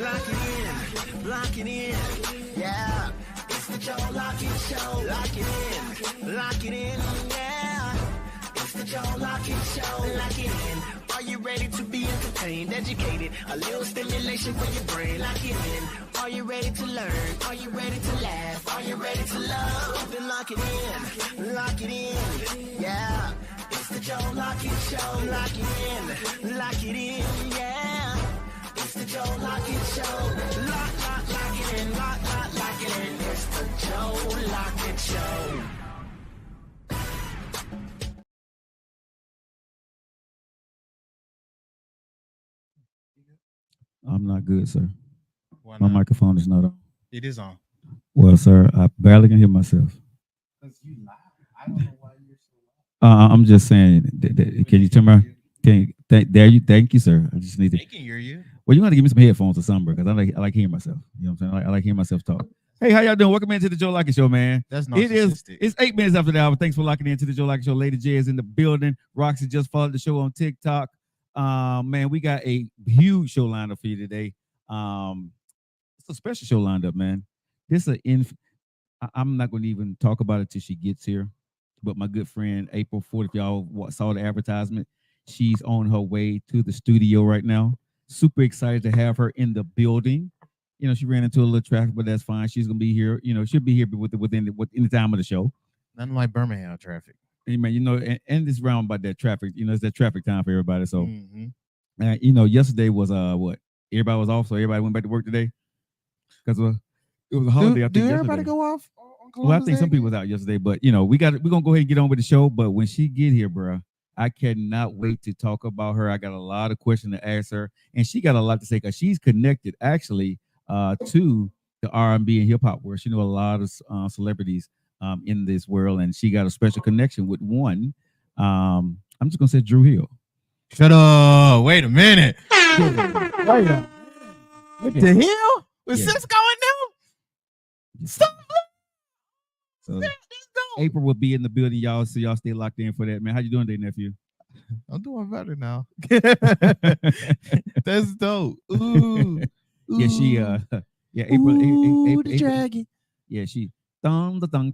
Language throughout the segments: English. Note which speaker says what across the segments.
Speaker 1: Lock it in, lock it in, yeah. It's the Joe Lockett Show. Lock it in, yeah. It's the Joe Lockett Show. Lock it in. Are you ready to be entertained, educated? A little stimulation for your brain. Lock it in. Are you ready to learn? Are you ready to laugh? Are you ready to love? Then lock it in, yeah. It's the Joe Lockett Show. Lock it in, yeah. It's the Joe Lockett Show. Lock it in, lock it in. It's the Joe Lockett Show.
Speaker 2: I'm not good, sir.
Speaker 3: Why
Speaker 2: My
Speaker 3: not?
Speaker 2: microphone is not on.
Speaker 3: It is on.
Speaker 2: Well, sir, I barely can hear myself.
Speaker 3: Because you loud. I don't know why you're so
Speaker 2: I'm just saying. Can you turn my? Thank you, sir. I just need to.
Speaker 3: They can hear you.
Speaker 2: Well, you want to give me some headphones or something, because I like hearing myself. You know what I'm saying? I like hearing myself talk. Hey, how y'all doing? Welcome into the Joe Lockett Show, man.
Speaker 3: That's
Speaker 2: It's 8 minutes after the hour. Thanks for locking into the Joe Lockett Show. Lady J is in the building. Roxy just followed the show on TikTok. Man, we got a huge show lined up for you today. It's a special show lined up, man. I'm not going to even talk about it till she gets here. But my good friend April Ford, if y'all saw the advertisement, she's on her way to the studio right now. Super excited to have her in the building. You know, she ran into a little traffic, but that's fine. She's gonna be here. You know, she'll be here within the time of the show.
Speaker 3: Nothing like Birmingham traffic.
Speaker 2: Hey, man, you know, and it's round by that traffic. You know, it's that traffic time for everybody. So, you know, yesterday was what? Everybody was off, so everybody went back to work today because it was a holiday.
Speaker 3: Do everybody go off?
Speaker 2: Well, I think some people was out yesterday, but you know, we're gonna go ahead and get on with the show. But when she get here, bro, I cannot wait to talk about her. I got a lot of questions to ask her, and she got a lot to say because she's connected actually to the R&B and hip hop world. She know a lot of celebrities in this world, and she got a special connection with one. I'm just gonna say Dru Hill.
Speaker 3: Shut up! Wait a minute.
Speaker 2: Wait a
Speaker 3: What the hell? Was
Speaker 2: Yeah.
Speaker 3: this going down? Stop!
Speaker 2: So
Speaker 3: Let's go.
Speaker 2: April will be in the building, y'all. So y'all stay locked in for that, man. How you doing today, nephew?
Speaker 3: I'm doing better now. That's dope. Ooh.
Speaker 2: Yeah, she yeah, April,
Speaker 3: Ooh, the
Speaker 2: April
Speaker 3: dragon.
Speaker 2: yeah, she dun.
Speaker 3: All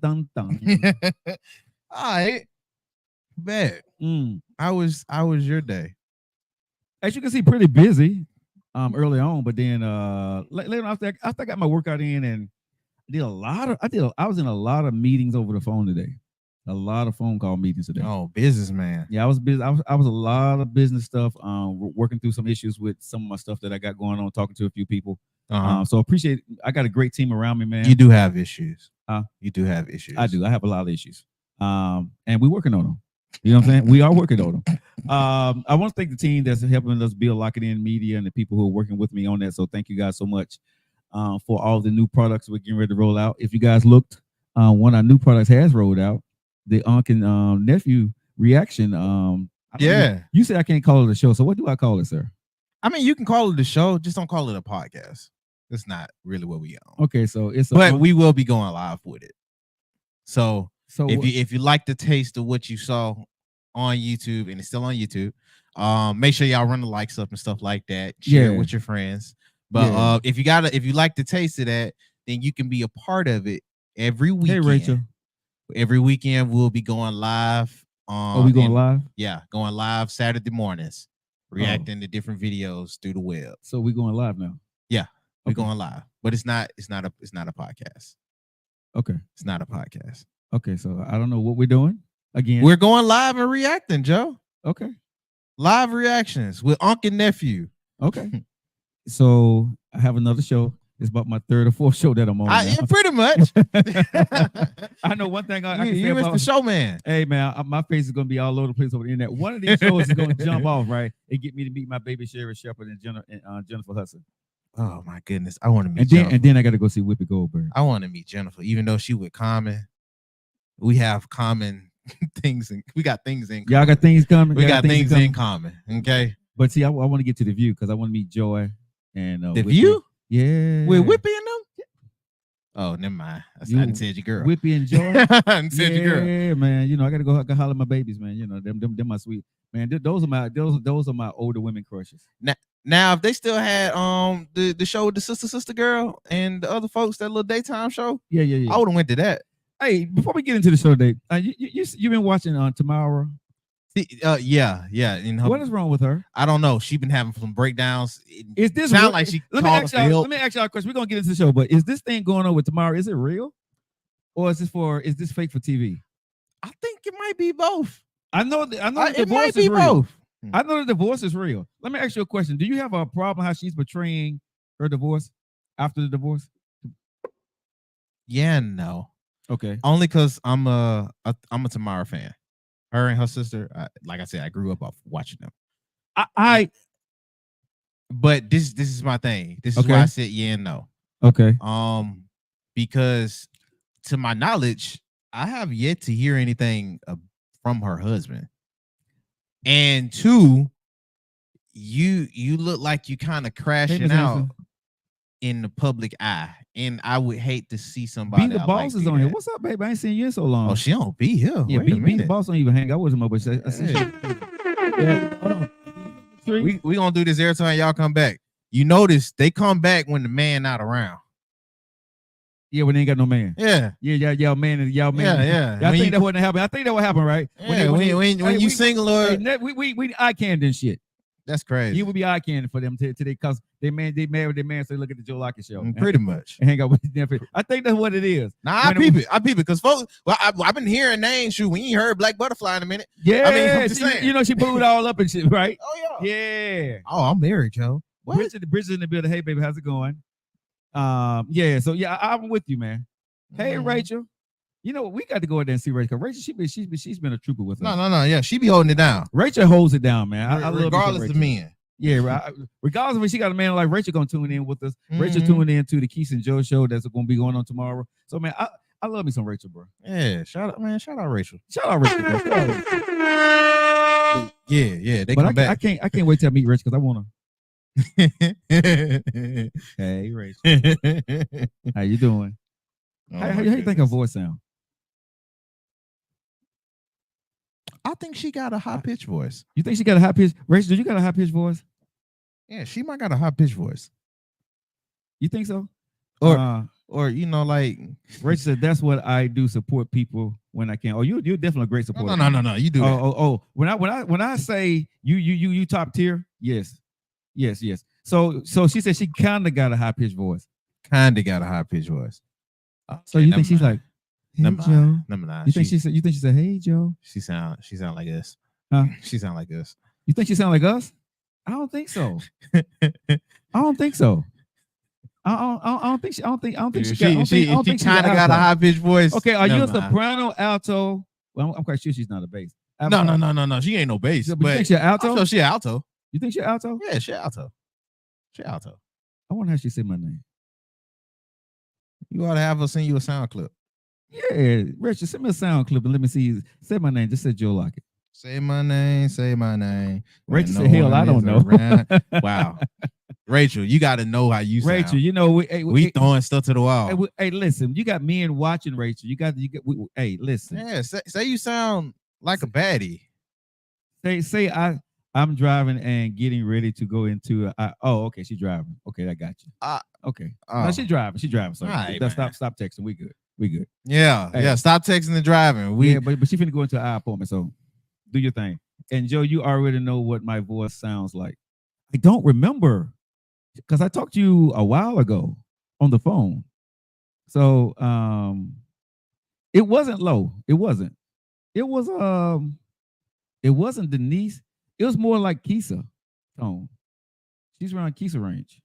Speaker 3: right. Bet.
Speaker 2: Mm.
Speaker 3: How was your day?
Speaker 2: As you can see, pretty busy early on, but then later on after I got my workout in, and I was in a lot of meetings over the phone today. A lot of phone call meetings today.
Speaker 3: Oh, businessman.
Speaker 2: Yeah, I was busy. I was a lot of business stuff, working through some issues with some of my stuff that I got going on, talking to a few people. So appreciate. I got a great team around me, man.
Speaker 3: You do have issues.
Speaker 2: Huh?
Speaker 3: You do have issues.
Speaker 2: I do. I have a lot of issues. And we're working on them. You know what I'm saying? We are working on them. I want to thank the team that's helping us build Lock It In Media and the people who are working with me on that. So thank you guys so much for all the new products we're getting ready to roll out. If you guys looked, one of our new products has rolled out. The Unc and Nephew reaction.
Speaker 3: Yeah.
Speaker 2: You say I can't call it a show. So what do I call it, sir?
Speaker 3: I mean, you can call it a show, just don't call it a podcast. That's not really what we own.
Speaker 2: Okay, so it's
Speaker 3: But we will be going live with it. So
Speaker 2: so
Speaker 3: if you like the taste of what you saw on YouTube and it's still on YouTube, make sure y'all run the likes up and stuff like that. Share it with your friends. But if you like the taste of that, then you can be a part of it every weekend.
Speaker 2: Hey, Rachel.
Speaker 3: Every weekend we'll be going live.
Speaker 2: Are we going live?
Speaker 3: Yeah, going live Saturday mornings, reacting to different videos through the web.
Speaker 2: So we're going live now.
Speaker 3: Yeah, we're
Speaker 2: Okay.
Speaker 3: going live, but it's not a podcast.
Speaker 2: Okay.
Speaker 3: It's not a podcast.
Speaker 2: Okay, so I don't know what we're doing again.
Speaker 3: We're going live and reacting, Joe.
Speaker 2: okay.
Speaker 3: Live reactions with Unc and Nephew.
Speaker 2: Okay. So I have another show. It's about my third or fourth show that I'm on.
Speaker 3: Yeah,
Speaker 2: now.
Speaker 3: pretty much.
Speaker 2: I know one thing I can say
Speaker 3: you
Speaker 2: about
Speaker 3: Mr. Showman.
Speaker 2: Hey man, my face is gonna be all over the place over the internet. One of these shows is gonna jump off, right? And get me to meet my baby Sherry Shepherd and Jennifer Hudson.
Speaker 3: Oh my goodness, I want to meet
Speaker 2: And
Speaker 3: Jennifer.
Speaker 2: then I got to go see Whoopi Goldberg.
Speaker 3: I want to meet Jennifer, even though she with Common. We have common things, and we got things in.
Speaker 2: Y'all got things coming.
Speaker 3: We
Speaker 2: Y'all
Speaker 3: got things in common. Okay.
Speaker 2: But see, I want to get to the View because I want to meet Joy and
Speaker 3: The
Speaker 2: Whoopi.
Speaker 3: View
Speaker 2: Yeah,
Speaker 3: with Whippy and them. Oh, never mind. I didn't say your girl.
Speaker 2: Whippy and Joy.
Speaker 3: I didn't say your girl.
Speaker 2: Yeah, man. You know, I gotta go holler at my babies, man. You know, them my sweet man. Those are my older women crushes.
Speaker 3: Now, if they still had the show with the sister girl and the other folks, that little daytime show,
Speaker 2: Yeah.
Speaker 3: I would have went to that.
Speaker 2: Hey, before we get into the show today, you been watching Tamara?
Speaker 3: Yeah. And
Speaker 2: What is wrong with her?
Speaker 3: I don't know. She been having some breakdowns.
Speaker 2: Is this
Speaker 3: sound like she
Speaker 2: let
Speaker 3: called for help?
Speaker 2: Let me ask y'all a question. We're gonna get into the show, but is this thing going on with Tamara? Is it real, or is this fake for TV?
Speaker 3: I think it might be both.
Speaker 2: I know the
Speaker 3: it
Speaker 2: divorce
Speaker 3: might be
Speaker 2: is real.
Speaker 3: both.
Speaker 2: I know the divorce is real. Let me ask you a question. Do you have a problem how she's portraying her divorce after the divorce?
Speaker 3: Yeah, no.
Speaker 2: Okay.
Speaker 3: Only because I'm a Tamara fan. Her and her sister, like I said, I grew up off watching them. But this is my thing. This is why I said yeah and no.
Speaker 2: Okay.
Speaker 3: Because to my knowledge, I have yet to hear anything from her husband. And two, you look like you kind of crashing out in the public eye, and I would hate to see somebody.
Speaker 2: Be the boss is on here. What's up, baby? I ain't seen you in so long.
Speaker 3: Oh, she don't be here.
Speaker 2: Yeah, be the boss don't even hang out with him, but I see.
Speaker 3: We gonna do this every time y'all come back. You notice they come back when the man not around.
Speaker 2: Yeah, when they ain't got no man.
Speaker 3: Yeah,
Speaker 2: y'all man.
Speaker 3: Yeah.
Speaker 2: Y'all think that wouldn't happen? I think that would happen, right?
Speaker 3: Yeah, when you single or
Speaker 2: we eye candy and shit.
Speaker 3: That's crazy.
Speaker 2: You would be eye candy for them today because they married their man, so they look at the Joe Lockett show.
Speaker 3: Pretty much.
Speaker 2: And hang out with them. I think that's what it is.
Speaker 3: Nah, I peep it because folks. Well, I've been hearing names. Shoot, we ain't heard Black Butterfly in a minute.
Speaker 2: Yeah,
Speaker 3: I mean, I'm just saying.
Speaker 2: You know she blew it all up and shit, right?
Speaker 3: Oh yeah.
Speaker 2: Yeah.
Speaker 3: Oh, I'm married, Joe. What?
Speaker 2: Bridget in the building. Hey, baby, how's it going? Yeah. So yeah, I'm with you, man. Hey, Rachel. You know, we got to go in there and see Rachel. Rachel, she's been a trooper with us.
Speaker 3: No. Yeah, she be holding it down.
Speaker 2: Rachel holds it down, man. I love
Speaker 3: regardless of men.
Speaker 2: Yeah, regardless of when she got a man like Rachel gonna tune in with us. Rachel tuning in to the Keith and Joe show that's gonna be going on tomorrow. So man, I love me some Rachel, bro.
Speaker 3: Yeah, shout out Rachel.
Speaker 2: Shout out Rachel.
Speaker 3: Yeah, they come back.
Speaker 2: I can't wait till I meet Rachel because I wanna. Hey Rachel, how you doing? How you think her voice sound?
Speaker 3: I think she got a high pitched voice.
Speaker 2: You think she got a high pitch? Rachel, you got a high pitched voice?
Speaker 3: Yeah, she might got a high pitched voice.
Speaker 2: You think so?
Speaker 3: Or you know, like
Speaker 2: Rachel said, that's what I do. Support people when I can. Oh, you're definitely a great supporter.
Speaker 3: No. You do.
Speaker 2: Oh. When I say you top tier, yes. So she said she kind of got a high pitched voice. So you think she's like, hey Joe?
Speaker 3: Number 9.
Speaker 2: You think she said, hey Joe?
Speaker 3: She sound like this.
Speaker 2: Huh?
Speaker 3: She sound like this.
Speaker 2: You think she sound like us? I don't think so. I don't think she
Speaker 3: kind of got a high pitched voice.
Speaker 2: Okay, are you a soprano, alto? Well, I'm quite sure she's not a bass.
Speaker 3: No. She ain't no bass.
Speaker 2: But you think she's alto?
Speaker 3: I feel she alto.
Speaker 2: You think she's alto?
Speaker 3: Yeah, she alto.
Speaker 2: I wonder how she said my name.
Speaker 3: You ought to have her send you a sound clip.
Speaker 2: Yeah, Richard, send me a sound clip and let me see. Say my name. Just say Joe Lockett.
Speaker 3: Say my name.
Speaker 2: Rachel said, hell, I don't know.
Speaker 3: Wow. Rachel, you got to know how you sound.
Speaker 2: Rachel, you know,
Speaker 3: we throwing stuff to the wall.
Speaker 2: Hey, listen, you got men watching, Rachel. Hey, listen.
Speaker 3: Yeah, say you sound like a baddie.
Speaker 2: Say I'm driving and getting ready to go into. Okay, she's driving. Okay, I got you. Okay, no, she's driving. So
Speaker 3: right,
Speaker 2: stop texting. We good.
Speaker 3: Yeah, hey. Yeah. Stop texting and driving.
Speaker 2: But she finna go into an eye appointment. So do your thing. And Joe, you already know what my voice sounds like. I don't remember because I talked to you a while ago on the phone. So it wasn't low. It wasn't. It wasn't Denise. It was more like Keisha tone. She's around Keisha range.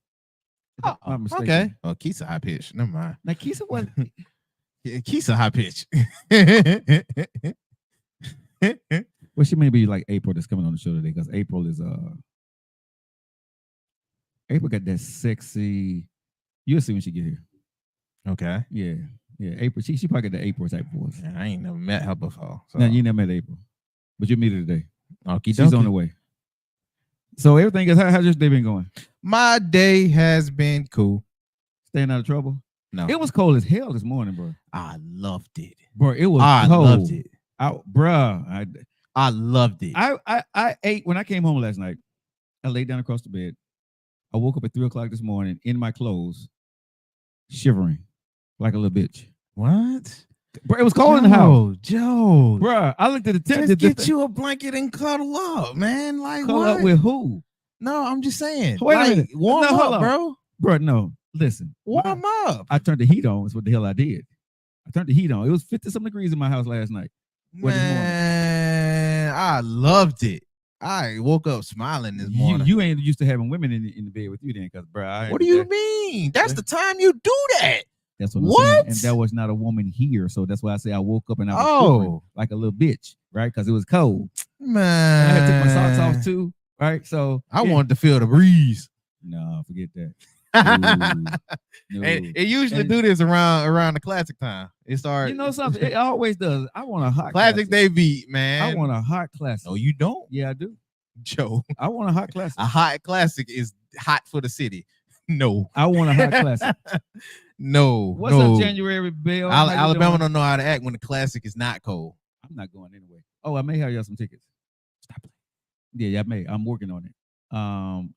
Speaker 3: Oh, okay. Oh, Keisha high pitch. Never mind.
Speaker 2: Now Keisha was
Speaker 3: yeah, Keisha high pitch.
Speaker 2: Well, she may be like April that's coming on the show today because April got that sexy. You'll see when she get here.
Speaker 3: Okay.
Speaker 2: Yeah. April. She probably got the April type voice.
Speaker 3: Yeah, I ain't never met her before. So.
Speaker 2: No, you never met April, but you meet her today.
Speaker 3: Okay,
Speaker 2: she's on the way. So everything is how's your day been going?
Speaker 3: My day has been cool.
Speaker 2: Staying out of trouble?
Speaker 3: No.
Speaker 2: It was cold as hell this morning, bro.
Speaker 3: I loved it.
Speaker 2: Bro, it was cold.
Speaker 3: Loved it.
Speaker 2: I
Speaker 3: loved it.
Speaker 2: I ate when I came home last night. I laid down across the bed. I woke up at 3 o'clock this morning in my clothes, shivering like a little bitch.
Speaker 3: What?
Speaker 2: Bro, it was cold in the house.
Speaker 3: Joe.
Speaker 2: Bro, I looked at the
Speaker 3: Just
Speaker 2: temperature.
Speaker 3: get you a blanket and cuddle up, man. Like
Speaker 2: Cuddle
Speaker 3: what?
Speaker 2: up with who?
Speaker 3: No, I'm just saying.
Speaker 2: Wait a
Speaker 3: like,
Speaker 2: minute.
Speaker 3: warm
Speaker 2: No, hold
Speaker 3: up,
Speaker 2: on.
Speaker 3: bro.
Speaker 2: Bro, no. Listen.
Speaker 3: Warm up.
Speaker 2: I turned the heat on. Is what the hell I did. I turned the heat on. It was 50-some degrees in my house last night.
Speaker 3: Man, I loved it. I woke up smiling this morning.
Speaker 2: You ain't used to having women in the bed with you then, because bro.
Speaker 3: What do you mean? That's the time you do that.
Speaker 2: That's what I'm saying. And that was not a woman here, so that's why I say I woke up and I was shivering like a little bitch, right? Because it was cold.
Speaker 3: Man,
Speaker 2: and I had to take my socks off too, right? So
Speaker 3: I wanted to feel the breeze.
Speaker 2: No, forget that. No.
Speaker 3: And it usually do this around the classic time. It starts.
Speaker 2: You know something? It always does. I want a hot
Speaker 3: classic day beat, man.
Speaker 2: I want a hot classic.
Speaker 3: No, you don't.
Speaker 2: Yeah, I do.
Speaker 3: Joe,
Speaker 2: I want a hot classic.
Speaker 3: A hot classic is hot for the city. No,
Speaker 2: I want a hot classic.
Speaker 3: No.
Speaker 2: What's up, January Bell?
Speaker 3: Alabama don't know how to act when the classic is not cold.
Speaker 2: I'm not going anyway. Oh, I may have y'all some tickets. Stop it. Yeah, I may. I'm working on it.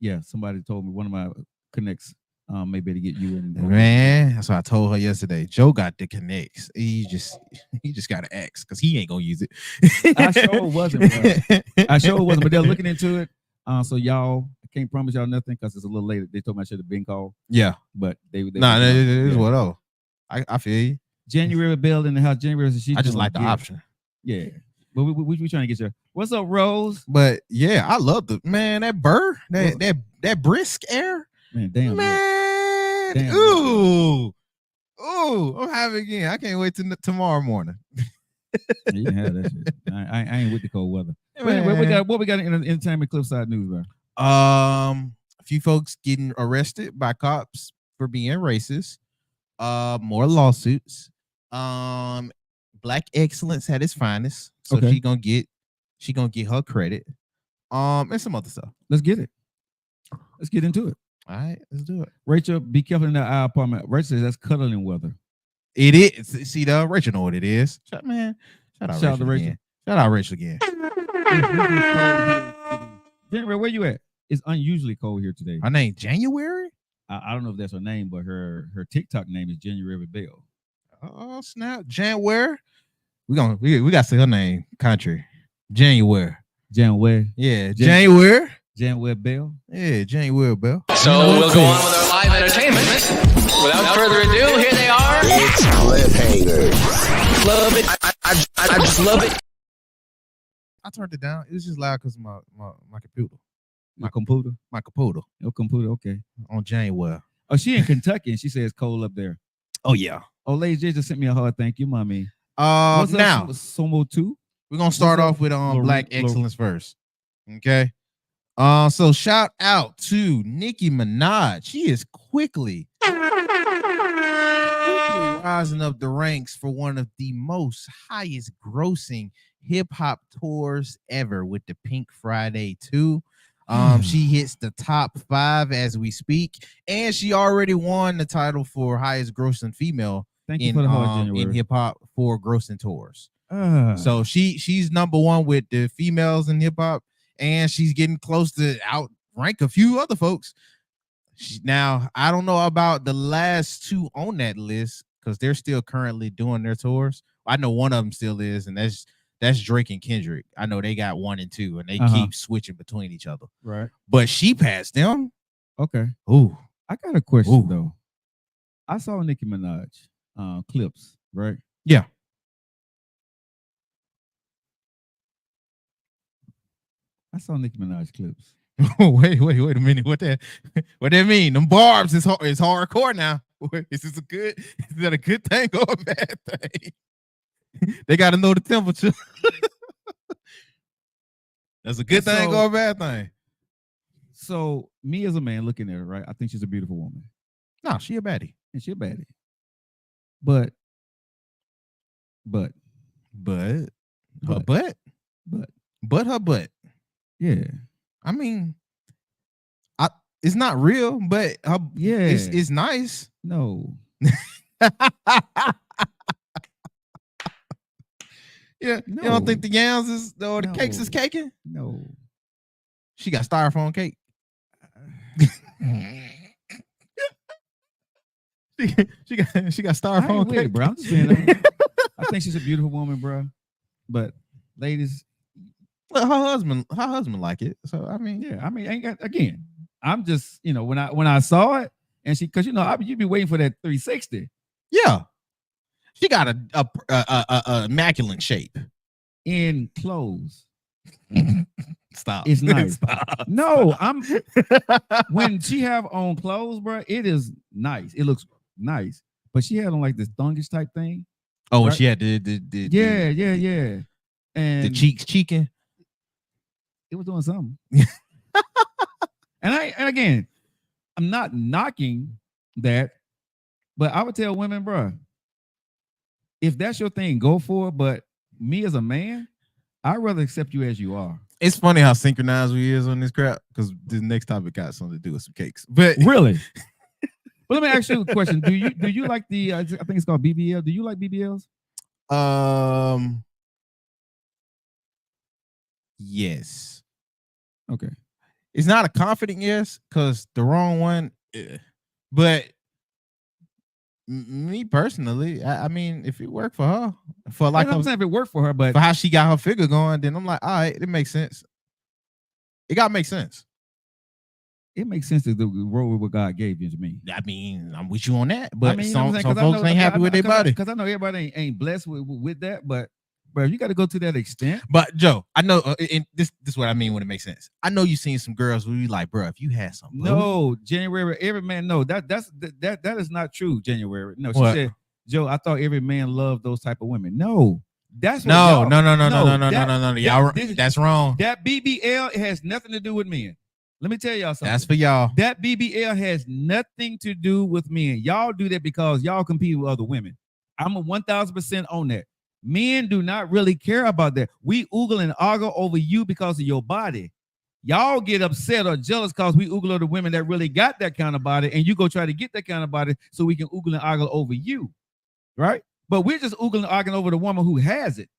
Speaker 2: Yeah, somebody told me one of my connects may better get you in.
Speaker 3: Man, that's what I told her yesterday. Joe got the connects. He just got to ask because he ain't gonna use it.
Speaker 2: I sure wasn't. But they're looking into it. So y'all, I can't promise y'all nothing because it's a little late. They told me I should have been called.
Speaker 3: Yeah,
Speaker 2: but they
Speaker 3: it is what else. I feel you.
Speaker 2: January Bell in the house. January,
Speaker 3: I just like the option.
Speaker 2: Yeah, but we trying to get you. What's up, Rose?
Speaker 3: But yeah, I love the man. That burr, that brisk air.
Speaker 2: Man, damn.
Speaker 3: Man, damn, ooh, I'm having again. I can't wait till tomorrow morning.
Speaker 2: You can have that shit. I ain't with the cold weather. What we got in entertainment Cliffside news, bro?
Speaker 3: A few folks getting arrested by cops for being racist. More lawsuits. Black excellence at its finest. So she gonna get her credit. And some other stuff.
Speaker 2: Let's get it. Let's get into it.
Speaker 3: All right, let's do it.
Speaker 2: Rachel, be careful in that apartment. Rachel says that's cuddling weather.
Speaker 3: It is. See, Rachel know what it is. Shout out to Rachel. Shout out Rachel again.
Speaker 2: January, where you at? It's unusually cold here today.
Speaker 3: Her name January?
Speaker 2: I don't know if that's her name, but her TikTok name is January Bell.
Speaker 3: Oh snap, January. We gotta say her name. Country. January.
Speaker 2: Yeah,
Speaker 3: January.
Speaker 2: January Bell.
Speaker 3: Yeah, January Bell.
Speaker 4: So we'll go on with our live entertainment. Without further ado, here they are.
Speaker 1: It's Cliffhanger.
Speaker 4: Love it. I just love it.
Speaker 3: I turned it down. It was just loud because my computer.
Speaker 2: My computer?
Speaker 3: My computer.
Speaker 2: Your computer, okay.
Speaker 3: On January.
Speaker 2: Oh, she in Kentucky and she says cold up there.
Speaker 3: Oh, yeah.
Speaker 2: Oh, Lady J just sent me a hard thank you, mommy.
Speaker 3: Now,
Speaker 2: Somo 2?
Speaker 3: We're going to start off with Black Excellence first. Okay. So shout out to Nicki Minaj. She is quickly rising up the ranks for one of the most highest grossing hip hop tours ever with the Pink Friday 2. She hits the top 5 as we speak, and she already won the title for highest grossing female in hip hop for grossing tours. So she's number 1 with the females in hip hop. And she's getting close to outrank a few other folks. Now, I don't know about the last 2 on that list because they're still currently doing their tours. I know one of them still is, and that's Drake and Kendrick. I know they got 1 and 2, and they keep switching between each other.
Speaker 2: Right.
Speaker 3: But she passed them.
Speaker 2: Okay.
Speaker 3: Ooh.
Speaker 2: I got a question, though. I saw Nicki Minaj clips, right?
Speaker 3: Yeah.
Speaker 2: I saw Nicki Minaj clips.
Speaker 3: wait a minute. What that mean? Them barbs is hardcore now. Is that a good thing or a bad thing? They got to know the temperature. That's a good thing or a bad thing.
Speaker 2: So me as a man looking at her, right? I think she's a beautiful woman.
Speaker 3: No, she a baddie.
Speaker 2: And she a baddie. But her butt. Yeah,
Speaker 3: I mean, it's not real, but it's nice.
Speaker 2: No,
Speaker 3: yeah, no. You don't think the yams or the cakes is caking?
Speaker 2: No,
Speaker 3: she got styrofoam cake. she got
Speaker 2: I
Speaker 3: styrofoam
Speaker 2: ain't with
Speaker 3: cake,
Speaker 2: it, bro. I'm just being I think she's a beautiful woman, bro. But ladies,
Speaker 3: well, her husband like it. So I mean,
Speaker 2: yeah, I mean, ain't got again. I'm just, when I saw it and because you be waiting for that 360
Speaker 3: yeah, she got a immaculate shape.
Speaker 2: in clothes.
Speaker 3: Stop.
Speaker 2: It's nice.
Speaker 3: Stop.
Speaker 2: No, when she have on clothes, bro, it is nice. It looks nice. But she had on like this thongish type thing.
Speaker 3: Oh,
Speaker 2: right?
Speaker 3: and she had
Speaker 2: Yeah. And
Speaker 3: the cheeks cheeking.
Speaker 2: it was doing something. and again, I'm not knocking that, but I would tell women, bro, if that's your thing, go for it. But me as a man, I'd rather accept you as you are.
Speaker 3: It's funny how synchronized we is on this crap because this next topic got something to do with some cakes. But
Speaker 2: really, but let me ask you a question: Do you like the? I think it's called BBL. Do you like BBLs?
Speaker 3: Yes.
Speaker 2: Okay.
Speaker 3: It's not a confident yes because the wrong one. But me personally, I mean, if it worked for her, for like
Speaker 2: I'm saying if it worked for her, but
Speaker 3: for how she got her figure going, then I'm like, all right, it makes sense. It gotta make sense.
Speaker 2: It makes sense to roll with what God gave you to me.
Speaker 3: I mean, I'm with you on that, but
Speaker 2: I mean,
Speaker 3: some folks ain't happy with their body.
Speaker 2: Because I know everybody ain't blessed with that, but bro, you got to go to that extent.
Speaker 3: But Joe, I know, and this is what I mean when it makes sense. I know you've seen some girls where you like, bro, if you had some,
Speaker 2: no, January, every man, no, that is not true. January, no, she
Speaker 3: what?
Speaker 2: said, Joe, I thought every man loved those type of women. No, that's
Speaker 3: no.
Speaker 2: Y'all,
Speaker 3: that's wrong.
Speaker 2: That BBL has nothing to do with men. Let me tell y'all something.
Speaker 3: That's for y'all.
Speaker 2: That BBL has nothing to do with men. Y'all do that because y'all compete with other women. I'm a 1,000% on that. Men do not really care about that. We oogle and argue over you because of your body. Y'all get upset or jealous because we oogle over the women that really got that kind of body, and you go try to get that kind of body so we can oogle and argue over you, right? But we're just oogling and arguing over the woman who has it.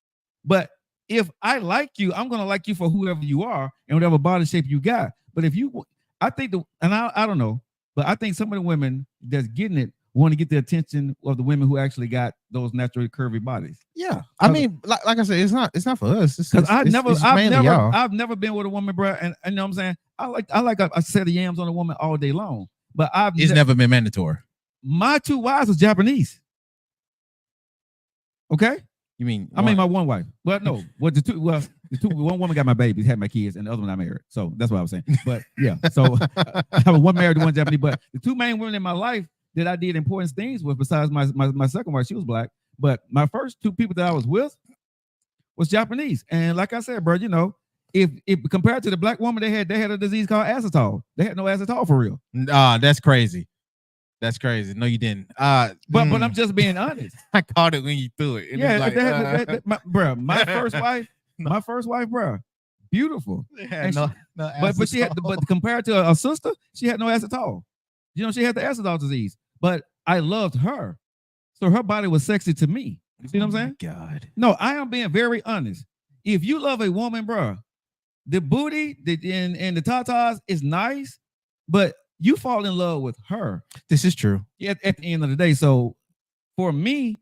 Speaker 2: But if I like you, I'm gonna like you for whoever you are and whatever body shape you got. But if you, I think I don't know, but I think some of the women that's getting it want to get the attention of the women who actually got those naturally curvy bodies.
Speaker 3: Yeah, I mean, like I said, it's not for us.
Speaker 2: Because I've never been with a woman, bro, and you know what I'm saying. I like a set of yams on a woman all day long, but
Speaker 3: it's never been mandatory.
Speaker 2: My 2 wives was Japanese. Okay.
Speaker 3: You mean?
Speaker 2: I mean, my one wife. Well, no. The two. One woman got my babies, had my kids, and the other one I married. So that's what I was saying. But yeah. So I have one married, one Japanese. But the 2 main women in my life that I did important things with, besides my second wife, she was black. But my first 2 people that I was with was Japanese. And like I said, bro, if compared to the black woman, they had a disease called acetol. They had no acetol for real.
Speaker 3: That's crazy. That's crazy. No, you didn't. But
Speaker 2: I'm just being honest.
Speaker 3: I caught it when you threw it.
Speaker 2: Yeah, my first wife, bro, beautiful. But she had, but compared to a sister, she had no acetol. She had the acetol disease. But I loved her, so her body was sexy to me. You see what I'm saying?
Speaker 3: God.
Speaker 2: No, I am being very honest. If you love a woman, bro, the booty and the tatas is nice, but you fall in love with her.
Speaker 3: This is true.
Speaker 2: Yeah, at the end of the day. So for me,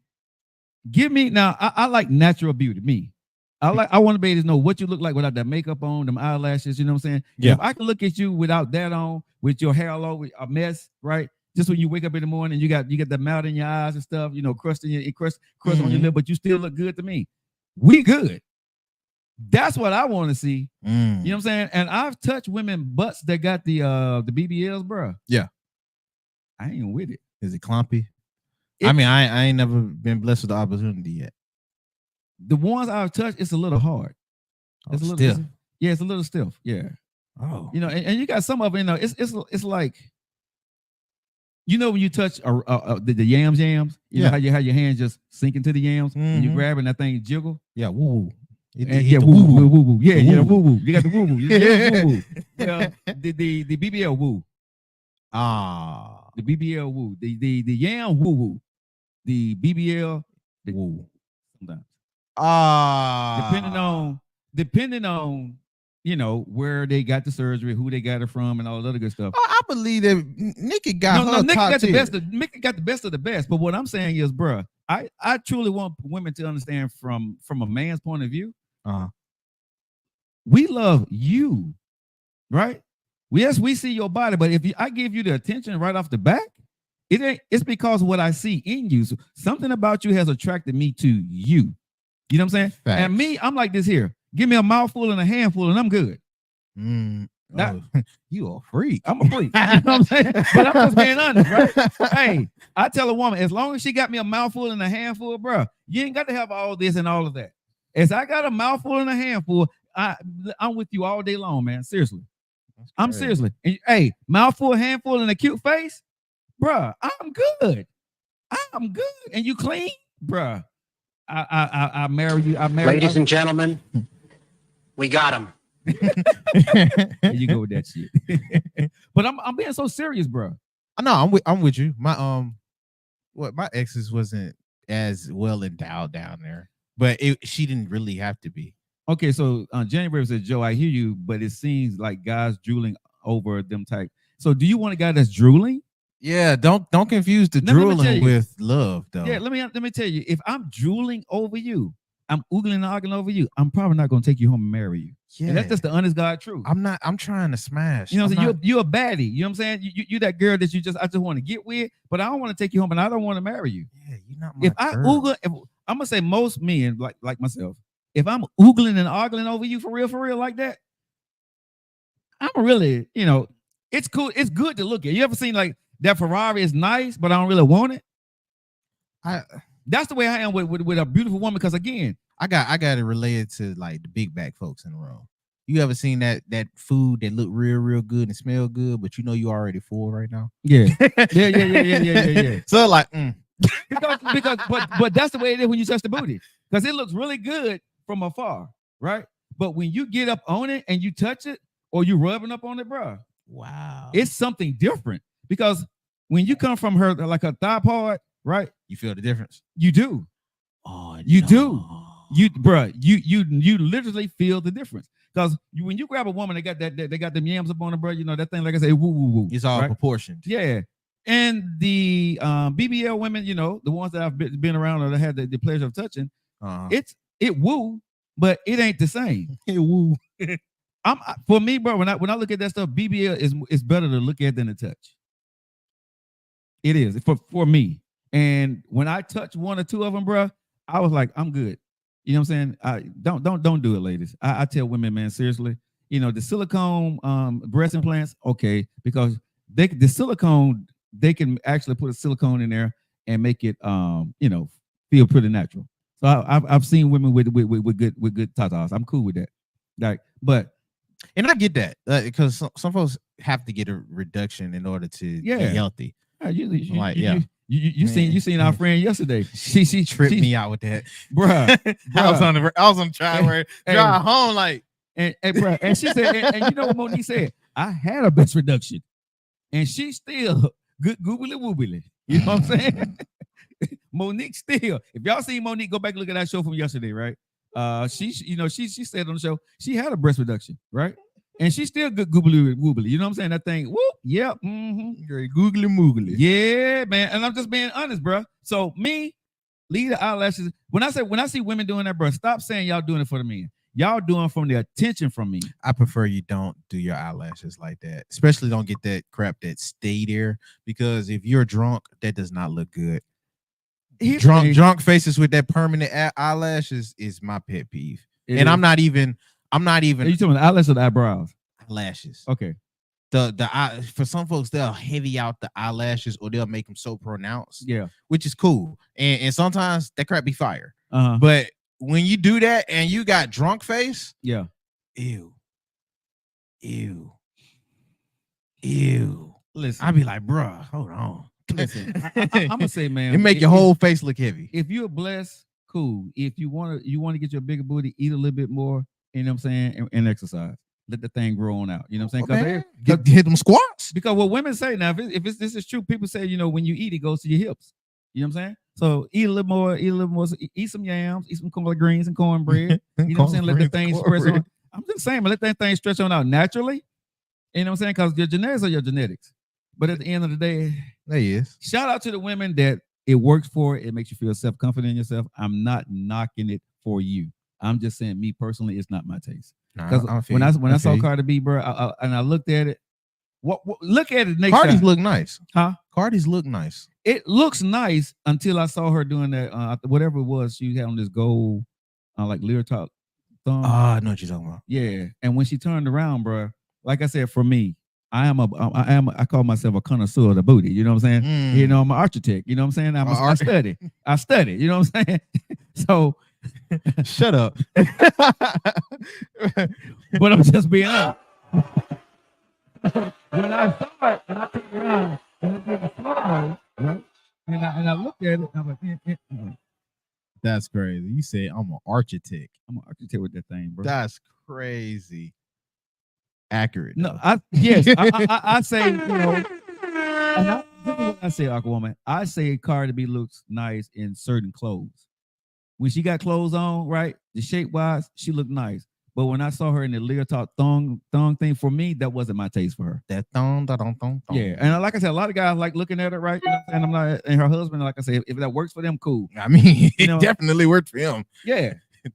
Speaker 2: I like natural beauty. Me. I want to be able to know what you look like without that makeup on, them eyelashes, you know what I'm saying?
Speaker 3: Yeah.
Speaker 2: If I can look at you without that on, with your hair all over a mess, right? Just when you wake up in the morning, you got the mouth in your eyes and stuff, crust on your lip, but you still look good to me. We good. That's what I want to see. You know what I'm saying? And I've touched women butts that got the BBLs, bro.
Speaker 3: Yeah.
Speaker 2: I ain't with it.
Speaker 3: Is it clumpy? I mean, I ain't never been blessed with the opportunity yet.
Speaker 2: The ones I've touched, it's a little hard. It's a little
Speaker 3: stiff.
Speaker 2: Yeah, it's a little stiff. Yeah.
Speaker 3: Oh.
Speaker 2: And you got some of it, it's like, when you touch the yams, you know how your hands just sink into the yams and you grab it and that thing jiggle.
Speaker 3: Yeah, woo.
Speaker 2: Woo woo. Yeah, woo woo. You got the woo woo. Woo woo. Yeah, the BBL woo. The BBL woo. The yam woo woo. The BBL woo. Sometimes.
Speaker 3: Depending
Speaker 2: Depending on you know, where they got the surgery, who they got it from, and all that other good stuff.
Speaker 3: I believe that Nikki got her
Speaker 2: Nikki
Speaker 3: top
Speaker 2: got the
Speaker 3: tier.
Speaker 2: best. Nikki got the best of the best. But what I'm saying is, bruh, I truly want women to understand from a man's point of view. We love you, right? Yes, we see your body, but if I give you the attention right off the back, it's because of what I see in you. So something about you has attracted me to you. You know what I'm saying?
Speaker 3: Facts.
Speaker 2: And me, I'm like this here. Give me a mouthful and a handful, and I'm good.
Speaker 3: You a freak.
Speaker 2: I'm a freak. You know what I'm saying? But I'm just being honest, right? Hey, I tell a woman, as long as she got me a mouthful and a handful, bro, you ain't got to have all this and all of that. As I got a mouthful and a handful, I'm with you all day long, man. Seriously. I'm seriously. And, hey, mouthful, handful, and a cute face, bro, I'm good. I'm good. And you clean, bro. I marry you.
Speaker 5: Ladies and gentlemen, we got him.
Speaker 2: There you go with that shit. But I'm being so serious, bro.
Speaker 3: No, I'm with you. My my exes wasn't as well endowed down there, but she didn't really have to be.
Speaker 2: Okay, so January says, Joe, I hear you, but it seems like guys drooling over them type. So do you want a guy that's drooling?
Speaker 3: Yeah, don't confuse the drooling with love, though.
Speaker 2: Yeah, let me tell you, if I'm drooling over you, I'm oogling and ogling over you, I'm probably not gonna take you home and marry you. Yeah, and that's just the honest God truth.
Speaker 3: I'm trying to smash.
Speaker 2: You know what I'm saying? You're a baddie. You know what I'm saying? You that girl that I just want to get with, but I don't want to take you home and I don't want to marry you.
Speaker 3: Yeah, you're not my girl.
Speaker 2: I'm gonna say most men like myself, if I'm oogling and ogling over you for real like that, I'm really, it's cool. It's good to look at. You ever seen like that Ferrari is nice, but I don't really want it? That's the way I am with a beautiful woman. Because again,
Speaker 3: I got it related to like the big back folks in the room. You ever seen that food that look real good and smell good, but you know you already full right now?
Speaker 2: Yeah. Yeah.
Speaker 3: So like,
Speaker 2: because but that's the way it is when you touch the booty, because it looks really good from afar, right? But when you get up on it and you touch it or you rubbing up on it, bro,
Speaker 3: wow,
Speaker 2: it's something different. Because when you come from her like a thigh part, right?
Speaker 3: You feel the difference.
Speaker 2: You do.
Speaker 3: Oh,
Speaker 2: you do. You literally feel the difference. Because when you grab a woman, they got them yams up on her, bro. You know that thing, like I say, woo woo woo.
Speaker 3: It's all proportioned.
Speaker 2: Yeah. And the BBL women, the ones that I've been around or that had the pleasure of touching, it woo, but it ain't the same.
Speaker 3: It woo.
Speaker 2: For me, bro, when I look at that stuff, BBL is better to look at than to touch. It is for me. And when I touch one or two of them, bro, I was like, I'm good. You know what I'm saying? Don't do it, ladies. I tell women, man, seriously. The silicone breast implants, okay, because the silicone, they can actually put a silicone in there and make it feel pretty natural. So I've seen women with good tatas. I'm cool with that.
Speaker 3: And I get that because some folks have to get a reduction in order to be healthy. You seen our friend yesterday. She
Speaker 2: tripped
Speaker 3: me out with that,
Speaker 2: bruh.
Speaker 3: I was on the drive home like,
Speaker 2: and bruh, and she said, and you know what Monique said? I had a breast reduction, and she still good goobly woobly. You know what I'm saying? Monique still. If y'all seen Monique, go back and look at that show from yesterday, right? She said on the show she had a breast reduction, right? And she's still good googly woobly. You know what I'm saying? That thing, whoop, yep,
Speaker 3: very googly moogly.
Speaker 2: Yeah, man. And I'm just being honest, bro. So me, leave the eyelashes. When I see women doing that, bro, stop saying y'all doing it for the men. Y'all doing from the attention from me.
Speaker 3: I prefer you don't do your eyelashes like that. Especially don't get that crap that stay there. Because if you're drunk, that does not look good. Drunk faces with that permanent eyelashes is my pet peeve. I'm not even. Are you
Speaker 2: talking about the eyelashes or the eyebrows?
Speaker 3: Eyelashes.
Speaker 2: Okay.
Speaker 3: For some folks, they'll heavy out the eyelashes or they'll make them so pronounced.
Speaker 2: Yeah.
Speaker 3: Which is cool. And sometimes that crap be fire.
Speaker 2: Uh-huh.
Speaker 3: But when you do that and you got drunk face,
Speaker 2: yeah.
Speaker 3: Ew.
Speaker 2: Listen.
Speaker 3: I'd be like, bruh, hold on.
Speaker 2: Listen, I'm gonna say, man,
Speaker 3: it make your whole face look heavy.
Speaker 2: If you're blessed, cool. If you want to get your bigger booty, eat a little bit more. You know what I'm saying? And exercise. Let the thing grow on out. You know what I'm saying?
Speaker 3: Because hit them squats.
Speaker 2: Because what women say now, if this is true, people say, when you eat, it goes to your hips. You know what I'm saying? So eat a little more, eat some yams, eat some collard greens and cornbread. You know what I'm saying? Let the thing express on. I'm just saying, but let that thing stretch on out naturally. You know what I'm saying? Because your genetics are your genetics. But at the end of the day,
Speaker 3: there he is.
Speaker 2: Shout out to the women that it works for. It makes you feel self-confident in yourself. I'm not knocking it for you. I'm just saying, me personally, it's not my taste. Because when I saw Cardi B, bro, I looked at it. What look at it next
Speaker 3: Cardi's
Speaker 2: time.
Speaker 3: look nice,
Speaker 2: huh?
Speaker 3: Cardi's look nice.
Speaker 2: It looks nice until I saw her doing that. Whatever it was, she had on this gold, like leotard thong.
Speaker 3: I know what you're talking about.
Speaker 2: Yeah, and when she turned around, bro, like I said, for me, I call myself a connoisseur of the booty. You know what I'm saying? You know, I'm an architect. You know what I'm saying? I study. You know what I'm saying? So,
Speaker 3: shut up.
Speaker 2: But I'm just being honest. When I saw it, and I turned around, and I did the slow-mo, right? And I looked at it, and I'm like,
Speaker 3: That's crazy. You said I'm an architect.
Speaker 2: I'm an architect with that thing, bro.
Speaker 3: That's crazy. Accurate.
Speaker 2: No, I say, you know, and this is what I say, Aquawoman. I say Cardi B looks nice in certain clothes. When she got clothes on, right, the shape wise, she looked nice. But when I saw her in the leotard thong thing, for me, that wasn't my taste for her.
Speaker 3: That thong.
Speaker 2: Yeah, and like I said, a lot of guys like looking at it, right? You know what I'm saying? I'm not, and her husband, like I said, if that works for them, cool.
Speaker 3: I mean,
Speaker 2: you know,
Speaker 3: it definitely worked for him.
Speaker 2: Yeah,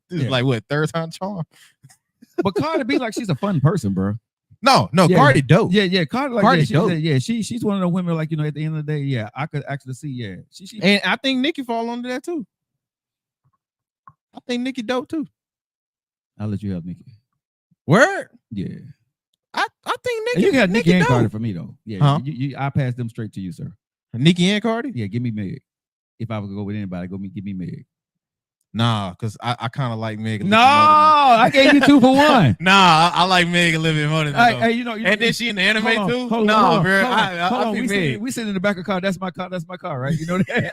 Speaker 3: this is like what, third time charm.
Speaker 2: But Cardi B, like, she's a fun person, bro.
Speaker 3: No,
Speaker 2: yeah,
Speaker 3: Cardi dope.
Speaker 2: Yeah, Cardi, like,
Speaker 3: Cardi
Speaker 2: dope.
Speaker 3: dope.
Speaker 2: She's one of the women, like, you know, at the end of the day, yeah, I could actually see, yeah. She
Speaker 3: and I think Nicki fall under that too. I think Nicki dope too.
Speaker 2: I'll let you have Nicki.
Speaker 3: Word?
Speaker 2: Yeah.
Speaker 3: I think Nicki.
Speaker 2: And you got Nicki and
Speaker 3: dope.
Speaker 2: Cardi for me though. Yeah,
Speaker 3: huh?
Speaker 2: I pass them straight to you, sir.
Speaker 3: Nicki and Cardi?
Speaker 2: Yeah, give me Meg. If I would go with anybody, give me Meg.
Speaker 3: Nah, because I kind of like Meg.
Speaker 2: No, I gave you 2 for 1.
Speaker 3: Nah, I like Meg a little bit more than that.
Speaker 2: Hey, you know,
Speaker 3: and then she in the anime too.
Speaker 2: Hold
Speaker 3: no,
Speaker 2: on,
Speaker 3: bro.
Speaker 2: Hold on. We sitting in the back of the car. That's my car. That's my car, right? You know that.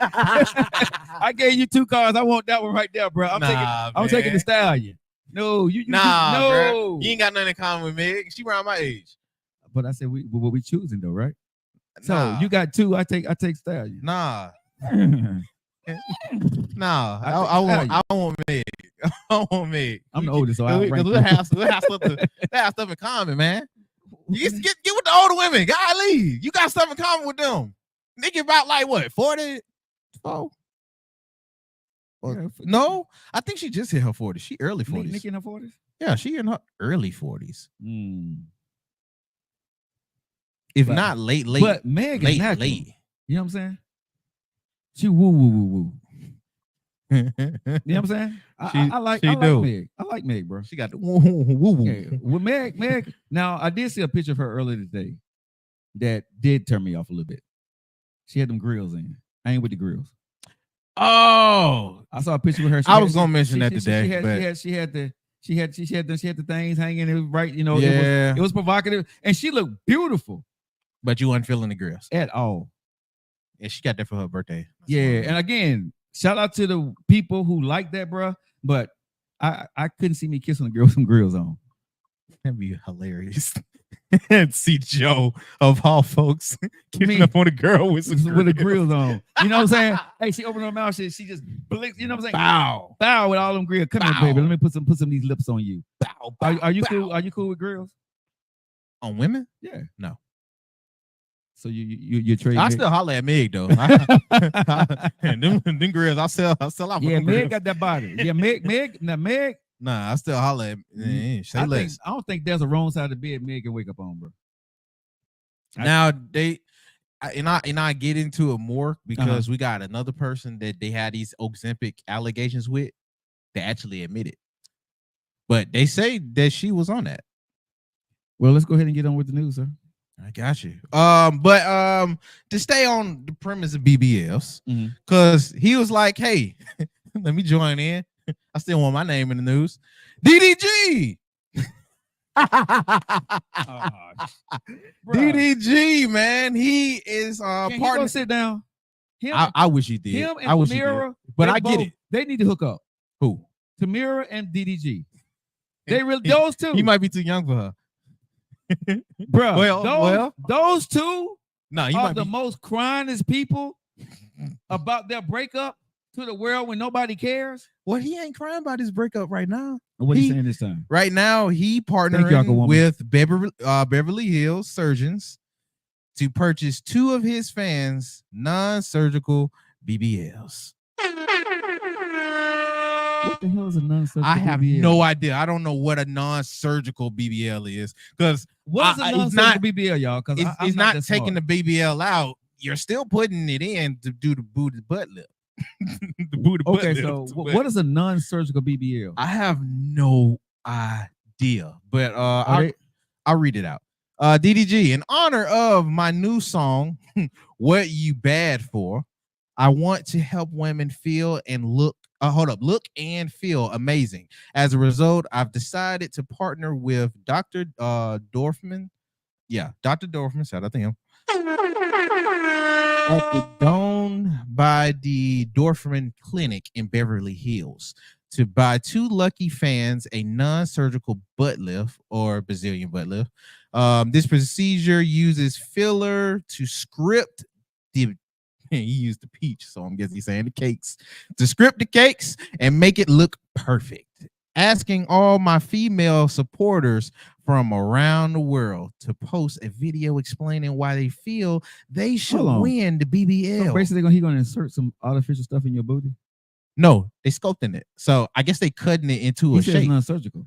Speaker 2: I gave you 2 cars. I want that one right there, bro. I'm taking the Stallion. No, no,
Speaker 3: bro. You ain't got nothing in common with Meg. She around my age.
Speaker 2: But I said what we choosing though, right? So you got 2. I take Stallion.
Speaker 3: Nah. Nah, I want Meg. I want Meg.
Speaker 2: I'm the oldest, so I
Speaker 3: we'll have stuff in common, man. You get with the older women. Golly, you got stuff in common with them. Nicki about like what, 40? Oh. No, I think she just hit her 40s. She early 40s.
Speaker 2: Nicki in her 40s?
Speaker 3: Yeah, she in her early 40s. If not late.
Speaker 2: But Meg is natural.
Speaker 3: Late.
Speaker 2: You know what I'm saying? She woo. You know what I'm saying? I like Meg. I like Meg, bro.
Speaker 3: She got the woo.
Speaker 2: Yeah. With Meg. Now I did see a picture of her earlier today that did turn me off a little bit. She had them grills in. I ain't with the grills.
Speaker 3: Oh,
Speaker 2: I saw a picture with her.
Speaker 3: I was gonna mention that today.
Speaker 2: She had the things hanging. It was right, you know.
Speaker 3: Yeah.
Speaker 2: It was provocative, and she looked beautiful.
Speaker 3: But you wasn't feeling the grills
Speaker 2: at all.
Speaker 3: Yeah, she got that for her birthday.
Speaker 2: That's and again, shout out to the people who like that, bro. But I couldn't see me kissing a girl with some grills on.
Speaker 3: That'd be hilarious. And see Joe of all folks kissing up on a girl with
Speaker 2: the grills on. You know what I'm saying? Hey, she opened her mouth, she just blinks. You know what I'm saying? Bow with all them grills. Come here, baby. Let me put some of these lips on you.
Speaker 3: Bow.
Speaker 2: Are you cool? Are you cool with grills?
Speaker 3: On women?
Speaker 2: Yeah.
Speaker 3: No.
Speaker 2: So you trade.
Speaker 3: I still holler at Meg though. And them grills, I sell out.
Speaker 2: Yeah, Meg got that body. Yeah, Meg.
Speaker 3: Nah, I still holler at. Say less.
Speaker 2: I don't think there's a wrong side of the bed Meg can wake up on, bro.
Speaker 3: Now I get into it more because we got another person that they had these Ozempic allegations with that actually admitted, but they say that she was on that.
Speaker 2: Well, let's go ahead and get on with the news, sir.
Speaker 3: I got you. But to stay on the premise of BBLs, because he was like, "Hey, let me join in. I still want my name in the news." DDG. DDG, man, he is
Speaker 2: partner. Sit down.
Speaker 3: I wish he did.
Speaker 2: Him and
Speaker 3: I wish
Speaker 2: Tamira,
Speaker 3: but I get it.
Speaker 2: They need to hook up.
Speaker 3: Who?
Speaker 2: Tamira and DDG. They really those two.
Speaker 3: He might be too young for her.
Speaker 2: Bro, those two
Speaker 3: are
Speaker 2: the most cryingest people about their breakup to the world when nobody cares.
Speaker 3: Well, he ain't crying about his breakup right now.
Speaker 2: What are you saying this time?
Speaker 3: Right now, he partnering
Speaker 2: Aquawoman.
Speaker 3: with Beverly Hills Surgeons to purchase 2 of his fans' non-surgical BBLs.
Speaker 2: What the hell is a non-surgical
Speaker 3: I have
Speaker 2: BBL?
Speaker 3: no idea. I don't know what a non-surgical BBL is because
Speaker 2: What is a non-surgical BBL, y'all? Because
Speaker 3: it's not taking the BBL out. You're still putting it in to do the booty butt lip.
Speaker 2: Okay, so what is a non-surgical BBL?
Speaker 3: I have no idea, but I'll read it out. DDG, in honor of my new song, What You Bad For, I want to help women feel and look and feel amazing. As a result, I've decided to partner with Dr. Dorfman. Yeah, Dr. Dorfman, shout out to him. At the Dawn by the Dorfman Clinic in Beverly Hills to buy 2 lucky fans a non-surgical butt lift or Brazilian butt lift. This procedure uses filler to script the he used the peach, so I'm guessing he's saying the cakes to script the cakes and make it look perfect. Asking all my female supporters from around the world to post a video explaining why they feel they should win the BBL.
Speaker 2: So basically, he's gonna insert some artificial stuff in your booty.
Speaker 3: No, they sculpting it. So I guess they cutting it into a shape.
Speaker 2: It's non-surgical.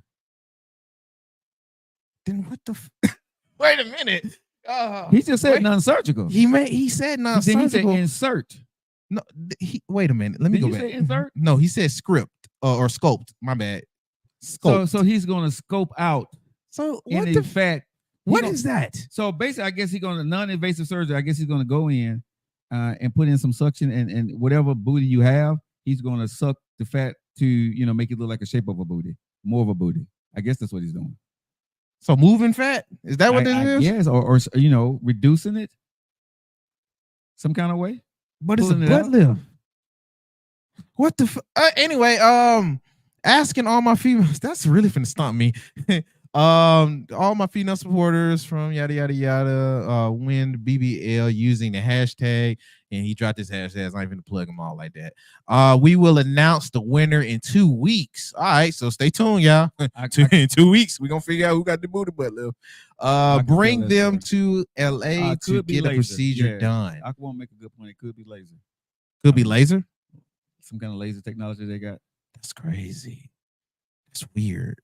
Speaker 3: Then what the? Wait a minute.
Speaker 2: He just said non-surgical.
Speaker 3: He said non-surgical.
Speaker 2: He said insert.
Speaker 3: No, wait a minute. Let me go back.
Speaker 2: Say insert?
Speaker 3: No, he said script or sculpt. My bad. Sculpt.
Speaker 2: So he's gonna scope out.
Speaker 3: So
Speaker 2: what the fat?
Speaker 3: What is that?
Speaker 2: So basically, I guess he's gonna non-invasive surgery. I guess he's gonna go in and put in some suction and whatever booty you have, he's gonna suck the fat to make it look like a shape of a booty, more of a booty. I guess that's what he's doing.
Speaker 3: So moving fat? Is that what this is?
Speaker 2: Yes, or reducing it some kind of way.
Speaker 3: But it's a butt lift. What the anyway, asking all my females, that's really finna stump me. All my female supporters from yada yada yada win BBL using the hashtag, and he dropped his hashtag. I'm not even to plug them all like that. We will announce the winner in 2 weeks. All right, so stay tuned, y'all. In 2 weeks, we're gonna figure out who got the booty butt lift. Bring them to LA to get a procedure done.
Speaker 2: I won't make a good point. It could be laser.
Speaker 3: Could be laser.
Speaker 2: Some kind of laser technology they got.
Speaker 3: That's crazy. That's weird.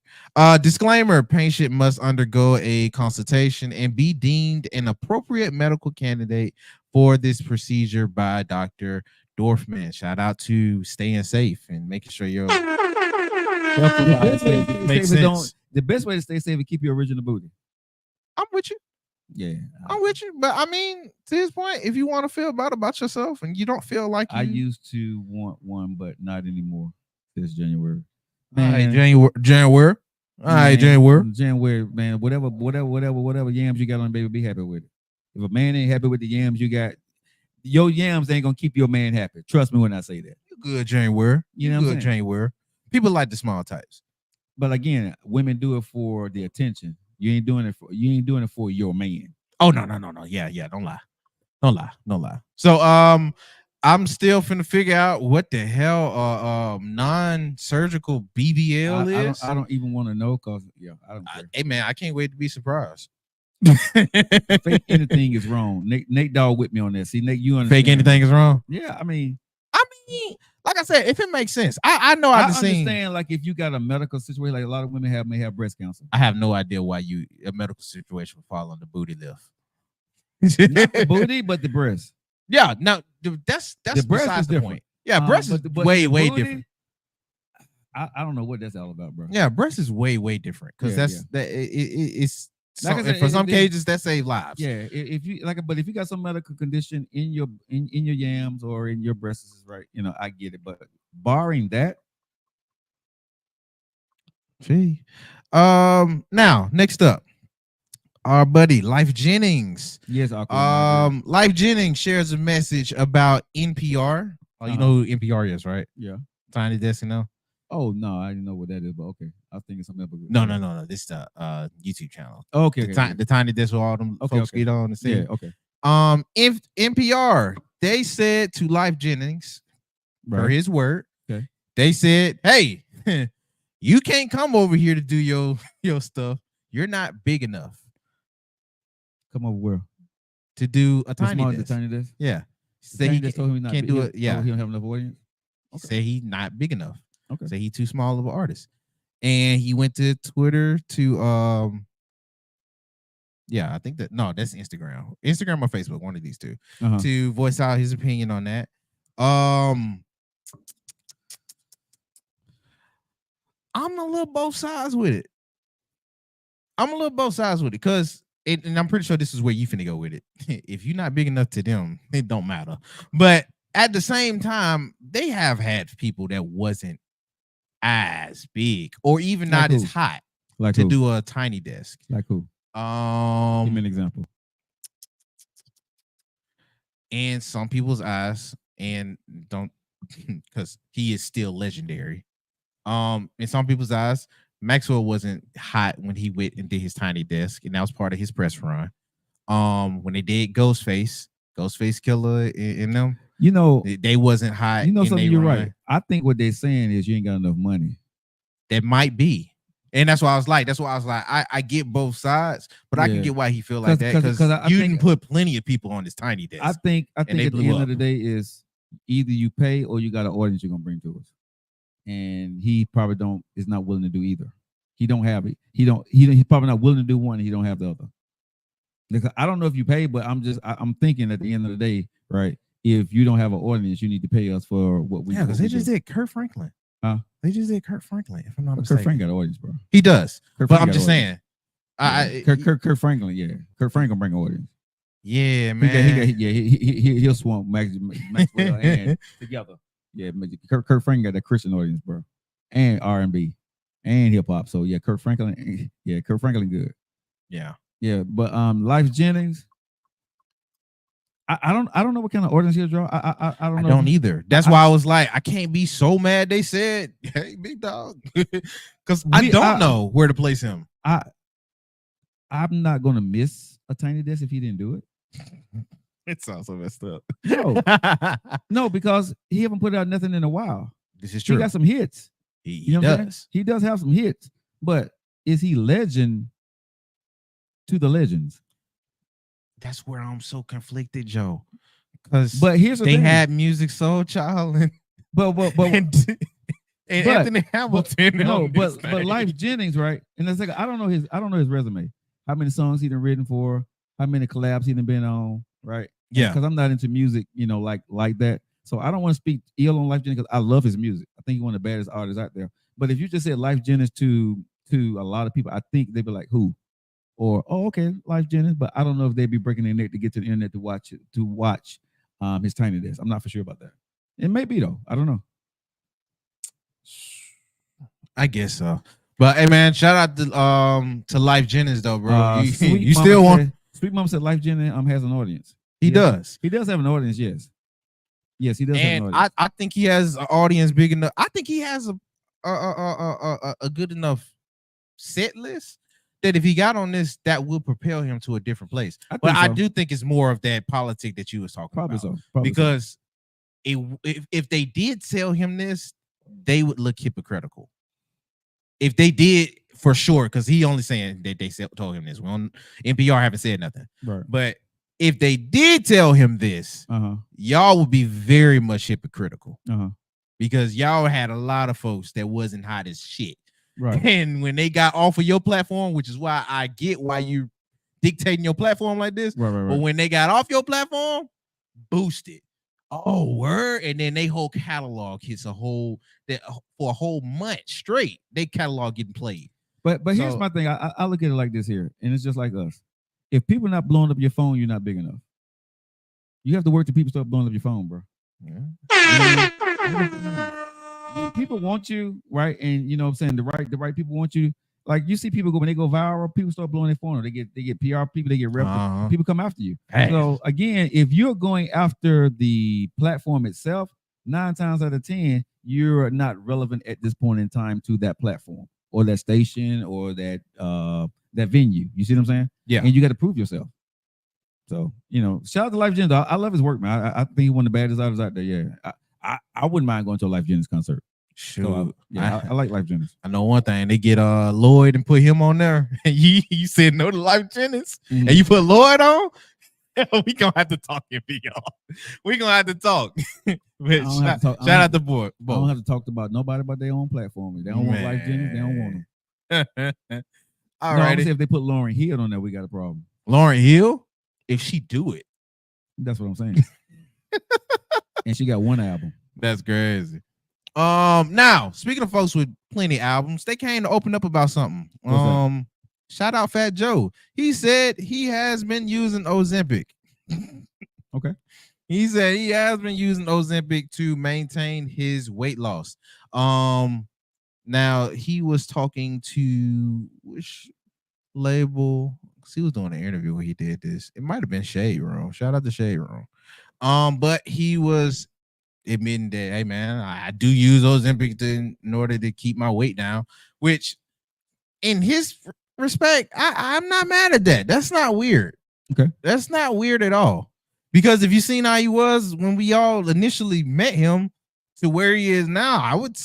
Speaker 3: Disclaimer: patient must undergo a consultation and be deemed an appropriate medical candidate for this procedure by Dr. Dorfman. Shout out to staying safe and making sure you're makes sense.
Speaker 2: The best way to stay safe is keep your original booty.
Speaker 3: I'm with you.
Speaker 2: Yeah,
Speaker 3: I'm with you. But I mean, to his point, if you want to feel bad about yourself and you don't feel like
Speaker 2: I used to want one, but not anymore this January.
Speaker 3: Man, January. All right,
Speaker 2: January, man. Whatever yams you got on, baby, be happy with it. If a man ain't happy with the yams you got, your yams ain't gonna keep your man happy. Trust me when I say that.
Speaker 3: You good, January.
Speaker 2: You know what I'm saying?
Speaker 3: January. People like the small types.
Speaker 2: But again, women do it for the attention. You ain't doing it for your man.
Speaker 3: Oh no. Yeah. Don't lie. So I'm still finna figure out what the hell non-surgical BBL is.
Speaker 2: I don't even want to know because I don't care.
Speaker 3: Hey man, I can't wait to be surprised.
Speaker 2: Fake anything is wrong. Nate Dogg with me on that. See, Nate, you understand?
Speaker 3: Fake anything is wrong.
Speaker 2: Yeah, I mean,
Speaker 3: like I said, if it makes sense, I know
Speaker 2: I understand. Like if you got a medical situation, like a lot of women may have breast cancer.
Speaker 3: I have no idea why a medical situation would fall on the booty lift.
Speaker 2: Not the booty, but the breast.
Speaker 3: Yeah, now that's
Speaker 2: the breast
Speaker 3: besides
Speaker 2: is
Speaker 3: the
Speaker 2: different.
Speaker 3: point. Yeah, breast is way
Speaker 2: booty,
Speaker 3: different.
Speaker 2: I don't know what that's all about, bro.
Speaker 3: Yeah, breast is way different because it's
Speaker 2: like I said,
Speaker 3: for some cages that save lives.
Speaker 2: Yeah, if you got some medical condition in your yams or in your breasts, right? I get it, but barring that,
Speaker 3: now next up, our buddy Life Jennings.
Speaker 2: Yes,
Speaker 3: Life Jennings shares a message about NPR. You know who NPR is, right?
Speaker 2: Yeah,
Speaker 3: Tiny Desk,
Speaker 2: Oh no, I didn't know what that is, but okay. I was thinking something else.
Speaker 3: No. This is the YouTube channel.
Speaker 2: Okay.
Speaker 3: The Tiny Desk with all them folks get on and say.
Speaker 2: Yeah, okay.
Speaker 3: If NPR, they said to Life Jennings, for his word,
Speaker 2: okay,
Speaker 3: they said, hey, You can't come over here to do your stuff. You're not big enough
Speaker 2: Come over where?
Speaker 3: to do a
Speaker 2: The
Speaker 3: tiny
Speaker 2: small,
Speaker 3: desk.
Speaker 2: the tiny desk.
Speaker 3: Yeah.
Speaker 2: The
Speaker 3: Say
Speaker 2: tiny
Speaker 3: he
Speaker 2: desk told him he's not
Speaker 3: can't
Speaker 2: big-
Speaker 3: do it. Yeah.
Speaker 2: he don't have enough audience. Okay.
Speaker 3: Say he's not big enough.
Speaker 2: Okay.
Speaker 3: Say he's too small of an artist. And he went to Twitter to yeah, I think that's Instagram. Instagram or Facebook, one of these two,
Speaker 2: Uh-huh.
Speaker 3: to voice out his opinion on that. I'm a little both sides with it. Because and I'm pretty sure this is where you finna go with it. If you're not big enough to them, it don't matter. But at the same time, they have had people that wasn't as big or even
Speaker 2: Like
Speaker 3: not as
Speaker 2: who?
Speaker 3: hot
Speaker 2: Like
Speaker 3: to
Speaker 2: who?
Speaker 3: do a tiny desk.
Speaker 2: Like who? Give me an example.
Speaker 3: In some people's eyes, and don't because he is still legendary. In some people's eyes, Maxwell wasn't hot when he went and did his tiny desk, and that was part of his press run. When they did Ghostface Killer in them,
Speaker 2: You know,
Speaker 3: they wasn't hot.
Speaker 2: you know
Speaker 3: in
Speaker 2: something.
Speaker 3: they
Speaker 2: You're
Speaker 3: run.
Speaker 2: right. I think what they're saying is you ain't got enough money.
Speaker 3: That might be. And that's why I was like, I get both sides, but I can
Speaker 2: Yeah.
Speaker 3: get why he feel like that
Speaker 2: 'Cause
Speaker 3: because
Speaker 2: I
Speaker 3: you
Speaker 2: think-
Speaker 3: can put plenty of people on this tiny desk.
Speaker 2: I think
Speaker 3: they
Speaker 2: at the
Speaker 3: blew
Speaker 2: end
Speaker 3: up.
Speaker 2: of the day is either you pay or you got an audience you're gonna bring to us. And he probably is not willing to do either. He don't have it. He's probably not willing to do one, and he don't have the other. Because I don't know if you pay, but I'm thinking at the end of the day, right? If you don't have an audience, you need to pay us for what we.
Speaker 3: Yeah, because
Speaker 2: what
Speaker 3: they
Speaker 2: we
Speaker 3: just
Speaker 2: do.
Speaker 3: did Kurt Franklin.
Speaker 2: Huh?
Speaker 3: They just did Kurt Franklin, if I'm not
Speaker 2: Kurt
Speaker 3: mistaken.
Speaker 2: Frank got an audience, bro.
Speaker 3: He does.
Speaker 2: Kurt
Speaker 3: But
Speaker 2: Frank
Speaker 3: I'm
Speaker 2: got
Speaker 3: just
Speaker 2: an audience.
Speaker 3: saying,
Speaker 2: Yeah. Kurt Franklin, yeah. Kurt Franklin bring an audience.
Speaker 3: yeah,
Speaker 2: He
Speaker 3: man.
Speaker 2: he'll swamp Maxwell and together. Yeah, Kurt Franklin got that Christian audience, bro, and R&B and hip hop. So yeah, Kurt Franklin good.
Speaker 3: Yeah.
Speaker 2: Yeah, but Life Jennings, I don't know what kind of audience he'll draw. I don't
Speaker 3: I
Speaker 2: know.
Speaker 3: don't either. That's why I was like, I can't be so mad they said, hey, big dog. Because I don't know where to place him.
Speaker 2: I'm not gonna miss a tiny desk if he didn't do it.
Speaker 3: It sounds so messed up.
Speaker 2: No, no, because he haven't put out nothing in a while.
Speaker 3: This is
Speaker 2: He
Speaker 3: true.
Speaker 2: got some hits.
Speaker 3: He
Speaker 2: You know what I'm saying?
Speaker 3: does.
Speaker 2: He does have some hits, but is he legend to the legends?
Speaker 3: That's where I'm so conflicted, Joe. Because
Speaker 2: But here's the
Speaker 3: they
Speaker 2: thing.
Speaker 3: had Music Soul Child and,
Speaker 2: but
Speaker 3: and
Speaker 2: but-
Speaker 3: Anthony Hamilton.
Speaker 2: no,
Speaker 3: on
Speaker 2: but
Speaker 3: this thing.
Speaker 2: Life Jennings, right? And it's like I don't know his resume. How many songs he done written for? How many collabs he done been on? Right?
Speaker 3: Yeah.
Speaker 2: Because I'm not into music, like that. So I don't want to speak ill on Life Jennings because I love his music. I think he's one of the baddest artists out there. But if you just said Life Jennings to a lot of people, I think they'd be like, who? Or okay, Life Jennings. But I don't know if they'd be breaking their neck to get to the internet to watch his tiny desk. I'm not for sure about that. It may be though. I don't know.
Speaker 3: I guess so. But hey, man, shout out to Life Jennings though, bro.
Speaker 2: Sweet
Speaker 3: You
Speaker 2: Mama
Speaker 3: still want?
Speaker 2: said- Sweet Mama said Life Jennings has an audience.
Speaker 3: He
Speaker 2: Yes.
Speaker 3: does.
Speaker 2: He does have an audience, yes. Yes, he does have an
Speaker 3: And
Speaker 2: audience.
Speaker 3: I think he has an audience big enough. I think he has a good enough set list that if he got on this, that will propel him to a different place.
Speaker 2: I
Speaker 3: But
Speaker 2: think
Speaker 3: I
Speaker 2: so.
Speaker 3: do think it's more of that politic that you was talking
Speaker 2: Probably
Speaker 3: about.
Speaker 2: so. Probably so.
Speaker 3: Because if they did tell him this, they would look hypocritical. If they did, for sure, because he only saying that they told him this. Well, NPR haven't said nothing.
Speaker 2: Right.
Speaker 3: But if they did tell him this,
Speaker 2: Uh-huh.
Speaker 3: y'all would be very much hypocritical
Speaker 2: Uh-huh.
Speaker 3: because y'all had a lot of folks that wasn't hot as shit.
Speaker 2: Right.
Speaker 3: And when they got off of your platform, which is why I get why you dictating your platform like this,
Speaker 2: Right.
Speaker 3: but when they got off your platform, boosted. Oh, word. And then they whole catalog hits for a whole month straight. They catalog getting played.
Speaker 2: But here's
Speaker 3: So-
Speaker 2: my thing. I look at it like this here, and it's just like us. If people not blowing up your phone, you're not big enough. You have to work till people start blowing up your phone, bro. When people want you, right? And you know what I'm saying, the right people want you. Like you see people when they go viral, people start blowing their phone. They get PR people, they get rep.
Speaker 3: Uh-huh.
Speaker 2: People come after you.
Speaker 3: Hey.
Speaker 2: So again, if you're going after the platform itself, 9 times out of 10, you're not relevant at this point in time to that platform or that station or that venue. You see what I'm saying?
Speaker 3: Yeah.
Speaker 2: And you got to prove yourself. So, shout out to Life Jennings. I love his work, man. I think he's one of the baddest artists out there. Yeah. I wouldn't mind going to a Life Jennings concert.
Speaker 3: Shoot,
Speaker 2: So I like Life Jennings.
Speaker 3: I know one thing. They get Lloyd and put him on there. And you said no to Life Jennings, and you put Lloyd on. We gonna have to talk if y'all. We gonna have to talk. Shout out the board.
Speaker 2: I don't have to talk about nobody but their own platform. They don't want Life Jennings. They don't want them. All right. If they put Lauryn Hill on there, we got a problem.
Speaker 3: Lauryn Hill, if she do it,
Speaker 2: that's what I'm saying. And she got one album.
Speaker 3: That's crazy. Now speaking of folks with plenty of albums, they came to open up about something. Shout out Fat Joe. He said he has been using Ozempic.
Speaker 2: Okay.
Speaker 3: He said he has been using Ozempic to maintain his weight loss. Now he was talking to which label? He was doing an interview where he did this. It might have been Shade Room. Shout out to Shade Room. But he was admitting that, hey man, I do use Ozempic in order to keep my weight down, which in his respect, I'm not mad at that. That's not weird.
Speaker 2: Okay.
Speaker 3: That's not weird at all. Because if you seen how he was when we all initially met him to where he is now, I would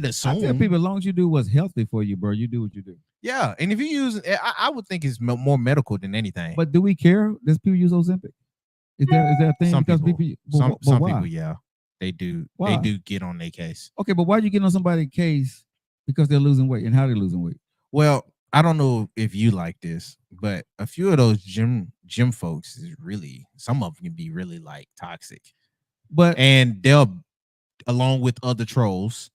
Speaker 3: assume.
Speaker 2: I tell people, as long as you do what's healthy for you, bro, you do what you do.
Speaker 3: Yeah, and if you use, I would think it's more medical than anything.
Speaker 2: But do we care? Does people use Ozempic? Is there a thing?
Speaker 3: Some
Speaker 2: because
Speaker 3: people, some people, yeah, they do. Why? They do get on their case.
Speaker 2: Okay, but why are you getting on somebody's case because they're losing weight and how they're losing weight?
Speaker 3: Well, I don't know if you like this, but a few of those gym folks is really, some of them can be really like toxic. And they'll, along with other trolls,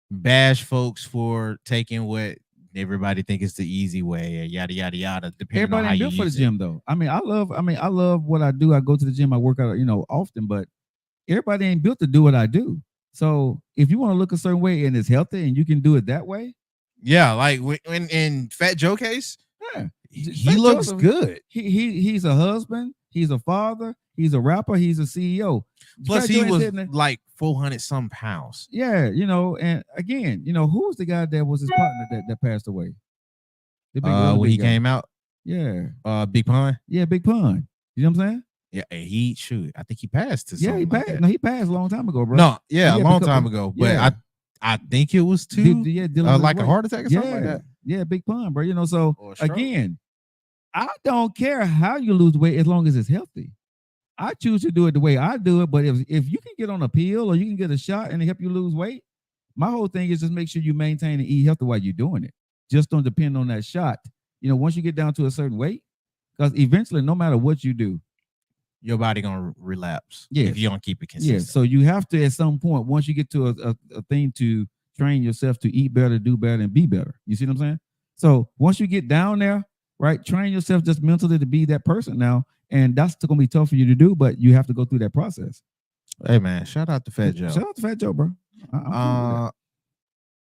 Speaker 3: bash folks for taking what everybody think is the easy way, and yada yada yada. Depending
Speaker 2: everybody
Speaker 3: on how
Speaker 2: ain't
Speaker 3: you
Speaker 2: built for the
Speaker 3: use
Speaker 2: gym though. I love what I do. I go to the gym, I work out, often, but everybody ain't built to do what I do. So if you want to look a certain way and it's healthy and you can do it that way.
Speaker 3: Yeah, like when in Fat Joe case,
Speaker 2: yeah,
Speaker 3: he looks good.
Speaker 2: He's a husband, he's a father, he's a rapper, he's a CEO.
Speaker 3: Plus, he was like 400 some pounds.
Speaker 2: Yeah, and again, who was the guy that was his partner that passed away?
Speaker 3: When he came out,
Speaker 2: yeah,
Speaker 3: Big Pun.
Speaker 2: Yeah, Big Pun. You know what I'm saying?
Speaker 3: Yeah, I think he passed to
Speaker 2: he passed.
Speaker 3: Like
Speaker 2: no, he passed a long time ago, bro.
Speaker 3: No, a long time ago. But
Speaker 2: yeah.
Speaker 3: I think it was too like a heart attack or something like that.
Speaker 2: Yeah, Big Pun, bro. So again, I don't care how you lose weight as long as it's healthy. I choose to do it the way I do it. But if you can get on a pill or you can get a shot and help you lose weight, my whole thing is just make sure you maintain and eat healthy while you're doing it. Just don't depend on that shot. Once you get down to a certain weight, because eventually, no matter what you do,
Speaker 3: your body gonna relapse if you don't keep it consistent.
Speaker 2: Yeah, so you have to at some point, once you get to a thing to train yourself to eat better, do better, and be better. You see what I'm saying? So once you get down there, right, train yourself just mentally to be that person now, and that's gonna be tough for you to do, but you have to go through that process.
Speaker 3: Hey man, shout out to Fat Joe.
Speaker 2: Shout out to Fat Joe, bro.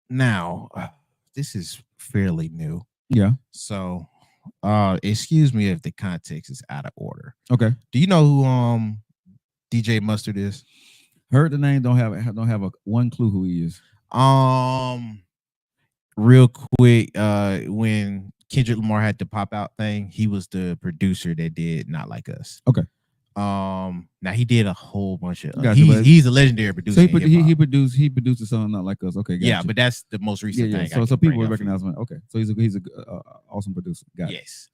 Speaker 3: Now this is fairly new.
Speaker 2: Yeah.
Speaker 3: So excuse me if the context is out of order.
Speaker 2: Okay.
Speaker 3: Do you know who DJ Mustard is?
Speaker 2: Heard the name, don't have one clue who he is.
Speaker 3: Real quick, when Kendrick Lamar had the pop out thing, he was the producer that did Not Like Us.
Speaker 2: Okay.
Speaker 3: Now he did a whole bunch of he's a legendary producer.
Speaker 2: So he produced a song Not Like Us. Okay,
Speaker 3: yeah, but that's the most recent thing.
Speaker 2: So people will recognize him. Okay, so he's a awesome producer. Got it.
Speaker 3: Yes.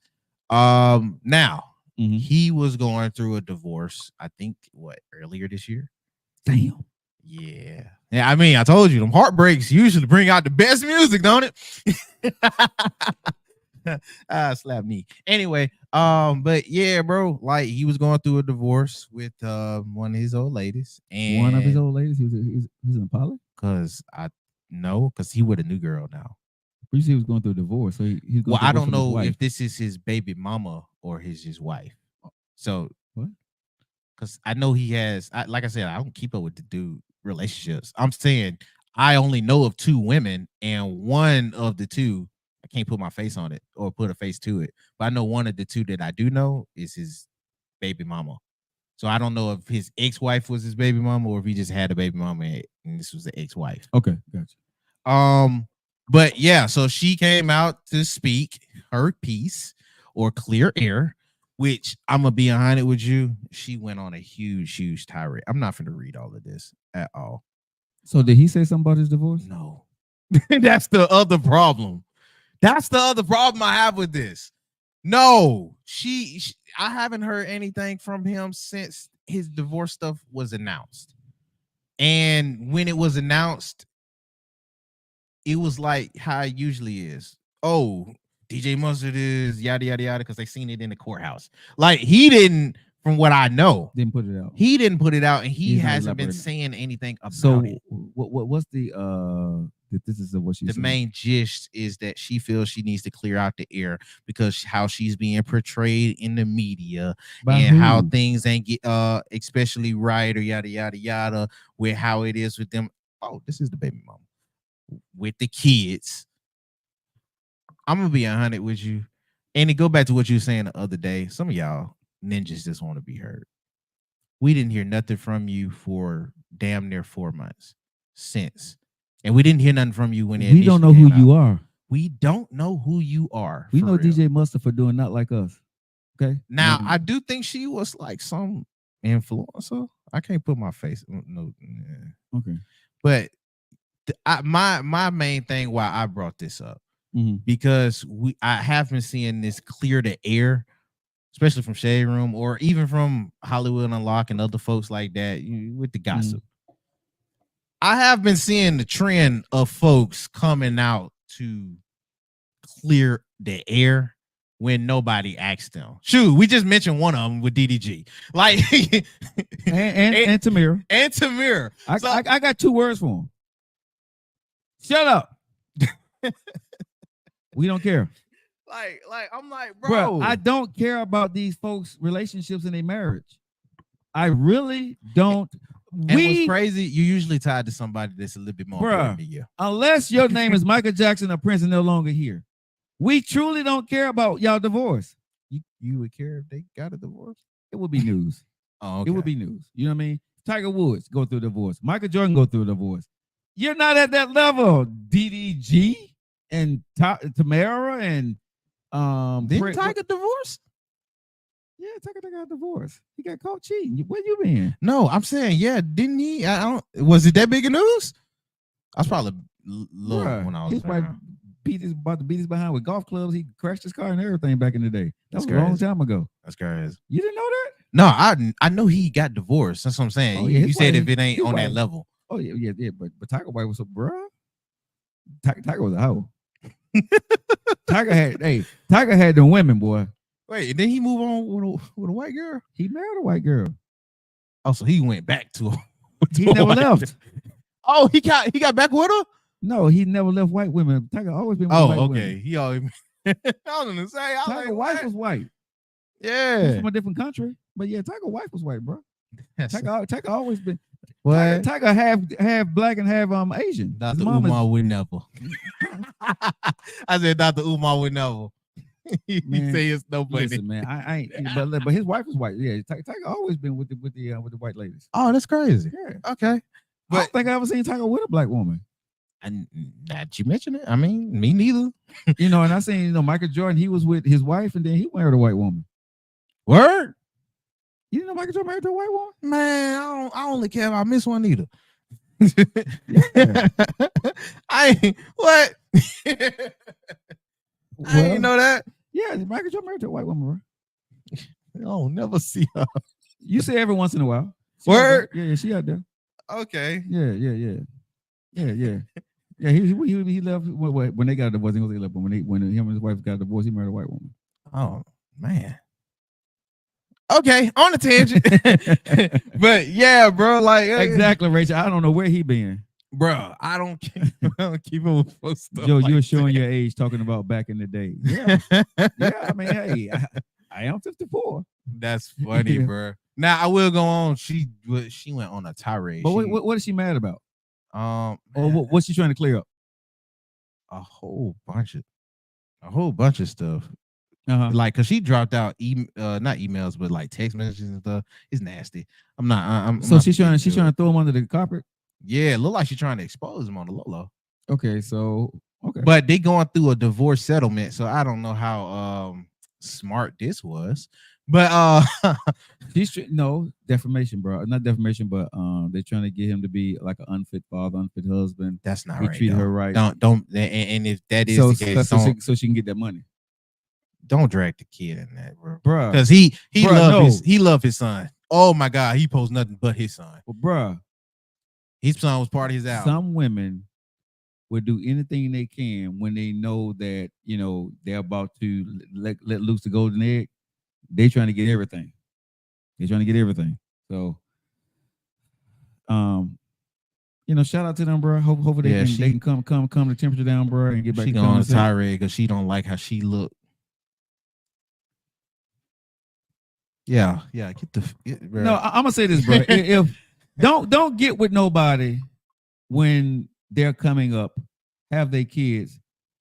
Speaker 3: Now he was going through a divorce. I think earlier this year.
Speaker 2: Damn.
Speaker 3: Yeah. Yeah, I mean, I told you them heartbreaks usually bring out the best music, don't it? Slap me. Anyway, but yeah, bro, like he was going through a divorce with one of his old ladies. And
Speaker 2: one of his old ladies? He's in a poly?
Speaker 3: Because he with a new girl now.
Speaker 2: You see he was going through a divorce. So he's going
Speaker 3: I don't know if this is his baby mama or his wife. So
Speaker 2: what?
Speaker 3: Because I know he has, like I said, I don't keep up with the dude relationships. I'm saying I only know of two women, and one of the two, I can't put my face on it or put a face to it, but I know one of the two that I do know is his baby mama. So I don't know if his ex-wife was his baby mama or if he just had a baby mama and this was the ex-wife.
Speaker 2: Okay, gotcha.
Speaker 3: But yeah, so she came out to speak her piece or clear air, which I'm gonna be behind it with you. She went on a huge tirade. I'm not gonna read all of this at all.
Speaker 2: So did he say something about his divorce?
Speaker 3: No. That's the other problem. That's the other problem I have with this. No, I haven't heard anything from him since his divorce stuff was announced. And when it was announced, it was like how it usually is. Oh, DJ Mustard is yada yada yada because they seen it in the courthouse. Like he didn't, from what I know,
Speaker 2: Didn't put it out.
Speaker 3: he didn't put it out, and he
Speaker 2: He's not
Speaker 3: hasn't been
Speaker 2: elaborating.
Speaker 3: saying anything about
Speaker 2: So
Speaker 3: it.
Speaker 2: what's the this is what she's
Speaker 3: The main gist is that she feels she needs to clear out the air because how she's being portrayed in the media and how things ain't get especially right or yada yada yada with how it is with them. Oh, this is the baby mama with the kids. I'm gonna be 100 with you, and to go back to what you were saying the other day, some of y'all ninjas just want to be heard. We didn't hear nothing from you for damn near 4 months since. And we didn't hear nothing from you when
Speaker 2: we don't know who you are.
Speaker 3: We don't know who you are.
Speaker 2: We
Speaker 3: for
Speaker 2: know
Speaker 3: real.
Speaker 2: DJ Mustard for doing Not Like Us. Okay.
Speaker 3: Now,
Speaker 2: Maybe.
Speaker 3: I do think she was like some influencer. I can't put my face. No.
Speaker 2: Okay.
Speaker 3: But my main thing why I brought this up
Speaker 2: Mhm.
Speaker 3: because I have been seeing this clear the air, especially from Shade Room or even from Hollywood Unlocked and other folks like that with the gossip. I have been seeing the trend of folks coming out to clear the air when nobody asked them. Shoot, we just mentioned one of them with DDG, like
Speaker 2: and Tamir.
Speaker 3: and Tamir.
Speaker 2: I got 2 words for him. Shut up. We don't care.
Speaker 3: Like I'm like, bro,
Speaker 2: I don't care about these folks' relationships and their marriage. I really don't.
Speaker 3: And what's crazy, you usually tied to somebody that's a little bit more important than you.
Speaker 2: Unless your name is Michael Jackson or Prince and no longer here. We truly don't care about y'all divorce.
Speaker 3: You would care if they got a divorce?
Speaker 2: It would be news.
Speaker 3: Oh, okay.
Speaker 2: It would be news. You know what I mean? Tiger Woods go through a divorce. Michael Jordan go through a divorce. You're not at that level. DDG and Tamara and
Speaker 3: Didn't Tiger divorce?
Speaker 2: Yeah, Tiger got divorced. He got caught cheating. Where you been?
Speaker 3: No, I'm saying, yeah, didn't he? I don't. Was it that big of news? I was probably low when I was.
Speaker 2: His wife about to beat his behind with golf clubs. He crashed his car and everything back in the day. That was a long time ago.
Speaker 3: That's crazy.
Speaker 2: You didn't know that?
Speaker 3: No, I know he got divorced. That's what I'm saying.
Speaker 2: Oh, yeah,
Speaker 3: you said if it ain't on that level.
Speaker 2: Oh yeah. But Tiger wife was a bro. Tiger was a hoe. Tiger had the women, boy.
Speaker 3: Wait, did he move on with a white girl?
Speaker 2: He married a white girl.
Speaker 3: Oh, so he went back to her.
Speaker 2: He never left.
Speaker 3: Oh, he got back with her?
Speaker 2: No, he never left white women. Tiger always been with white women.
Speaker 3: Okay. He always I was gonna say
Speaker 2: Tiger's wife was white.
Speaker 3: Yeah.
Speaker 2: He's from a different country. But yeah, Tiger's wife was white, bro. Tiger always been
Speaker 3: what?
Speaker 2: Tiger half black and half Asian.
Speaker 3: Dr. Umar would never. I said Dr. Umar would never. He say it's nobody.
Speaker 2: Listen, man, I ain't. But his wife was white. Yeah, Tiger always been with the white ladies.
Speaker 3: Oh, that's crazy.
Speaker 2: Yeah.
Speaker 3: Okay,
Speaker 2: but I don't think I ever seen Tiger with a black woman.
Speaker 3: And that you mentioned it. I mean, me neither.
Speaker 2: And I seen Michael Jordan. He was with his wife, and then he married a white woman.
Speaker 3: Word.
Speaker 2: You didn't know Michael Jordan married a white woman?
Speaker 3: Man, I only care if I miss one either.
Speaker 2: Yeah.
Speaker 3: I ain't what. I didn't know that.
Speaker 2: Yeah, Michael Jordan married to a white woman, bro.
Speaker 3: I don't never see her.
Speaker 2: You say every once in a while.
Speaker 3: Word?
Speaker 2: Yeah, she out there.
Speaker 3: Okay.
Speaker 2: Yeah. Yeah, he left when they got a divorce. He left, but when him and his wife got a divorce, he married a white woman.
Speaker 3: Oh man. Okay, on the tangent. But yeah, bro, like
Speaker 2: exactly, Rachel. I don't know where he been.
Speaker 3: Bro, I don't keep up with folks stuff.
Speaker 2: Joe,
Speaker 3: like
Speaker 2: you're showing your age talking about back in the day. Yeah. Yeah, I mean, hey, I am 54.
Speaker 3: That's funny, bro. Now I will go on. She went on a tirade.
Speaker 2: But what is she mad about?
Speaker 3: Or
Speaker 2: what's she trying to clear up?
Speaker 3: A whole bunch of stuff.
Speaker 2: Uh-huh.
Speaker 3: Like, cause she dropped out not emails, but like text messages and stuff. It's nasty. So
Speaker 2: she's trying to throw him under the carpet.
Speaker 3: Yeah, it look like she's trying to expose him on the low.
Speaker 2: Okay, so okay,
Speaker 3: but they going through a divorce settlement, so I don't know how smart this was. But
Speaker 2: no defamation, bro. Not defamation, but they're trying to get him to be like an unfit father, unfit husband.
Speaker 3: that's not
Speaker 2: He
Speaker 3: right.
Speaker 2: treat
Speaker 3: though.
Speaker 2: her right.
Speaker 3: Don't. And if that is
Speaker 2: So,
Speaker 3: the case,
Speaker 2: so she can get that money,
Speaker 3: don't drag the kid in that, bro.
Speaker 2: bro.
Speaker 3: Because he
Speaker 2: Bruh,
Speaker 3: loved his son. Oh my God, he posts nothing but his son.
Speaker 2: Well, bro,
Speaker 3: His son was part of his album.
Speaker 2: some women would do anything they can when they know that they're about to let loose the golden egg. They trying to get everything. They're trying to get everything. So, shout out to them, bro. Hopefully they can come the temperature down, bro, and get back.
Speaker 3: She
Speaker 2: to
Speaker 3: going on a tirade because she don't like how she look. Yeah. Bro.
Speaker 2: No, I'm gonna say this, bro. if don't get with nobody when they're coming up, have their kids,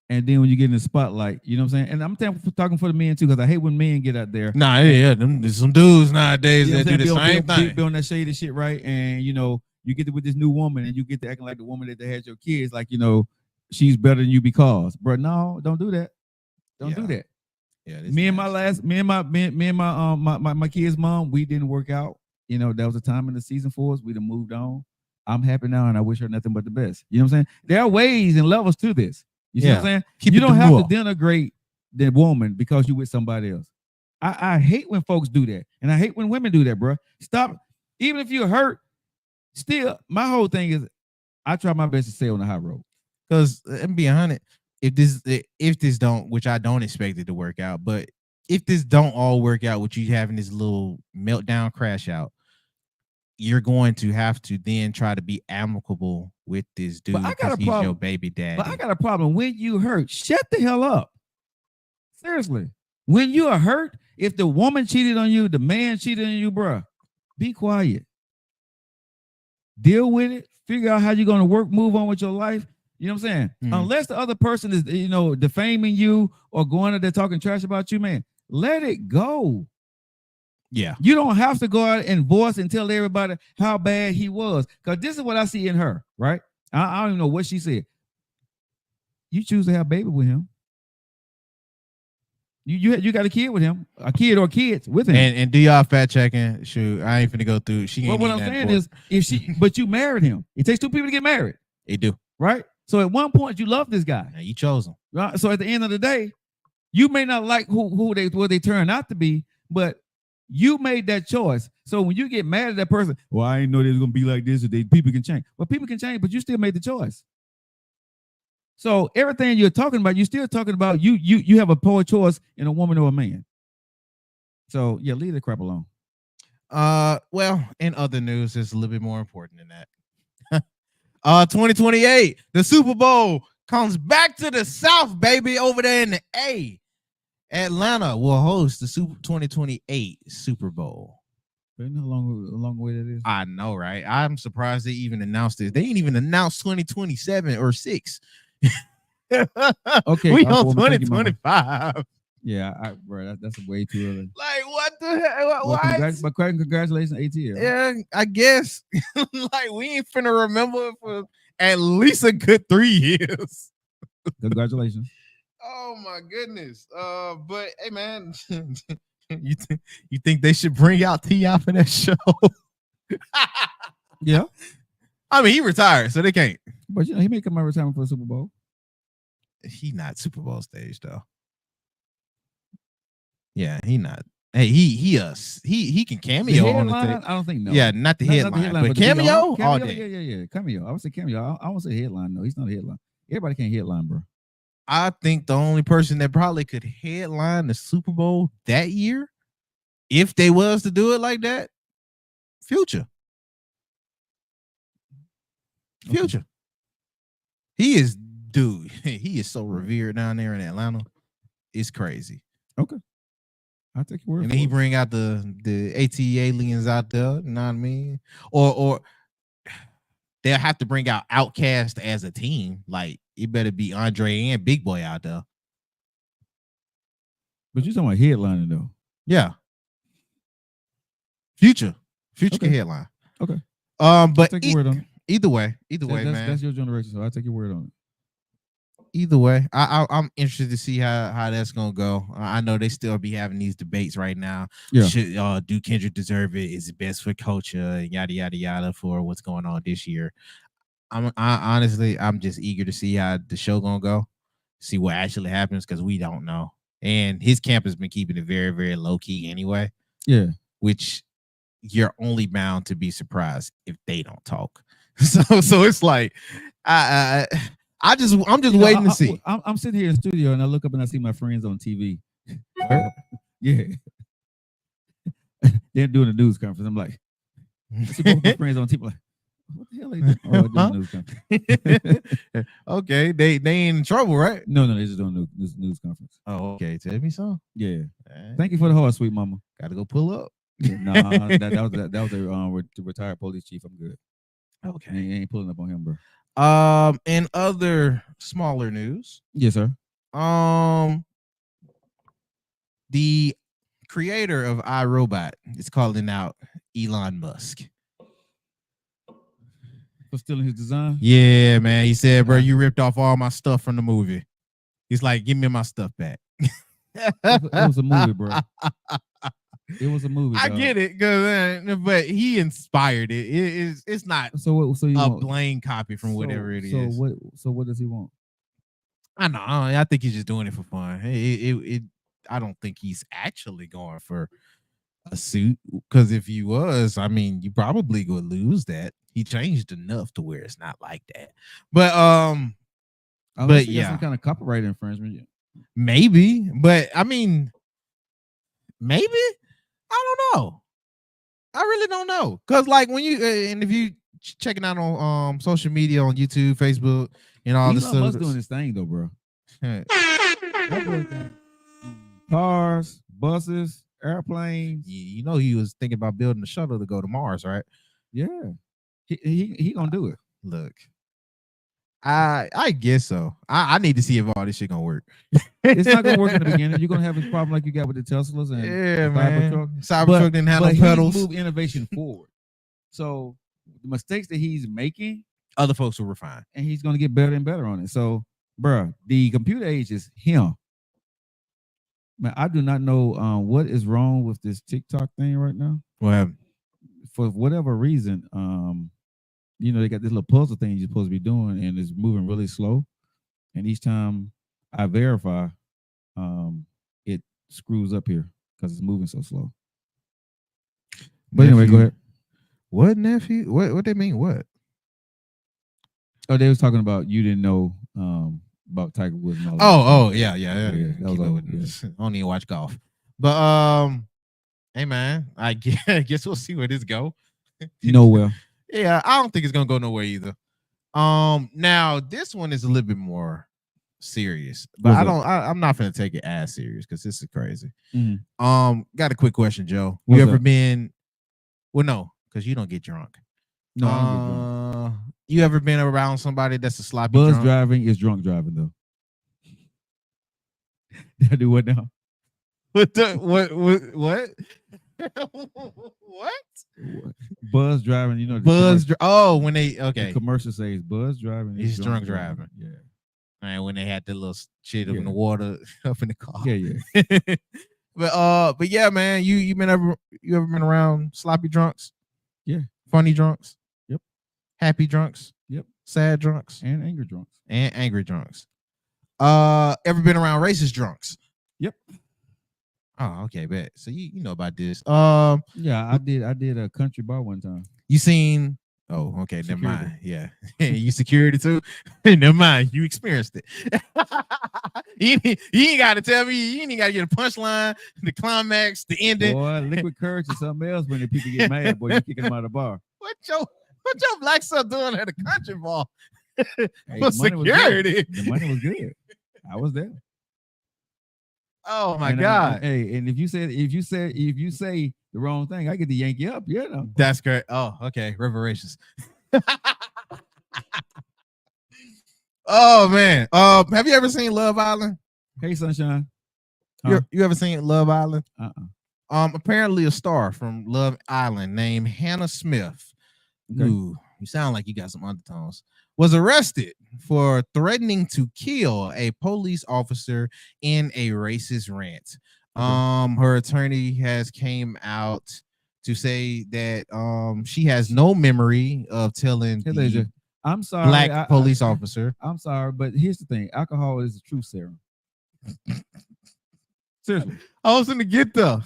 Speaker 2: and then when you get in the spotlight, you know what I'm saying? And I'm talking for the men too, because I hate when men get out there.
Speaker 3: Nah, there's some dudes nowadays that do the same thing.
Speaker 2: Be on that shady shit, right? And you get with this new woman, and you get to acting like the woman that had your kids, like she's better than you because, bro. No, don't do that. Don't do that.
Speaker 3: Yeah,
Speaker 2: me and my kid's mom, we didn't work out. That was a time in the season for us. We'd have moved on. I'm happy now, and I wish her nothing but the best. You know what I'm saying? There are ways and levels to this. You see what I'm saying? You don't have to denigrate the woman because you with somebody else. I hate when folks do that, and I hate when women do that, bro. Stop. Even if you're hurt, still, my whole thing is, I try my best to stay on the high road.
Speaker 3: Because I'm being honest, if this don't, which I don't expect it to work out, but if this don't all work out with you having this little meltdown crash out, you're going to have to then try to be amicable with this dude because he's your baby daddy.
Speaker 2: But I got a problem. When you hurt, shut the hell up. Seriously. When you are hurt, if the woman cheated on you, the man cheated on you, bro, be quiet. Deal with it. Figure out how you're going to move on with your life. You know what I'm saying? Unless the other person is, defaming you or going out there talking trash about you, man, let it go.
Speaker 3: Yeah.
Speaker 2: You don't have to go out and voice and tell everybody how bad he was. Because this is what I see in her, right? I don't even know what she said. You choose to have a baby with him. You got a kid with him, a kid or kids with him.
Speaker 3: And do y'all fact checking? Shoot, I ain't finna go through.
Speaker 2: What I'm saying is, but you married him. It takes two people to get married.
Speaker 3: They do.
Speaker 2: Right? So at one point you love this guy.
Speaker 3: Now you chose him.
Speaker 2: Right? So at the end of the day, you may not like what they turn out to be, but you made that choice. So when you get mad at that person, well, I didn't know they was gonna be like this, or people can change. Well, people can change, but you still made the choice. So everything you're talking about, you're still talking about you have a poor choice in a woman or a man. So yeah, leave the crap alone.
Speaker 3: Well, in other news, it's a little bit more important than that. 2028, the Super Bowl comes back to the South, baby, over there in the A. Atlanta will host the 2028 Super Bowl.
Speaker 2: Isn't that a long way that is?
Speaker 3: I know, right? I'm surprised they even announced this. They ain't even announced 2027 or 6.
Speaker 2: Okay,
Speaker 3: we on 2025.
Speaker 2: Yeah, bro, that's way too early.
Speaker 3: Like, what the hell? What?
Speaker 2: But congratulations, ATL.
Speaker 3: Yeah, I guess. Like, we ain't finna remember it for at least a good 3 years.
Speaker 2: Congratulations.
Speaker 3: Oh my goodness. But hey, man, you think they should bring out T.I. for that show?
Speaker 2: Yeah.
Speaker 3: I mean, he retired, so they can't.
Speaker 2: But he may come out retirement for the Super Bowl.
Speaker 3: He not Super Bowl stage though. Yeah, he not. Hey, he can cameo on the thing.
Speaker 2: I don't think no.
Speaker 3: Yeah, not the headline, but cameo all day.
Speaker 2: Yeah. Cameo. I would say cameo. I won't say headline. No, he's not a headline. Everybody can't headline, bro.
Speaker 3: I think the only person that probably could headline the Super Bowl that year, if they was to do it like that, Future.
Speaker 2: Okay.
Speaker 3: He is, dude. He is so revered down there in Atlanta. It's crazy.
Speaker 2: Okay. I'll take your word.
Speaker 3: And then he bring out the AT aliens out there, you know what I mean? Or they'll have to bring out Outkast as a team. Like, it better be Andre and Big Boy out there.
Speaker 2: But you're talking about headlining though.
Speaker 3: Yeah. Future can headline.
Speaker 2: Okay.
Speaker 3: But
Speaker 2: take your word on it.
Speaker 3: Either way, man.
Speaker 2: That's your generation, so I'll take your word on
Speaker 3: either way, I'm interested to see how that's gonna go. I know they still be having these debates right now.
Speaker 2: Yeah.
Speaker 3: Should do Kendrick deserve it? Is it best for culture? And yada yada yada for what's going on this year. Honestly, I'm just eager to see how the show gonna go, see what actually happens because we don't know. And his camp has been keeping it very, very low key anyway.
Speaker 2: Yeah.
Speaker 3: Which you're only bound to be surprised if they don't talk. So it's like I'm just waiting to see.
Speaker 2: I'm sitting here in the studio and I look up and I see my friends on TV. Yeah. They're doing a news conference. I'm like, I see both my friends on TV. Like, what the hell are they doing? Oh, they're doing a news conference.
Speaker 3: Okay, they ain't in trouble, right?
Speaker 2: No, they're just doing a news conference.
Speaker 3: Oh, okay. Tell me so.
Speaker 2: Yeah. Thank you for the heart, sweet mama.
Speaker 3: Got to go pull up.
Speaker 2: Nah, that was a retired police chief. I'm good.
Speaker 3: Okay.
Speaker 2: He ain't pulling up on him, bro.
Speaker 3: In other smaller news,
Speaker 2: Yes, sir.
Speaker 3: The creator of iRobot is calling out Elon Musk
Speaker 2: for stealing his design.
Speaker 3: Yeah, man. He said, "Bro, you ripped off all my stuff from the movie." He's like, "Give me my stuff back."
Speaker 2: It was a movie, bro. It was a movie.
Speaker 3: I get it, but he inspired it. It's not
Speaker 2: so you
Speaker 3: a
Speaker 2: want,
Speaker 3: plain copy from whatever it is.
Speaker 2: So what does he want?
Speaker 3: I know. I think he's just doing it for fun. I don't think he's actually going for a suit, because if he was, I mean, you probably would lose that. He changed enough to where it's not like that. But yeah,
Speaker 2: some kind of copyright infringement.
Speaker 3: Maybe, but I mean, maybe. I don't know. I really don't know, because like when you and if you checking out on social media, on YouTube, Facebook, and all this stuff,
Speaker 2: doing his thing though, bro. Cars, buses, airplanes.
Speaker 3: You know, he was thinking about building a shuttle to go to Mars, right?
Speaker 2: Yeah, he gonna do it.
Speaker 3: Look, I guess so. I need to see if all this shit gonna work.
Speaker 2: It's not gonna work in the beginning. You're gonna have this problem like you got with the Teslas and
Speaker 3: Cybertruck. Cybertruck didn't have no pedals.
Speaker 2: He moved innovation forward. So the mistakes that he's making,
Speaker 3: other folks will refine,
Speaker 2: and he's gonna get better and better on it. So, bro, the computer age is him. Man, I do not know what is wrong with this TikTok thing right now.
Speaker 3: What happened?
Speaker 2: For whatever reason, you know, they got this little puzzle thing you're supposed to be doing, and it's moving really slow. And each time I verify, it screws up here because it's moving so slow. But anyway, go ahead.
Speaker 3: What, nephew? What they mean? What?
Speaker 2: Oh, they was talking about you didn't know about Tiger Woods and all that.
Speaker 3: Oh, yeah.
Speaker 2: That was all,
Speaker 3: I don't even watch golf. But hey man, I guess we'll see where this go.
Speaker 2: Nowhere.
Speaker 3: Yeah, I don't think it's gonna go nowhere either. Now this one is a little bit more serious, but I'm not gonna take it as serious because this is crazy.
Speaker 2: Mm-hmm.
Speaker 3: Got a quick question, Joe.
Speaker 2: What's
Speaker 3: you ever
Speaker 2: up?
Speaker 3: been? Well, no, because you don't get drunk.
Speaker 2: No, I don't get drunk.
Speaker 3: You ever been around somebody that's a sloppy
Speaker 2: Buzz
Speaker 3: drunk?
Speaker 2: driving is drunk driving though. Did I do what now?
Speaker 3: What?
Speaker 2: Buzz driving, you know.
Speaker 3: When they
Speaker 2: the commercial says Buzz driving
Speaker 3: is drunk driving.
Speaker 2: Yeah.
Speaker 3: And when they had the little shit up in the water, up in the car.
Speaker 2: Yeah.
Speaker 3: But yeah, man, you ever been around sloppy drunks?
Speaker 2: Yeah.
Speaker 3: Funny drunks?
Speaker 2: Yep.
Speaker 3: Happy drunks?
Speaker 2: Yep.
Speaker 3: Sad drunks?
Speaker 2: And angry drunks.
Speaker 3: And angry drunks. Ever been around racist drunks?
Speaker 2: Yep.
Speaker 3: Oh, okay, bet. So you know about this.
Speaker 2: Yeah, I did a country bar one time.
Speaker 3: You seen? Oh, okay,
Speaker 2: Security.
Speaker 3: Never mind. Yeah, you security too. Never mind. You experienced it. you ain't got to tell me. You ain't got to get a punchline, the climax, the ending.
Speaker 2: Boy, liquid courage is something else when the people get mad. Boy, you kicking them out of the bar.
Speaker 3: What your black stuff doing at a country bar?
Speaker 2: Hey,
Speaker 3: For security.
Speaker 2: The money was good. I was there.
Speaker 3: Oh my God!
Speaker 2: And if you say the wrong thing, I get to yank you up. You know.
Speaker 3: That's great. Oh, okay. Reparations. Oh man. Have you ever seen Love Island?
Speaker 2: Hey, sunshine. Huh?
Speaker 3: You ever seen Love Island?
Speaker 2: Uh-uh.
Speaker 3: Apparently a star from Love Island named Hannah Smith,
Speaker 2: Okay.
Speaker 3: who You sound like you got some undertones. Was arrested for threatening to kill a police officer in a racist rant. Her attorney has came out to say that she has no memory of telling the
Speaker 2: I'm sorry,
Speaker 3: black police officer.
Speaker 2: I'm sorry, but here's the thing: alcohol is the truth serum. Seriously.
Speaker 3: I was gonna get there.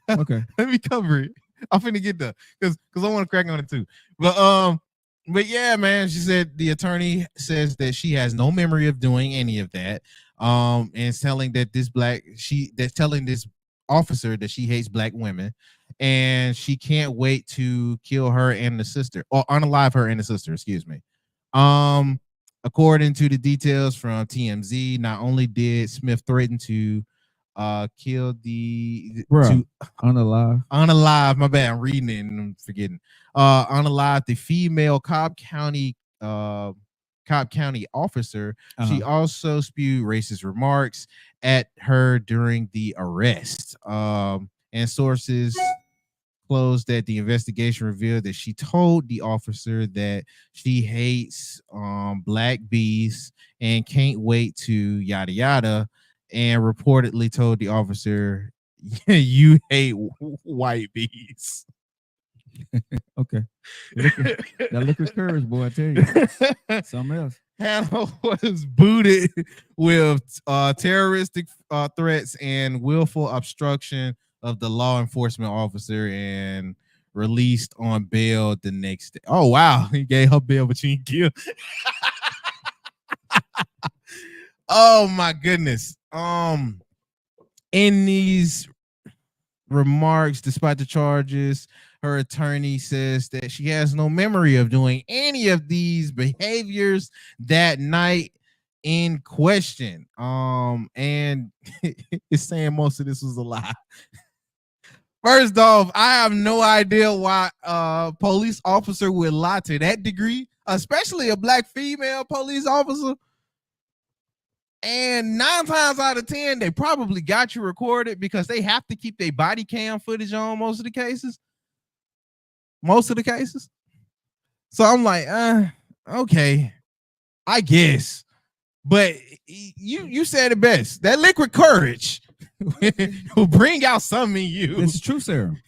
Speaker 2: Okay.
Speaker 3: Let me cover it. I'm finna get there because I want to crack on it too. But yeah, man, she said the attorney says that she has no memory of doing any of that. And telling that telling this officer that she hates black women, and she can't wait to kill her and the sister, or unalive her and the sister, excuse me. According to the details from TMZ, not only did Smith threaten to kill unalive, my bad, I'm reading it and I'm forgetting. Unalive the female Cobb County officer. She also spewed racist remarks at her during the arrest. And sources close that the investigation revealed that she told the officer that she hates black bees and can't wait to yada yada, and reportedly told the officer, you hate white bees.
Speaker 2: Okay. That liquor courage, boy, I tell you. Something else.
Speaker 3: Hannah was booted with terroristic threats and willful obstruction of the law enforcement officer and released on bail the next day. Oh, wow. He gave her bail, but she didn't kill. Oh, my goodness. In these remarks, despite the charges, her attorney says that she has no memory of doing any of these behaviors that night in question. And it's saying most of this was a lie. First off, I have no idea why a police officer would lie to that degree, especially a black female police officer. And 9 times out of 10, they probably got you recorded because they have to keep their body cam footage on most of the cases. So I'm like, okay, I guess. But you said it best. That liquid courage will bring out something in you.
Speaker 2: It's truth serum.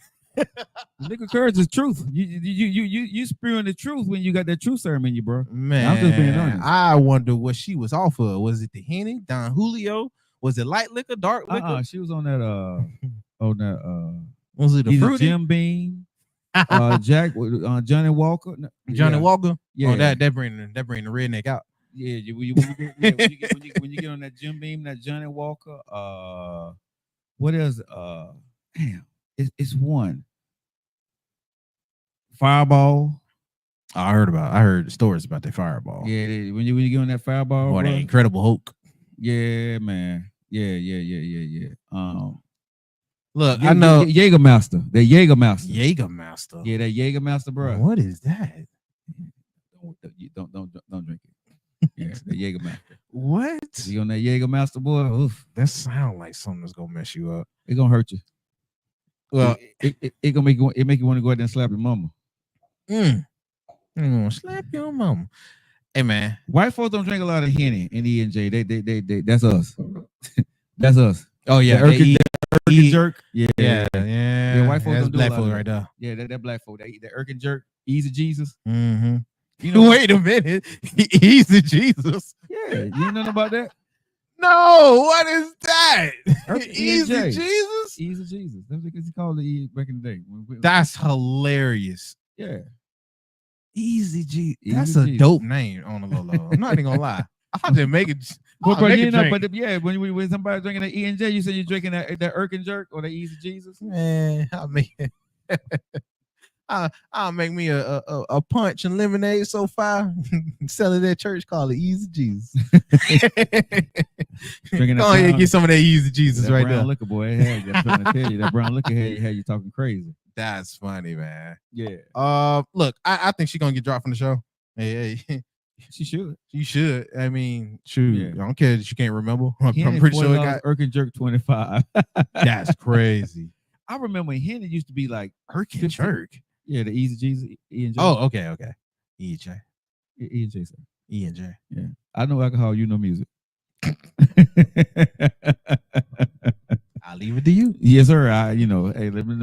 Speaker 2: Liquid courage is truth. You spewing the truth when you got that truth serum in you, bro.
Speaker 3: Man,
Speaker 2: I'm just being honest.
Speaker 3: I wonder what she was off of. Was it the Henny, Don Julio? Was it light liquor, dark liquor?
Speaker 2: She was on that
Speaker 3: was it the fruity?
Speaker 2: Jim Beam? Jack, Johnny Walker.
Speaker 3: Johnny Walker.
Speaker 2: Yeah,
Speaker 3: that bring the redneck out.
Speaker 2: Yeah, when you get on that Jim Beam, that Johnny Walker. What is damn? It's one. Fireball.
Speaker 3: I heard stories about that Fireball.
Speaker 2: Yeah, when you get on that Fireball,
Speaker 3: or that Incredible Hulk.
Speaker 2: Yeah, man. Yeah.
Speaker 3: Look, I know
Speaker 2: Jägermeister. The Jägermeister.
Speaker 3: Jägermeister.
Speaker 2: Yeah, that Jägermeister, bro.
Speaker 3: What is that?
Speaker 2: Don't drink it. Yeah, the Jägermeister.
Speaker 3: What?
Speaker 2: You on that Jägermeister, boy? Oof.
Speaker 3: That sounds like something that's gonna mess you up.
Speaker 2: It's gonna hurt you.
Speaker 3: Well,
Speaker 2: it gonna make you want to go out there and slap your mama.
Speaker 3: Slap your mama. Hey man,
Speaker 2: white folks don't drink a lot of Henny and E&J. They that's us. That's us.
Speaker 3: Oh yeah,
Speaker 2: the Erkin jerk.
Speaker 3: Yeah.
Speaker 2: White folks don't do
Speaker 3: black
Speaker 2: a lot
Speaker 3: folk
Speaker 2: of
Speaker 3: right there.
Speaker 2: Yeah, that black folk. They eat the Erkin jerk. Easy Jesus.
Speaker 3: Mm-hmm.
Speaker 2: You know,
Speaker 3: wait a minute. Easy Jesus.
Speaker 2: Yeah, you know nothing about that?
Speaker 3: No, what is that?
Speaker 2: Easy
Speaker 3: Jesus?
Speaker 2: Easy Jesus. That's what he called it back in the day.
Speaker 3: That's hilarious.
Speaker 2: Yeah.
Speaker 3: Easy Jesus. That's a dope name on the low. I'm not even gonna lie. I just make it.
Speaker 2: But when somebody drinking that E&J, you said you're drinking that Erkin jerk or the Easy Jesus?
Speaker 3: Man, I mean, I'll make me a punch and lemonade so far. Sell it at church, call it Easy Jesus. Go ahead and get some of that Easy Jesus right there.
Speaker 2: Liquor, boy. I'm trying to tell you, that brown liquor had you talking crazy.
Speaker 3: That's funny, man.
Speaker 2: Yeah.
Speaker 3: Look, I think she's gonna get dropped from the show. Hey.
Speaker 2: She should.
Speaker 3: You should. I mean, shoot.
Speaker 2: Yeah.
Speaker 3: I don't care that you can't remember. I'm pretty sure it got
Speaker 2: Erkin jerk 25.
Speaker 3: That's crazy.
Speaker 2: I remember when Henny used to be like
Speaker 3: Erkin jerk.
Speaker 2: Yeah, the Easy Jesus.
Speaker 3: Oh, okay. E&J.
Speaker 2: E&J, sir.
Speaker 3: E&J.
Speaker 2: Yeah. I know alcohol, you know music.
Speaker 3: I'll leave it to you.
Speaker 2: Yes, sir. Hey, let me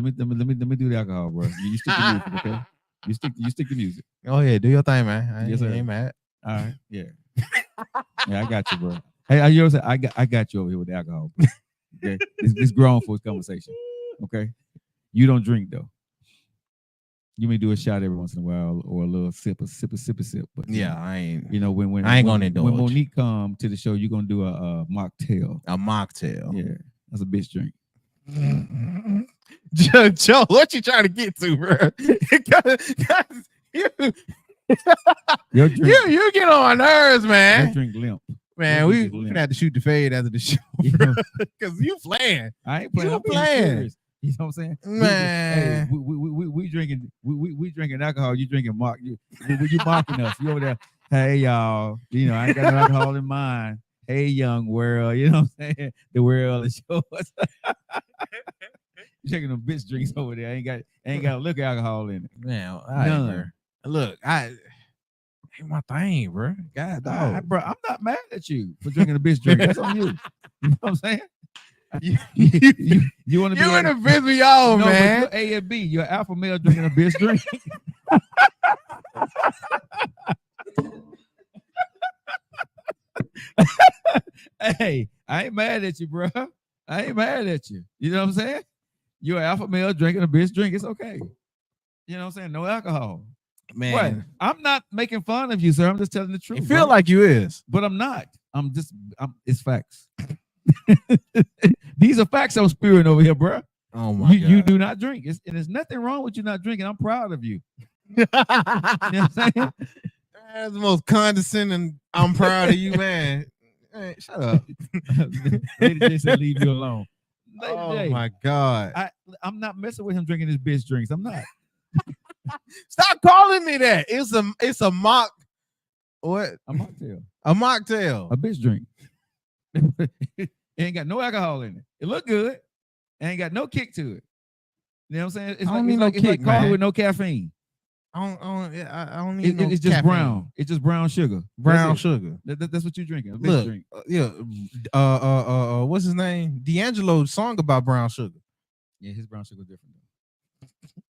Speaker 2: do the alcohol, bro. You stick to music, okay? You stick to music.
Speaker 3: Oh yeah, do your thing, man.
Speaker 2: Yes, sir.
Speaker 3: Ain't mad.
Speaker 2: All right. Yeah. Yeah, I got you, bro. Hey, you know what I'm saying? I got you over here with the alcohol. Bro. Okay. It's grown for this conversation. Okay. You don't drink though. You may do a shot every once in a while or a little sip. But
Speaker 3: Yeah, I ain't.
Speaker 2: You know, when
Speaker 3: I ain't gonna indulge.
Speaker 2: When Monique come to the show, you're gonna do a mocktail.
Speaker 3: A mocktail.
Speaker 2: Yeah, that's a bitch drink.
Speaker 3: Joe, what you trying to get to, bro?
Speaker 2: Your drink,
Speaker 3: you get on my nerves, man.
Speaker 2: your drink limp.
Speaker 3: Man, we gonna have to shoot the fade after the show, bro. Because you playing.
Speaker 2: I ain't playing.
Speaker 3: You
Speaker 2: I'm being
Speaker 3: playing.
Speaker 2: serious. You know what I'm saying?
Speaker 3: Man.
Speaker 2: We drinking alcohol. You drinking mock. You mocking us. You over there. Hey y'all. You know I ain't got no alcohol in mine. Hey young world. You know what I'm saying? The world is yours. You drinking them bitch drinks over there. Ain't got a liquor alcohol in it.
Speaker 3: Man,
Speaker 2: None.
Speaker 3: Look, ain't my thing, bro. God, dog.
Speaker 2: Bro, I'm not mad at you for drinking a bitch drink. That's on you. You know what I'm saying?
Speaker 3: You
Speaker 2: want to be
Speaker 3: in the piss me off,
Speaker 2: no,
Speaker 3: man.
Speaker 2: You're A and B. You're alpha male drinking a bitch drink. Hey, I ain't mad at you, bro. I ain't mad at you. You know what I'm saying? You're an alpha male drinking a bitch drink. It's okay. You know what I'm saying? No alcohol.
Speaker 3: Man,
Speaker 2: what? I'm not making fun of you, sir. I'm just telling the truth.
Speaker 3: You feel like you is,
Speaker 2: but I'm not. It's facts. These are facts I'm spewing over here, bro.
Speaker 3: Oh my God.
Speaker 2: You do not drink. And there's nothing wrong with you not drinking. I'm proud of you. You know what I'm saying?
Speaker 3: That's the most condescending. I'm proud of you, man. Hey, shut up.
Speaker 2: Lady J said, leave you alone.
Speaker 3: Oh my God.
Speaker 2: I'm not messing with him drinking his bitch drinks. I'm not.
Speaker 3: Stop calling me that. It's a mock. What?
Speaker 2: A mocktail.
Speaker 3: A mocktail.
Speaker 2: A bitch drink. It ain't got no alcohol in it. It look good. It ain't got no kick to it. You know what I'm saying? It's like coffee with no caffeine.
Speaker 3: I don't need no
Speaker 2: it's just
Speaker 3: caffeine.
Speaker 2: brown. It's just brown sugar.
Speaker 3: Brown sugar.
Speaker 2: That's what you're drinking. A bitch
Speaker 3: Look,
Speaker 2: drink.
Speaker 3: What's his name? D'Angelo's song about brown sugar.
Speaker 2: Yeah, his brown sugar different.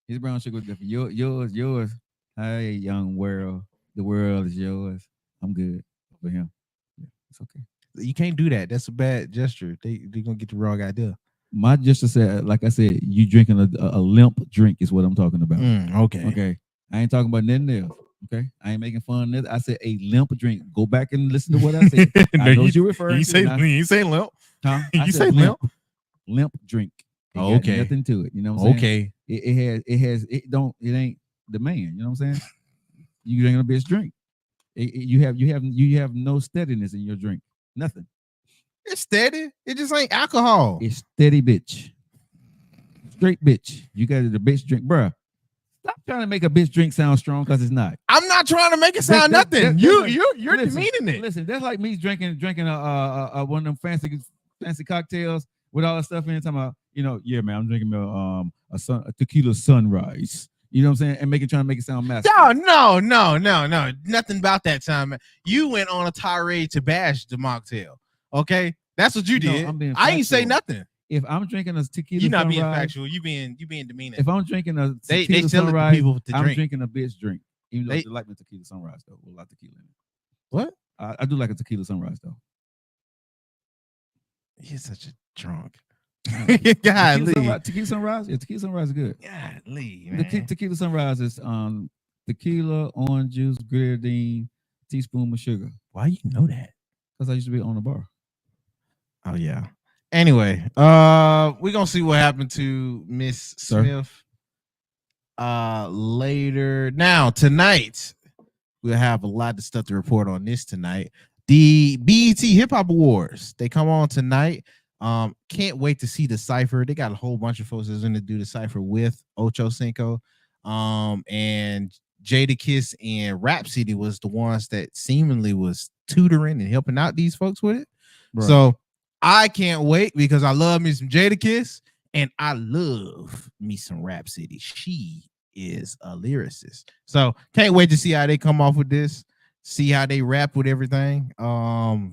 Speaker 2: His brown sugar different. Yours. Hey, young world. The world is yours. I'm good for him. Yeah, it's okay.
Speaker 3: You can't do that. That's a bad gesture. They're gonna get the wrong idea.
Speaker 2: My gesture said, like I said, you drinking a limp drink is what I'm talking about. Okay. I ain't talking about nothing else. Okay. I ain't making fun of it. I said a limp drink. Go back and listen to what I said. I know what you're referring to.
Speaker 3: You say limp.
Speaker 2: Huh?
Speaker 3: You say limp.
Speaker 2: Limp drink.
Speaker 3: Okay.
Speaker 2: Nothing to it. You know what I'm saying?
Speaker 3: Okay.
Speaker 2: It ain't the man. You know what I'm saying? You drinking a bitch drink. You have no steadiness in your drink. Nothing.
Speaker 3: It's steady. It just ain't alcohol.
Speaker 2: It's steady bitch. Straight bitch. You got the bitch drink, bruh. Stop trying to make a bitch drink sound strong because it's not.
Speaker 3: I'm not trying to make it sound nothing. You're demeaning it.
Speaker 2: Listen, that's like me drinking a one of them fancy cocktails with all that stuff in it. Talking about, yeah, man, I'm drinking a tequila sunrise. You know what I'm saying? And trying to make it sound massive.
Speaker 3: No. Nothing about that time, man. You went on a tirade to bash the mocktail. Okay? That's what you did. I ain't say nothing.
Speaker 2: If I'm drinking a tequila sunrise,
Speaker 3: you're not being factual. You being demeaning.
Speaker 2: If I'm drinking a
Speaker 3: they
Speaker 2: tequila sunrise,
Speaker 3: people to
Speaker 2: I'm
Speaker 3: drink.
Speaker 2: drinking a bitch drink. Even though they like the tequila sunrise, though. With a lot of tequila in it.
Speaker 3: What?
Speaker 2: I do like a tequila sunrise, though.
Speaker 3: You're such a drunk.
Speaker 2: Tequila sunrise? Yeah, tequila sunrise is good.
Speaker 3: Golly, man.
Speaker 2: Tequila sunrise is tequila, orange juice, grenadine, teaspoon of sugar.
Speaker 3: Why you know that?
Speaker 2: Because I used to be on the bar.
Speaker 3: Oh yeah. Anyway, we're gonna see what happened to Miss Smith later. Now, tonight, we'll have a lot of stuff to report on this tonight. The BET Hip Hop Awards. They come on tonight. Can't wait to see the cipher. They got a whole bunch of folks that's going to do the cipher with Ocho Cinco. And Jadakiss and Rhapsody was the ones that seemingly was tutoring and helping out these folks with it. Right. So I can't wait because I love me some Jadakiss and I love me some Rhapsody. She is a lyricist. So can't wait to see how they come off with this. See how they rap with everything.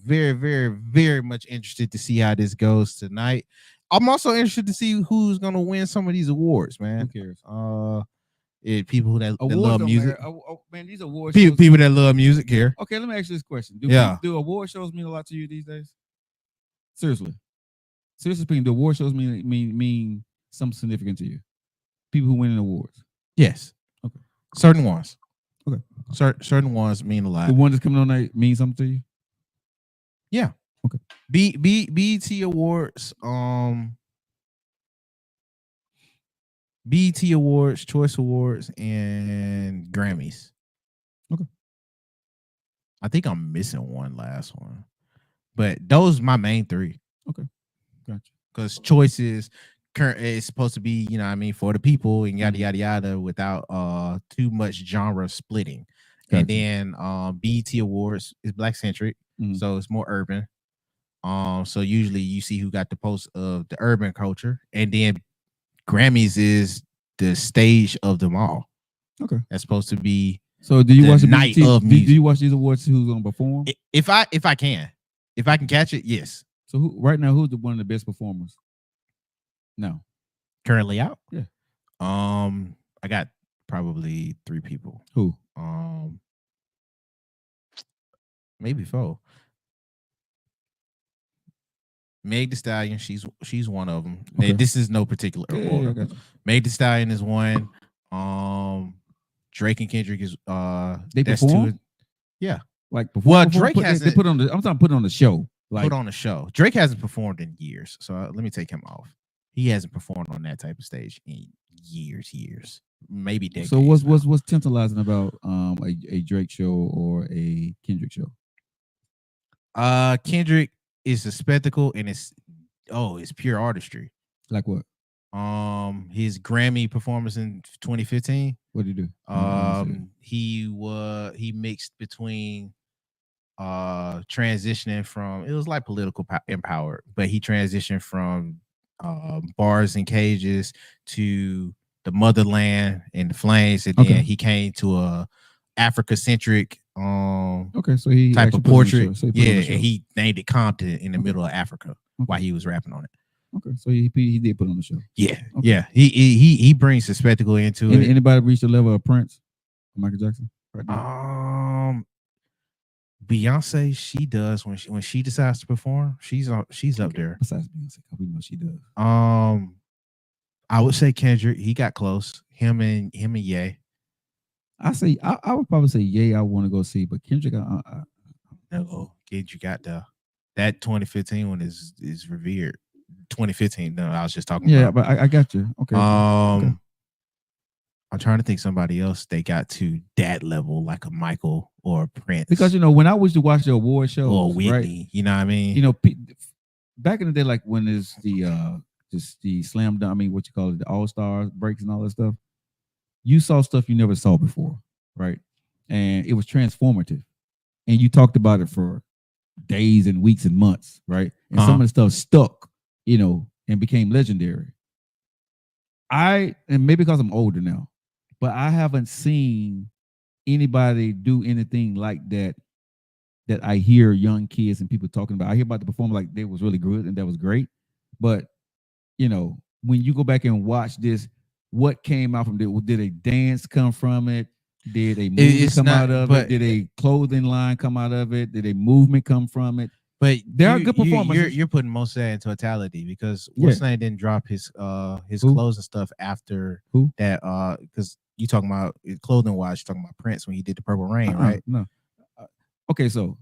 Speaker 3: Very, very, very much interested to see how this goes tonight. I'm also interested to see who's gonna win some of these awards, man.
Speaker 2: Who cares?
Speaker 3: People that
Speaker 2: Awards
Speaker 3: love
Speaker 2: don't
Speaker 3: music.
Speaker 2: matter. Man, these awards. Shows,
Speaker 3: People that love music here.
Speaker 2: Okay, let me ask you this question. Do award shows mean a lot to you these days? Seriously speaking, do award shows mean something significant to you? People who win awards.
Speaker 3: Yes.
Speaker 2: Okay.
Speaker 3: Certain ones.
Speaker 2: Okay.
Speaker 3: Certain ones mean a lot.
Speaker 2: The one that's coming on night mean something to you?
Speaker 3: Yeah.
Speaker 2: Okay.
Speaker 3: BET Awards, BET Awards, Choice Awards, and Grammys.
Speaker 2: Okay.
Speaker 3: I think I'm missing one last one, but those are my main three.
Speaker 2: Okay. Gotcha.
Speaker 3: Because Choice is supposed to be, you know what I mean, for the people and yada yada yada without too much genre splitting. Gotcha. And then BET Awards is Black centric, so it's more urban. So usually you see who got the post of the urban culture, and then Grammys is the stage of them all.
Speaker 2: Okay,
Speaker 3: that's supposed to be.
Speaker 2: So do you watch the
Speaker 3: night
Speaker 2: BET,
Speaker 3: of music?
Speaker 2: Do you watch these awards? Who's gonna perform?
Speaker 3: If I can catch it, yes.
Speaker 2: So right now, who's one of the best performers? No,
Speaker 3: currently out.
Speaker 2: Yeah.
Speaker 3: I got probably 3 people.
Speaker 2: Who?
Speaker 3: Maybe 4. Meg Thee Stallion, she's one of them. Okay. This is no particular order. Yeah, Meg Thee Stallion is one. Drake and Kendrick is
Speaker 2: they perform.
Speaker 3: Yeah,
Speaker 2: like before. Well,
Speaker 3: Drake has
Speaker 2: they put on the. I'm talking put on the show.
Speaker 3: Like, put on a show. Drake hasn't performed in years, so let me take him off. He hasn't performed on that type of stage in years, maybe decades.
Speaker 2: So what's tantalizing about a Drake show or a Kendrick show?
Speaker 3: Kendrick is a spectacle, and it's pure artistry.
Speaker 2: Like what?
Speaker 3: His Grammy performance in 2015.
Speaker 2: What did he
Speaker 3: do? He mixed between transitioning from, it was like political empowered, but he transitioned from bars and cages to the motherland and the flames, and then he came to a Africa centric
Speaker 2: so he
Speaker 3: type of portrait. So and he named it Compton in the middle of Africa while he was rapping on it.
Speaker 2: Okay, so he did put on the show.
Speaker 3: Yeah, he brings the spectacle into it.
Speaker 2: Anybody reach the level of Prince, Michael Jackson? Right now?
Speaker 3: Beyonce, she does when she decides to perform. She's up there.
Speaker 2: Besides Beyonce, we know she does.
Speaker 3: I would say Kendrick. He got close. Him and Ye.
Speaker 2: I would probably say Ye. I want to go see, but Kendrick,
Speaker 3: no, Kendrick got that 2015 one is revered. 2015. No, I was just talking.
Speaker 2: Yeah, but I got you. Okay.
Speaker 3: Okay. I'm trying to think somebody else they got to that level, like a Michael or a Prince.
Speaker 2: Because when I used to watch the award shows,
Speaker 3: or Whitney,
Speaker 2: right?
Speaker 3: You know what I mean?
Speaker 2: Back in the day, like when there's the slam dunk, what you call it, the All Stars breaks and all that stuff. You saw stuff you never saw before, right? And it was transformative, and you talked about it for days and weeks and months, right? And some of the stuff stuck, and became legendary. And maybe because I'm older now, but I haven't seen anybody do anything like that I hear young kids and people talking about. I hear about the performance like they was really good and that was great. But, when you go back and watch this, what came out from it? Did a dance come from it? Did a movie come out of it? Did a clothing line come out of it? Did a movement come from it?
Speaker 3: But
Speaker 2: there are good performances.
Speaker 3: You're putting most of that in totality because what's name didn't drop his clothes and stuff after that. Because you talking about clothing wise, you're talking about Prince when he did the Purple Rain, right?
Speaker 2: No. Okay, so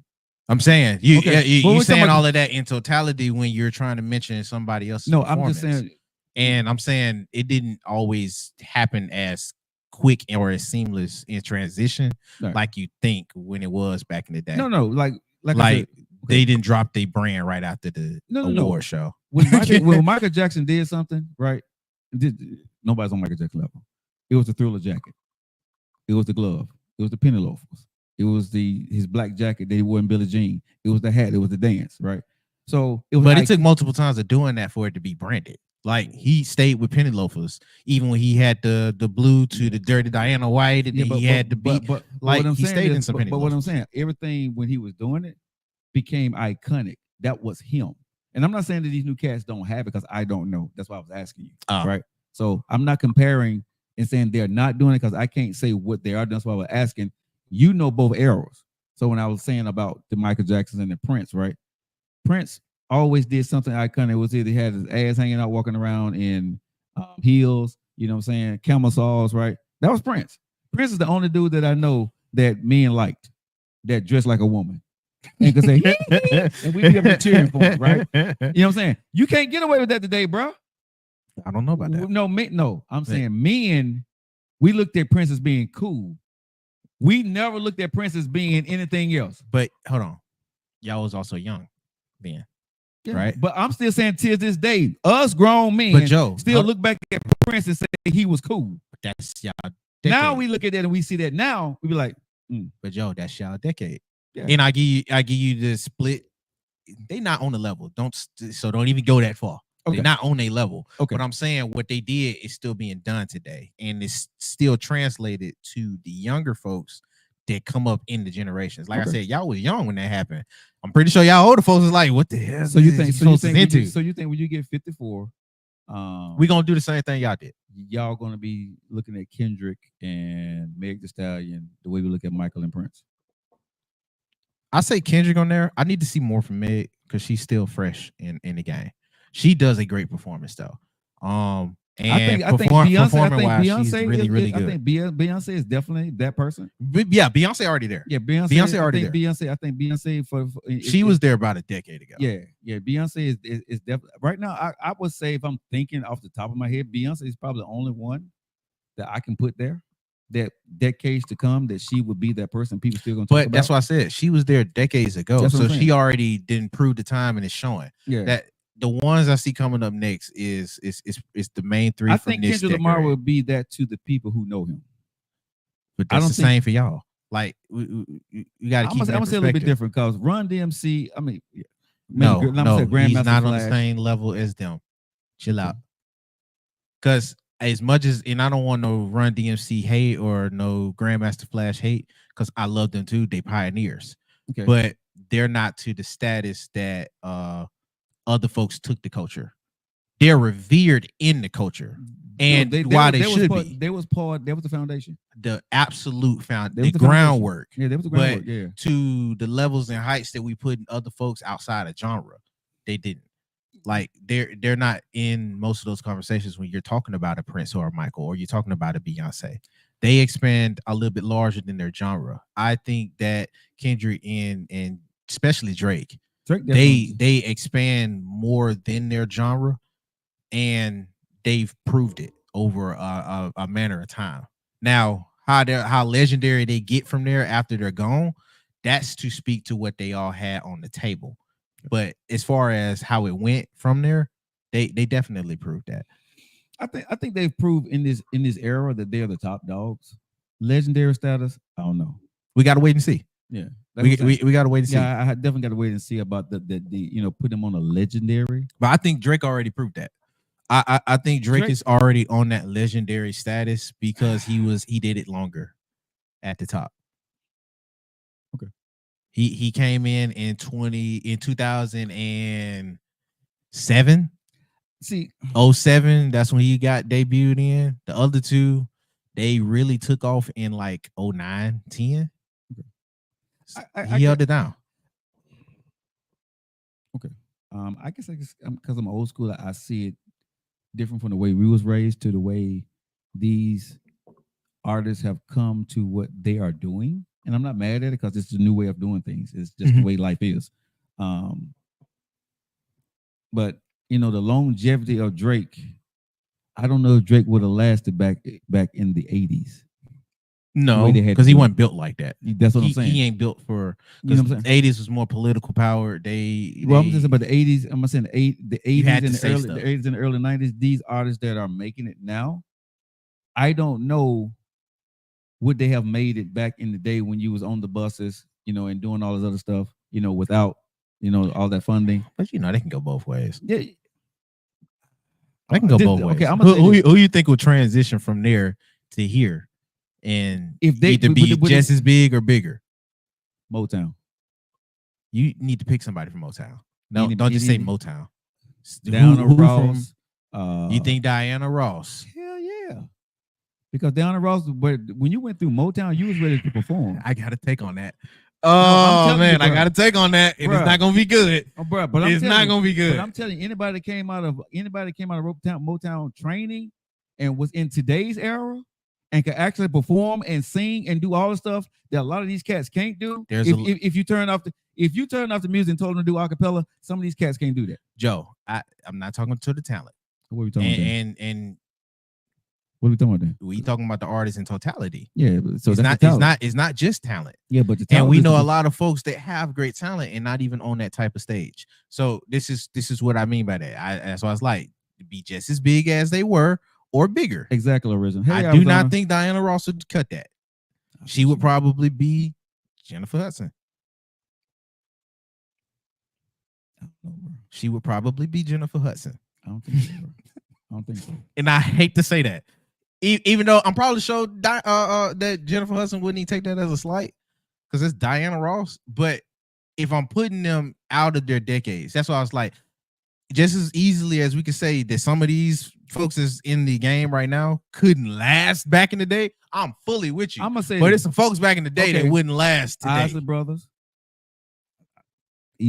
Speaker 3: I'm saying you're saying all of that in totality when you're trying to mention somebody else's.
Speaker 2: No, I'm just saying,
Speaker 3: and I'm saying it didn't always happen as quick or as seamless in transition like you think when it was back in the day.
Speaker 2: No, like I said,
Speaker 3: they didn't drop their brand right after the award show.
Speaker 2: When Michael Jackson did something, right? Nobody's on Michael Jackson level. It was the Thriller jacket. It was the glove. It was the penny loafers. It was his black jacket that he wore in Billie Jean. It was the hat. It was the dance, right? So it was.
Speaker 3: But it took multiple times of doing that for it to be branded. Like he stayed with penny loafers, even when he had the blue to the dirty Diana White, and then he had the beat.
Speaker 2: But
Speaker 3: like
Speaker 2: what I'm
Speaker 3: he
Speaker 2: saying
Speaker 3: stayed
Speaker 2: is,
Speaker 3: in some penny
Speaker 2: but what I'm
Speaker 3: loafers.
Speaker 2: saying, everything when he was doing it became iconic. That was him. And I'm not saying that these new cats don't have it because I don't know. That's why I was asking you. Right. So I'm not comparing and saying they're not doing it because I can't say what they are. That's why I was asking. You know both eras. So when I was saying about the Michael Jacksons and the Prince, right? Prince always did something iconic. It was either he had his ass hanging out, walking around in heels, you know what I'm saying? Camel saws, right? That was Prince. Prince is the only dude that I know that men liked that dressed like a woman. And could say, and we be up there cheering for him, right? You know what I'm saying? You can't get away with that today, bro.
Speaker 3: I don't know about that.
Speaker 2: No, I'm saying men, we looked at Prince as being cool. We never looked at Prince as being anything else.
Speaker 3: But hold on. Y'all was also young then. Yeah, right?
Speaker 2: But I'm still saying to this day, us grown men
Speaker 3: but Joe,
Speaker 2: still look back at Prince and say he was cool.
Speaker 3: That's y'all decade.
Speaker 2: Now we look at that and we see that now, we be like,
Speaker 3: but Joe, that's y'all decade.
Speaker 2: Yeah.
Speaker 3: And I give you the split. They not on the level. Don't even go that far. Okay. They're not on a level. Okay. But I'm saying what they did is still being done today. And it's still translated to the younger folks that come up in the generations. Like I said, y'all was young when that happened. I'm pretty sure y'all older folks is like, what the hell?
Speaker 2: So you think when you get 54,
Speaker 3: we gonna do the same thing y'all did.
Speaker 2: Y'all gonna be looking at Kendrick and Meg Thee Stallion the way we look at Michael and Prince.
Speaker 3: I say Kendrick on there. I need to see more from Meg because she's still fresh in the game. She does a great performance though. And
Speaker 2: I think Beyonce really, really good. I think Beyonce is definitely that person.
Speaker 3: Yeah, Beyonce already there.
Speaker 2: Yeah, Beyonce already there. I think Beyonce
Speaker 3: she was there about a decade ago.
Speaker 2: Yeah. Beyonce is definitely right now. I would say if I'm thinking off the top of my head, Beyonce is probably the only one that I can put there. That decades to come, that she would be that person. People still gonna talk about.
Speaker 3: But that's why I said she was there decades ago. So she already didn't prove the time, and it's showing. Yeah. That the ones I see coming up next is the main three.
Speaker 2: I think Kendrick Lamar will be that to the people who know him.
Speaker 3: But that's the same for y'all. Like you got to keep. I'm
Speaker 2: gonna say a little bit different because Run DMC. I mean,
Speaker 3: no, he's not on the same level as them. Chill out. Because as much as, and I don't want no Run DMC hate or no Grandmaster Flash hate, because I love them too. They pioneers, but they're not to the status that other folks took the culture. They're revered in the culture, and they should be.
Speaker 2: There was the foundation,
Speaker 3: the absolute the groundwork.
Speaker 2: Yeah, there was the groundwork. Yeah,
Speaker 3: to the levels and heights that we put in other folks outside of genre, they didn't. Like they're not in most of those conversations when you're talking about a Prince or a Michael or you're talking about a Beyonce. They expand a little bit larger than their genre. I think that Kendrick and especially Drake they expand more than their genre, and they've proved it over a manner of time. Now, how legendary they get from there after they're gone, that's to speak to what they all had on the table. But as far as how it went from there, they definitely proved that.
Speaker 2: I think they've proved in this era that they're the top dogs. Legendary status, I don't know.
Speaker 3: We got to wait and see.
Speaker 2: Yeah,
Speaker 3: we got to wait and see.
Speaker 2: Yeah, I definitely got to wait and see about the put them on a legendary.
Speaker 3: But I think Drake already proved that. I think Drake is already on that legendary status because he did it longer at the top.
Speaker 2: Okay.
Speaker 3: He came in 2007.
Speaker 2: See,
Speaker 3: 07, that's when he got debuted in. The other two, they really took off in like 09, 10. He held it down.
Speaker 2: Okay. I guess because I'm old school, I see it different from the way we was raised to the way these artists have come to what they are doing. And I'm not mad at it because it's a new way of doing things. It's just the way life is. But the longevity of Drake, I don't know if Drake would have lasted back in the 80s.
Speaker 3: No, because he wasn't built like that.
Speaker 2: That's what I'm saying.
Speaker 3: He ain't built for. You know what I'm saying? The 80s was more political power.
Speaker 2: I'm just about the 80s. I'm saying the 80s and the '80s and the early 90s. These artists that are making it now, I don't know. Would they have made it back in the day when you was on the buses, and doing all this other stuff, without, all that funding?
Speaker 3: But they can go both ways.
Speaker 2: Yeah.
Speaker 3: I can go both ways.
Speaker 2: Okay, I'm
Speaker 3: who you think will transition from there to here, and
Speaker 2: if they
Speaker 3: either be just as big or bigger?
Speaker 2: Motown.
Speaker 3: You need to pick somebody from Motown. No, don't just say Motown.
Speaker 2: Diana Ross.
Speaker 3: You think Diana Ross?
Speaker 2: Hell yeah. Because Diana Ross, but when you went through Motown, you was ready to perform.
Speaker 3: I got to take on that. Oh man, I got to take on that. It's not gonna be good,
Speaker 2: bro. But
Speaker 3: it's not gonna be good.
Speaker 2: But I'm telling you, anybody that came out of Motown training and was in today's era and can actually perform and sing and do all the stuff that a lot of these cats can't do. If you turn off the music and told them to do acapella, some of these cats can't do that.
Speaker 3: Joe, I'm not talking to the talent.
Speaker 2: What are we talking about?
Speaker 3: And
Speaker 2: what are we talking about then?
Speaker 3: We talking about the artist in totality.
Speaker 2: Yeah, so
Speaker 3: it's not just talent.
Speaker 2: Yeah, but
Speaker 3: and we know a lot of folks that have great talent and not even on that type of stage. So this is what I mean by that. That's why I was like, to be just as big as they were or bigger.
Speaker 2: Exactly, original.
Speaker 3: I do not think Diana Ross would cut that. She would probably be Jennifer Hudson. She would probably be Jennifer Hudson.
Speaker 2: I don't think so. I don't think so.
Speaker 3: And I hate to say that. Even though I'm probably sure that Jennifer Hudson wouldn't even take that as a slight because it's Diana Ross. But if I'm putting them out of their decades, that's why I was like, just as easily as we could say that some of these folks is in the game right now couldn't last back in the day. I'm fully with you.
Speaker 2: I'm gonna say,
Speaker 3: but there's some folks back in the day that wouldn't last today.
Speaker 2: Isley Brothers.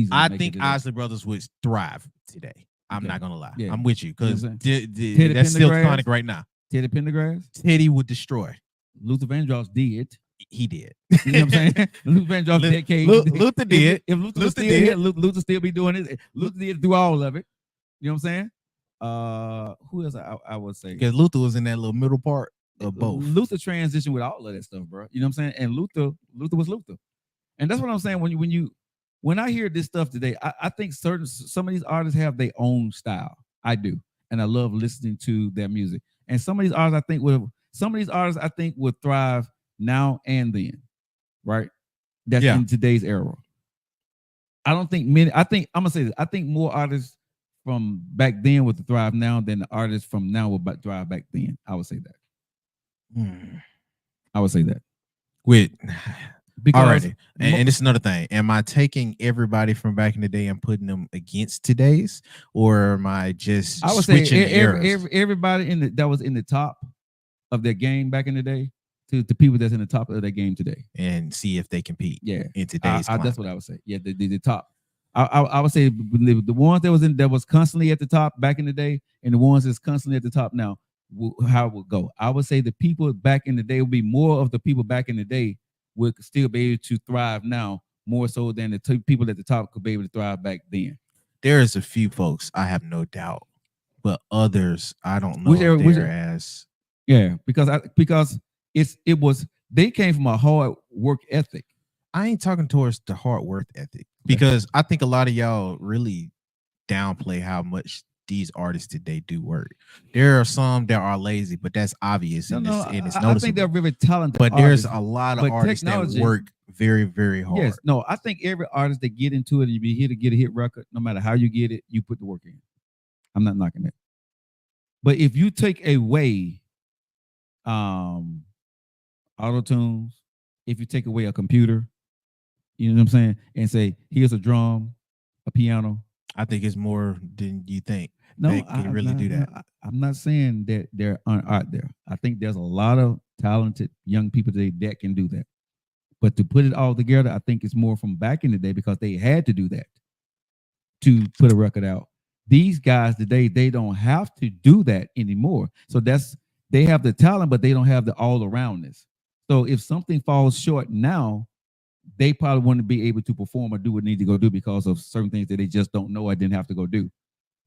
Speaker 3: I think Isley Brothers would thrive today. I'm not gonna lie. Yeah. I'm with you because that's still iconic right now.
Speaker 2: Teddy Pendergrass.
Speaker 3: Teddy would destroy.
Speaker 2: Luther Vandross did.
Speaker 3: He did.
Speaker 2: You know what I'm saying? Luther Vandross decade.
Speaker 3: Luther did.
Speaker 2: If Luther was still here, Luther still be doing it. Luther did do all of it. You know what I'm saying? Who else I would say?
Speaker 3: Because Luther was in that little middle part of both.
Speaker 2: Luther transitioned with all of that stuff, bro. You know what I'm saying? And Luther was Luther. And that's what I'm saying. When I hear this stuff today, I think some of these artists have their own style. I do. And I love listening to their music. And some of these artists I think would thrive now and then, right? That's in today's era. I'm gonna say this. I think more artists from back then would thrive now than the artists from now would thrive back then. I would say that. I would say that.
Speaker 3: Alrighty. And it's another thing. Am I taking everybody from back in the day and putting them against today's, or am I just switching
Speaker 2: everybody that was in the top of their game back in the day to the people that's in the top of their game today
Speaker 3: and see if they compete?
Speaker 2: Yeah,
Speaker 3: in today's
Speaker 2: that's what I would say. Yeah, the top. I would say the ones that was constantly at the top back in the day, and the ones that's constantly at the top now. How it would go? I would say the people back in the day would be more of the people back in the day would still be able to thrive now more so than the people at the top could be able to thrive back then.
Speaker 3: There is a few folks, I have no doubt, but others I don't know as.
Speaker 2: Yeah, because they came from a hard work ethic.
Speaker 3: I ain't talking towards the hard work ethic because I think a lot of y'all really downplay how much these artists today do work. There are some that are lazy, but that's obvious and it's noticeable.
Speaker 2: I think they're very talented,
Speaker 3: but there's a lot of artists that work very, very hard.
Speaker 2: Yes, no, I think every artist that get into it, you be here to get a hit record, no matter how you get it, you put the work in. I'm not knocking that. But if you take away auto-tunes, if you take away a computer, you know what I'm saying, and say, here's a drum, a piano,
Speaker 3: I think it's more than you think.
Speaker 2: No,
Speaker 3: I can really do that.
Speaker 2: I'm not saying that there aren't out there. I think there's a lot of talented young people today that can do that. But to put it all together, I think it's more from back in the day because they had to do that to put a record out. These guys today, they don't have to do that anymore. So they have the talent, but they don't have the all-aroundness. So if something falls short now, they probably wouldn't be able to perform or do what they need to go do because of certain things that they just don't know or didn't have to go do.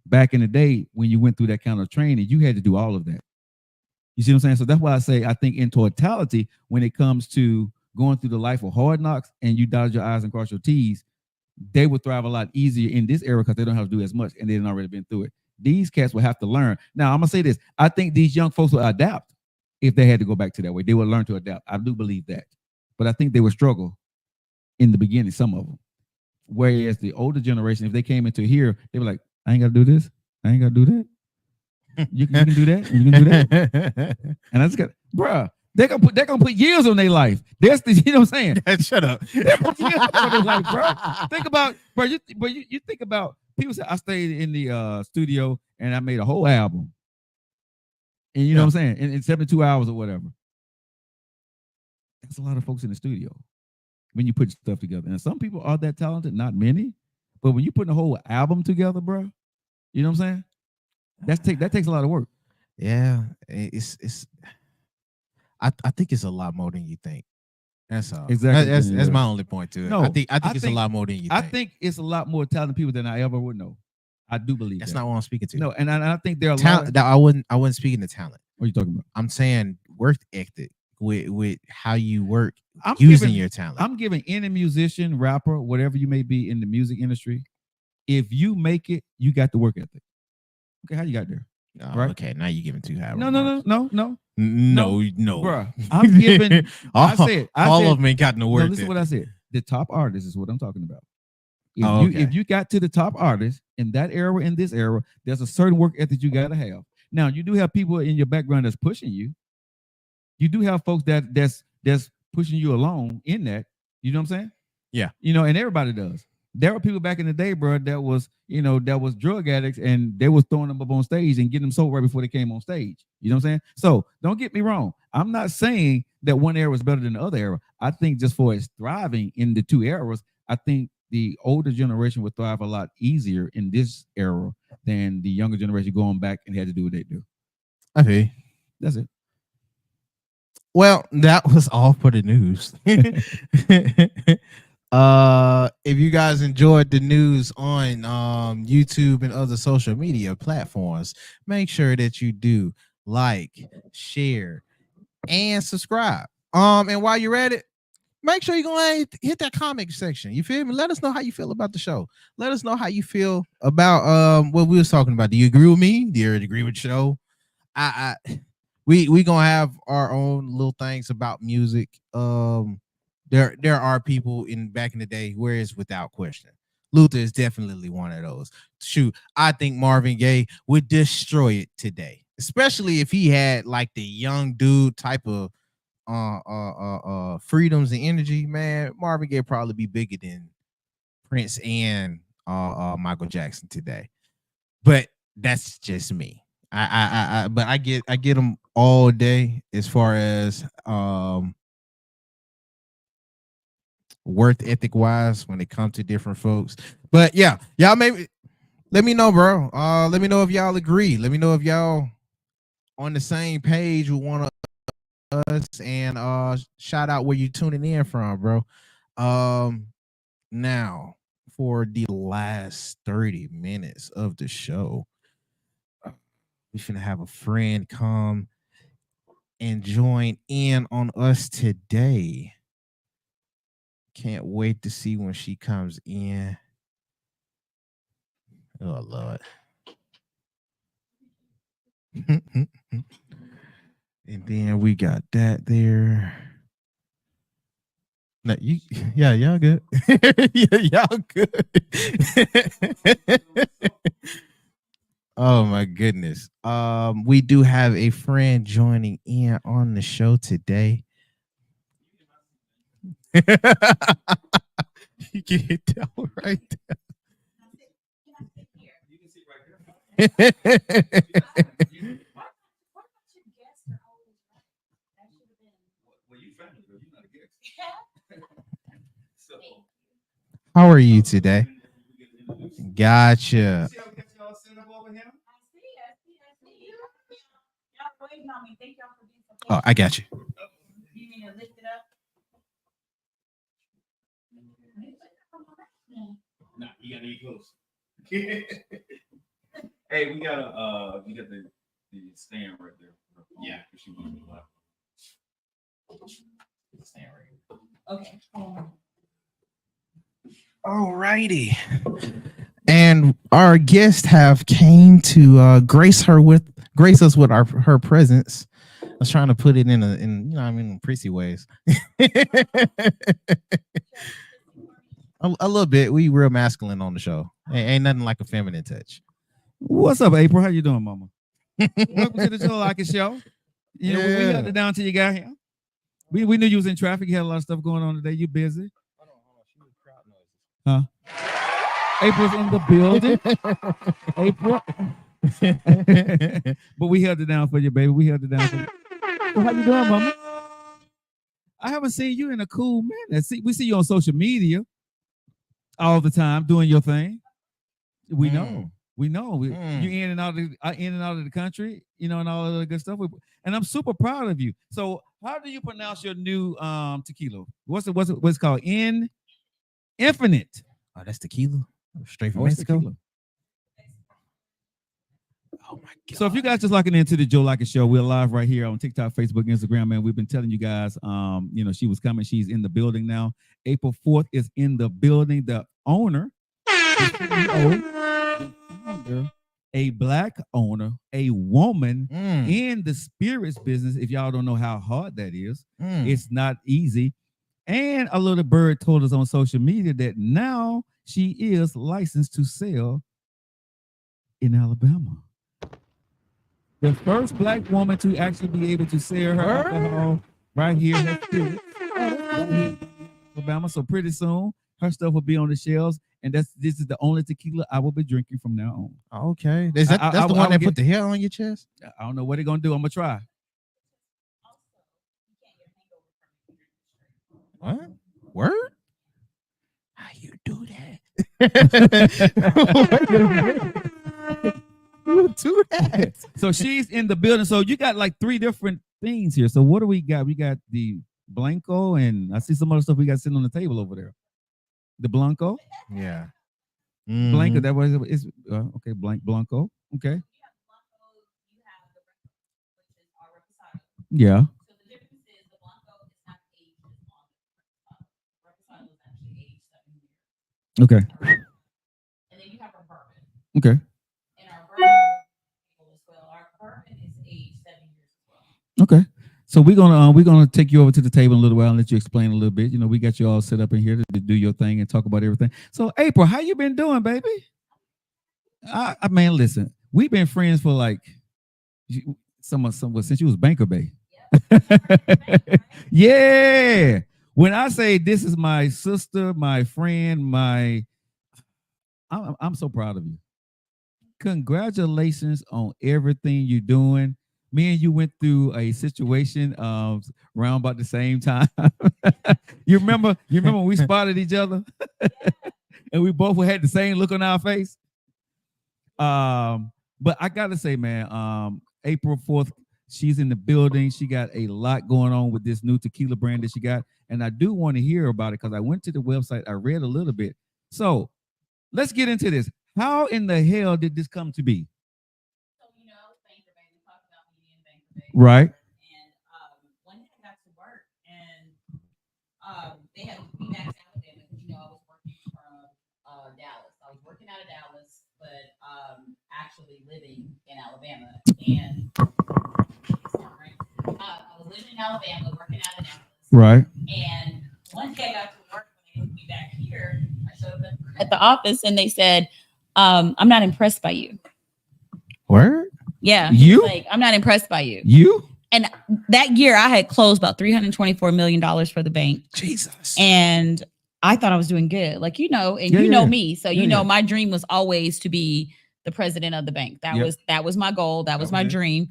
Speaker 2: Back in the day, when you went through that kind of training, you had to do all of that. You see what I'm saying? So that's why I say I think in totality, when it comes to going through the life of hard knocks and you dot your I's and cross your T's, they would thrive a lot easier in this era because they don't have to do as much and they've already been through it. These cats will have to learn. Now, I'm going to say this. I think these young folks will adapt if they had to go back to that way. They will learn to adapt. I do believe that. But I think they would struggle in the beginning, some of them. Whereas the older generation, if they came into here, they were like, I ain't got to do this. I ain't got to do that. You can do that. You can do that. And I just got, bruh, they're gonna put years on their life. That's the, you know what I'm saying?
Speaker 3: Shut up.
Speaker 2: They're putting years on their life, bro. Think about, bro. You think about people say I stayed in the studio and I made a whole album. And you know what I'm saying? In 72 hours or whatever. That's a lot of folks in the studio when you put stuff together. And some people are that talented, not many. But when you put a whole album together, bro, you know what I'm saying? That takes a lot of work.
Speaker 3: Yeah, I think it's a lot more than you think. That's all.
Speaker 2: Exactly.
Speaker 3: That's my only point to it.
Speaker 2: No,
Speaker 3: I think it's a lot more than you think.
Speaker 2: I think it's a lot more talented people than I ever would know. I do believe
Speaker 3: that's
Speaker 2: that.
Speaker 3: not what I'm speaking to.
Speaker 2: No, and I think there are
Speaker 3: talent. I wasn't speaking to talent.
Speaker 2: What are you talking about?
Speaker 3: I'm saying work ethic with how you work
Speaker 2: I'm
Speaker 3: using your talent.
Speaker 2: I'm giving any musician, rapper, whatever you may be in the music industry, if you make it, you got the work ethic. Okay, how you got there? Right?
Speaker 3: Okay, now you're giving too high.
Speaker 2: No.
Speaker 3: Bro,
Speaker 2: I'm giving.
Speaker 3: all
Speaker 2: all
Speaker 3: of them ain't got no work.
Speaker 2: No, this is what I said. The top artist is what I'm talking about.
Speaker 3: Okay.
Speaker 2: If you got to the top artist in that era, in this era, there's a certain work ethic you got to have. Now, you do have people in your background that's pushing you. You do have folks that's pushing you along in that. You know what I'm saying?
Speaker 3: Yeah.
Speaker 2: You know, and everybody does. There were people back in the day, bro, that was drug addicts, and they was throwing them up on stage and getting them sold right before they came on stage. You know what I'm saying? So don't get me wrong. I'm not saying that one era was better than the other era. I think just for its thriving in the two eras, I think the older generation would thrive a lot easier in this era than the younger generation going back and had to do what they do.
Speaker 3: Okay.
Speaker 2: That's it.
Speaker 3: Well, that was all for the news. If you guys enjoyed the news on YouTube and other social media platforms, make sure that you do like, share, and subscribe. And while you're at it, make sure you go ahead and hit that comment section. You feel me? Let us know how you feel about the show. Let us know how you feel about what we was talking about. Do you agree with me? Do you agree with the show? We gonna have our own little things about music. There are people back in the day where it's without question. Luther is definitely one of those. Shoot, I think Marvin Gaye would destroy it today, especially if he had like the young dude type of freedoms and energy. Man, Marvin Gaye probably be bigger than Prince and Michael Jackson today. But that's just me. But I get them all day as far as worth ethic wise when it comes to different folks. But yeah, y'all maybe let me know, bro. Let me know if y'all agree. Let me know if y'all on the same page with one of us, and shout out where you tuning in from, bro. Now for the last 30 minutes of the show, we finna have a friend come and join in on us today. Can't wait to see when she comes in. Oh, Lord. And then we got that there. No, y'all good. Yeah, y'all good. Oh my goodness. We do have a friend joining in on the show today. You can hit that one right there. How are you today? Gotcha. Oh, I got you.
Speaker 2: Nah, you gotta get close. Hey, we got the stand right there. Yeah. Stand right here.
Speaker 6: Okay.
Speaker 3: All righty. And our guests have came to grace us with her presence. I was trying to put it in prissy ways. A little bit. We real masculine on the show. Ain't nothing like a feminine touch.
Speaker 2: What's up, April? How you doing, mama? Welcome to the Joe Lockett Show. You know, we held it down till you got here. We knew you was in traffic. You had a lot of stuff going on today. You busy? Huh? April's in the building. April. But we held it down for you, baby. We held it down for you. So how you doing, mama? I haven't seen you in a cool minute. We see you on social media all the time doing your thing. We know. We know. You in and out of the country, you know, and all of the good stuff. And I'm super proud of you. So how do you pronounce your new tequila? What's it called? Infinite.
Speaker 3: Oh, that's tequila. Straight from Mexico.
Speaker 2: Tequila. Oh my God. So if you guys just locking into the Joe Lockett Show, we're live right here on TikTok, Facebook, Instagram, man. We've been telling you guys, you know, she was coming. She's in the building now. April 4th is in the building. The owner, a black owner, a woman in the spirits business. If y'all don't know how hard that is, it's not easy. And a little bird told us on social media that now she is licensed to sell in Alabama. The first black woman to actually be able to sell her alcohol right here in Alabama. So pretty soon, her stuff will be on the shelves, and this is the only tequila I will be drinking from now
Speaker 3: on. Okay, that's the one that put the hair on your chest.
Speaker 2: I don't know what they're gonna do. I'm gonna try.
Speaker 3: What? Word? How you do that? You do that.
Speaker 2: So she's in the building. So you got like 3 different things here. So what do we got? We got the Blanco, and I see some other stuff we got sitting on the table over there. The Blanco.
Speaker 3: Yeah.
Speaker 2: Blanco. That was okay. Blanco. Okay. Yeah. Okay.
Speaker 6: And then you have our bourbon.
Speaker 2: Okay.
Speaker 6: And our bourbon as well. Our bourbon is aged 7 years as well.
Speaker 2: Okay. So we're gonna take you over to the table in a little while and let you explain a little bit. You know, we got you all set up in here to do your thing and talk about everything. So April, how you been doing, baby? I man, listen, we've been friends for like since you was Banker Bay. Yeah. When I say this is my sister, my friend, I'm so proud of you. Congratulations on everything you're doing. Me and you went through a situation around about the same time. You remember when we spotted each other and we both had the same look on our face? But I gotta say, man, April 4th, she's in the building. She got a lot going on with this new tequila brand that she got. And I do want to hear about it because I went to the website. I read a little bit. So let's get into this. How in the hell did this come to be?
Speaker 6: So, you know, Banker Bay, we talked about media in Banker Bay.
Speaker 2: Right.
Speaker 6: And one day I got to work and they had me back to Alabama because, you know, I was working from Dallas. I was working out of Dallas, but actually living in Alabama. And I was living in Alabama, working out of Dallas.
Speaker 2: Right.
Speaker 6: And one day I got to work when they moved me back here. I showed up at the office and they said, I'm not impressed by you.
Speaker 2: Word?
Speaker 6: Yeah.
Speaker 2: You?
Speaker 6: Like, I'm not impressed by you.
Speaker 2: You?
Speaker 6: And that year I had closed about $324 million for the bank.
Speaker 3: Jesus.
Speaker 6: And I thought I was doing good. Like, you know, and you know me. So, you know, my dream was always to be the president of the bank. That was my goal. That was my dream.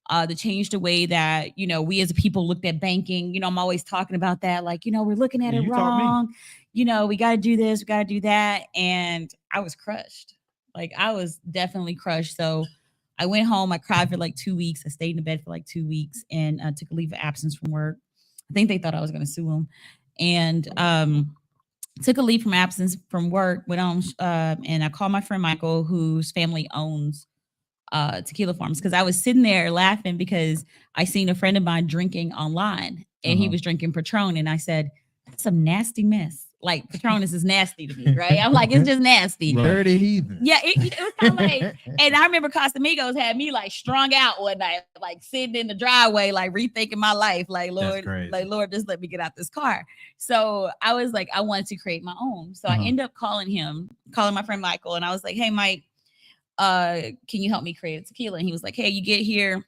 Speaker 6: To change the way that, you know, we as a people looked at banking. You know, I'm always talking about that. Like, you know, we're looking at it wrong. You know, we got to do this. We got to do that. And I was crushed. Like, I was definitely crushed. So I went home. I cried for like 2 weeks. I stayed in bed for like 2 weeks and took a leave of absence from work. I think they thought I was going to sue them. And took a leave from absence from work, went on and I called my friend Michael, whose family owns tequila farms, because I was sitting there laughing because I seen a friend of mine drinking online and he was drinking Patron. And I said, that's a nasty mess. Like, Patronus is nasty to me, right? I'm like, it's just nasty.
Speaker 3: Dirty heathen.
Speaker 6: Yeah, it was kind of like, and I remember Casamigos had me like strung out one night, like sitting in the driveway, like rethinking my life. Like, Lord, just let me get out this car. So I was like, I wanted to create my own. So I ended up calling my friend Michael, and I was like, hey, Mike, can you help me create a tequila? And he was like, hey, you get here,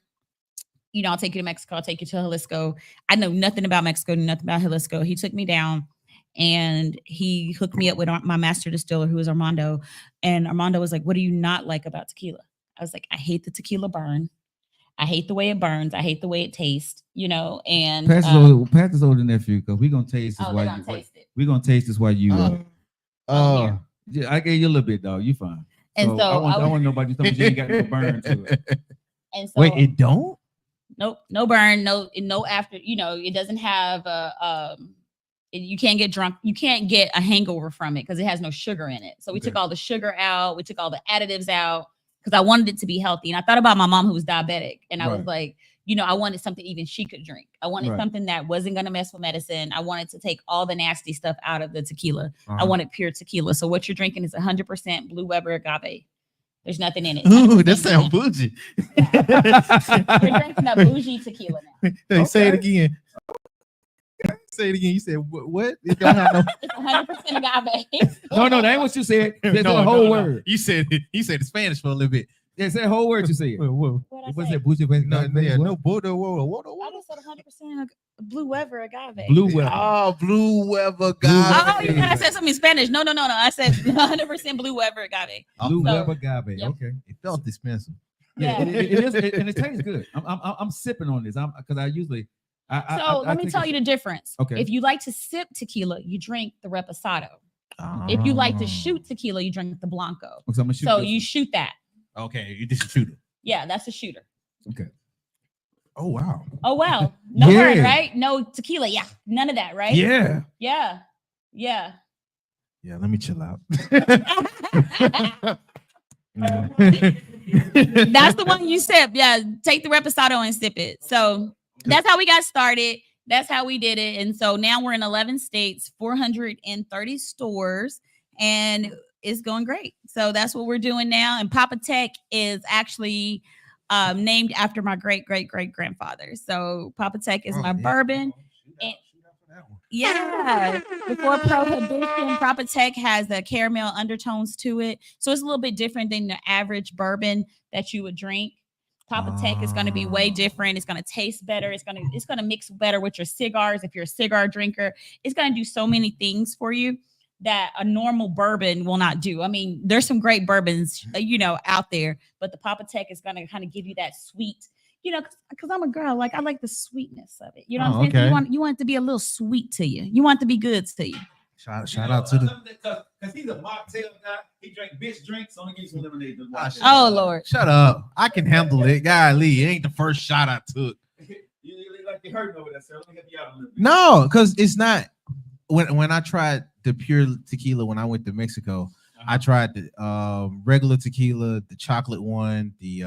Speaker 6: I'll take you to Mexico. I'll take you to Jalisco. I know nothing about Mexico, nothing about Jalisco. He took me down and he hooked me up with my master distiller, who is Armando. And Armando was like, what do you not like about tequila? I was like, I hate the tequila burn. I hate the way it burns. I hate the way it tastes, and
Speaker 2: pass this over to nephew, because we're gonna taste this while you we're gonna taste this while you yeah, I gave you a little bit, dog. You fine.
Speaker 6: And so
Speaker 2: I want nobody to tell me you ain't got no burn to it.
Speaker 6: And so
Speaker 3: wait, it don't?
Speaker 6: Nope, no burn, no after, it doesn't have you can't get drunk, you can't get a hangover from it because it has no sugar in it. So we took all the sugar out, we took all the additives out because I wanted it to be healthy. And I thought about my mom who was diabetic, and I was like, I wanted something even she could drink. I wanted something that wasn't going to mess with medicine. I wanted to take all the nasty stuff out of the tequila. I wanted pure tequila. So what you're drinking is 100% Blue Weber agave. There's nothing in it.
Speaker 3: Ooh, that sounds bougie.
Speaker 6: You're drinking a bougie tequila now.
Speaker 3: Hey, say it again. Say it again. You said what? It don't have no...
Speaker 6: It's 100% agave.
Speaker 2: No, that ain't what you said. That's the whole word.
Speaker 3: You said the Spanish for a little bit.
Speaker 2: Yeah, say the whole word you said.
Speaker 3: Whoa.
Speaker 2: What's that bougie?
Speaker 3: No,
Speaker 6: I just said 100% Blue Weber agave.
Speaker 2: Blue Weber.
Speaker 3: Oh, Blue Weber agave.
Speaker 6: Oh, you gotta say something in Spanish. No. I said 100% Blue Weber agave.
Speaker 2: Blue Weber agave.
Speaker 6: Yep.
Speaker 2: Okay.
Speaker 3: It felt expensive.
Speaker 6: Yeah.
Speaker 2: It is, and it tastes good. I'm sipping on this. Because I usually.
Speaker 6: Let me tell you the difference.
Speaker 2: Okay.
Speaker 6: If you like to sip tequila, you drink the Reposado. If you like to shoot tequila, you drink the Blanco.
Speaker 2: So
Speaker 6: you shoot that.
Speaker 3: Okay, you just a shooter.
Speaker 6: Yeah, that's a shooter.
Speaker 2: Okay.
Speaker 3: Oh wow.
Speaker 6: No burn, right? No tequila. Yeah, none of that, right?
Speaker 3: Yeah.
Speaker 6: Yeah.
Speaker 3: Let me chill out.
Speaker 6: That's the one you sip. Yeah, take the Reposado and sip it. So that's how we got started. That's how we did it. And so now we're in 11 states, 430 stores, and it's going great. So that's what we're doing now. And Papa Tech is actually named after my great grandfather. So Papa Tech is my bourbon. And before Prohibition, Papa Tech has the caramel undertones to it. So it's a little bit different than the average bourbon that you would drink. Papa Tech is going to be way different. It's going to taste better. It's going to mix better with your cigars. If you're a cigar drinker, it's going to do so many things for you that a normal bourbon will not do. I mean, there's some great bourbons, out there, but the Papa Tech is going to kind of give you that sweet, because I'm a girl, like I like the sweetness of it. You know what I'm saying?
Speaker 3: Okay.
Speaker 6: You want it to be a little sweet to you. You want it to be good to you.
Speaker 3: Shout out to the.
Speaker 2: Because he's a mocktail guy. He drank bitch drinks. So I'm gonna get some lemonade.
Speaker 6: Oh Lord.
Speaker 3: Shut up. I can handle it. Golly, it ain't the first shot I took.
Speaker 2: You like you're hurting over that, sir. Let me help you out a little bit.
Speaker 3: No, because it's not. When I tried the pure tequila when I went to Mexico, I tried the regular tequila, the chocolate one, the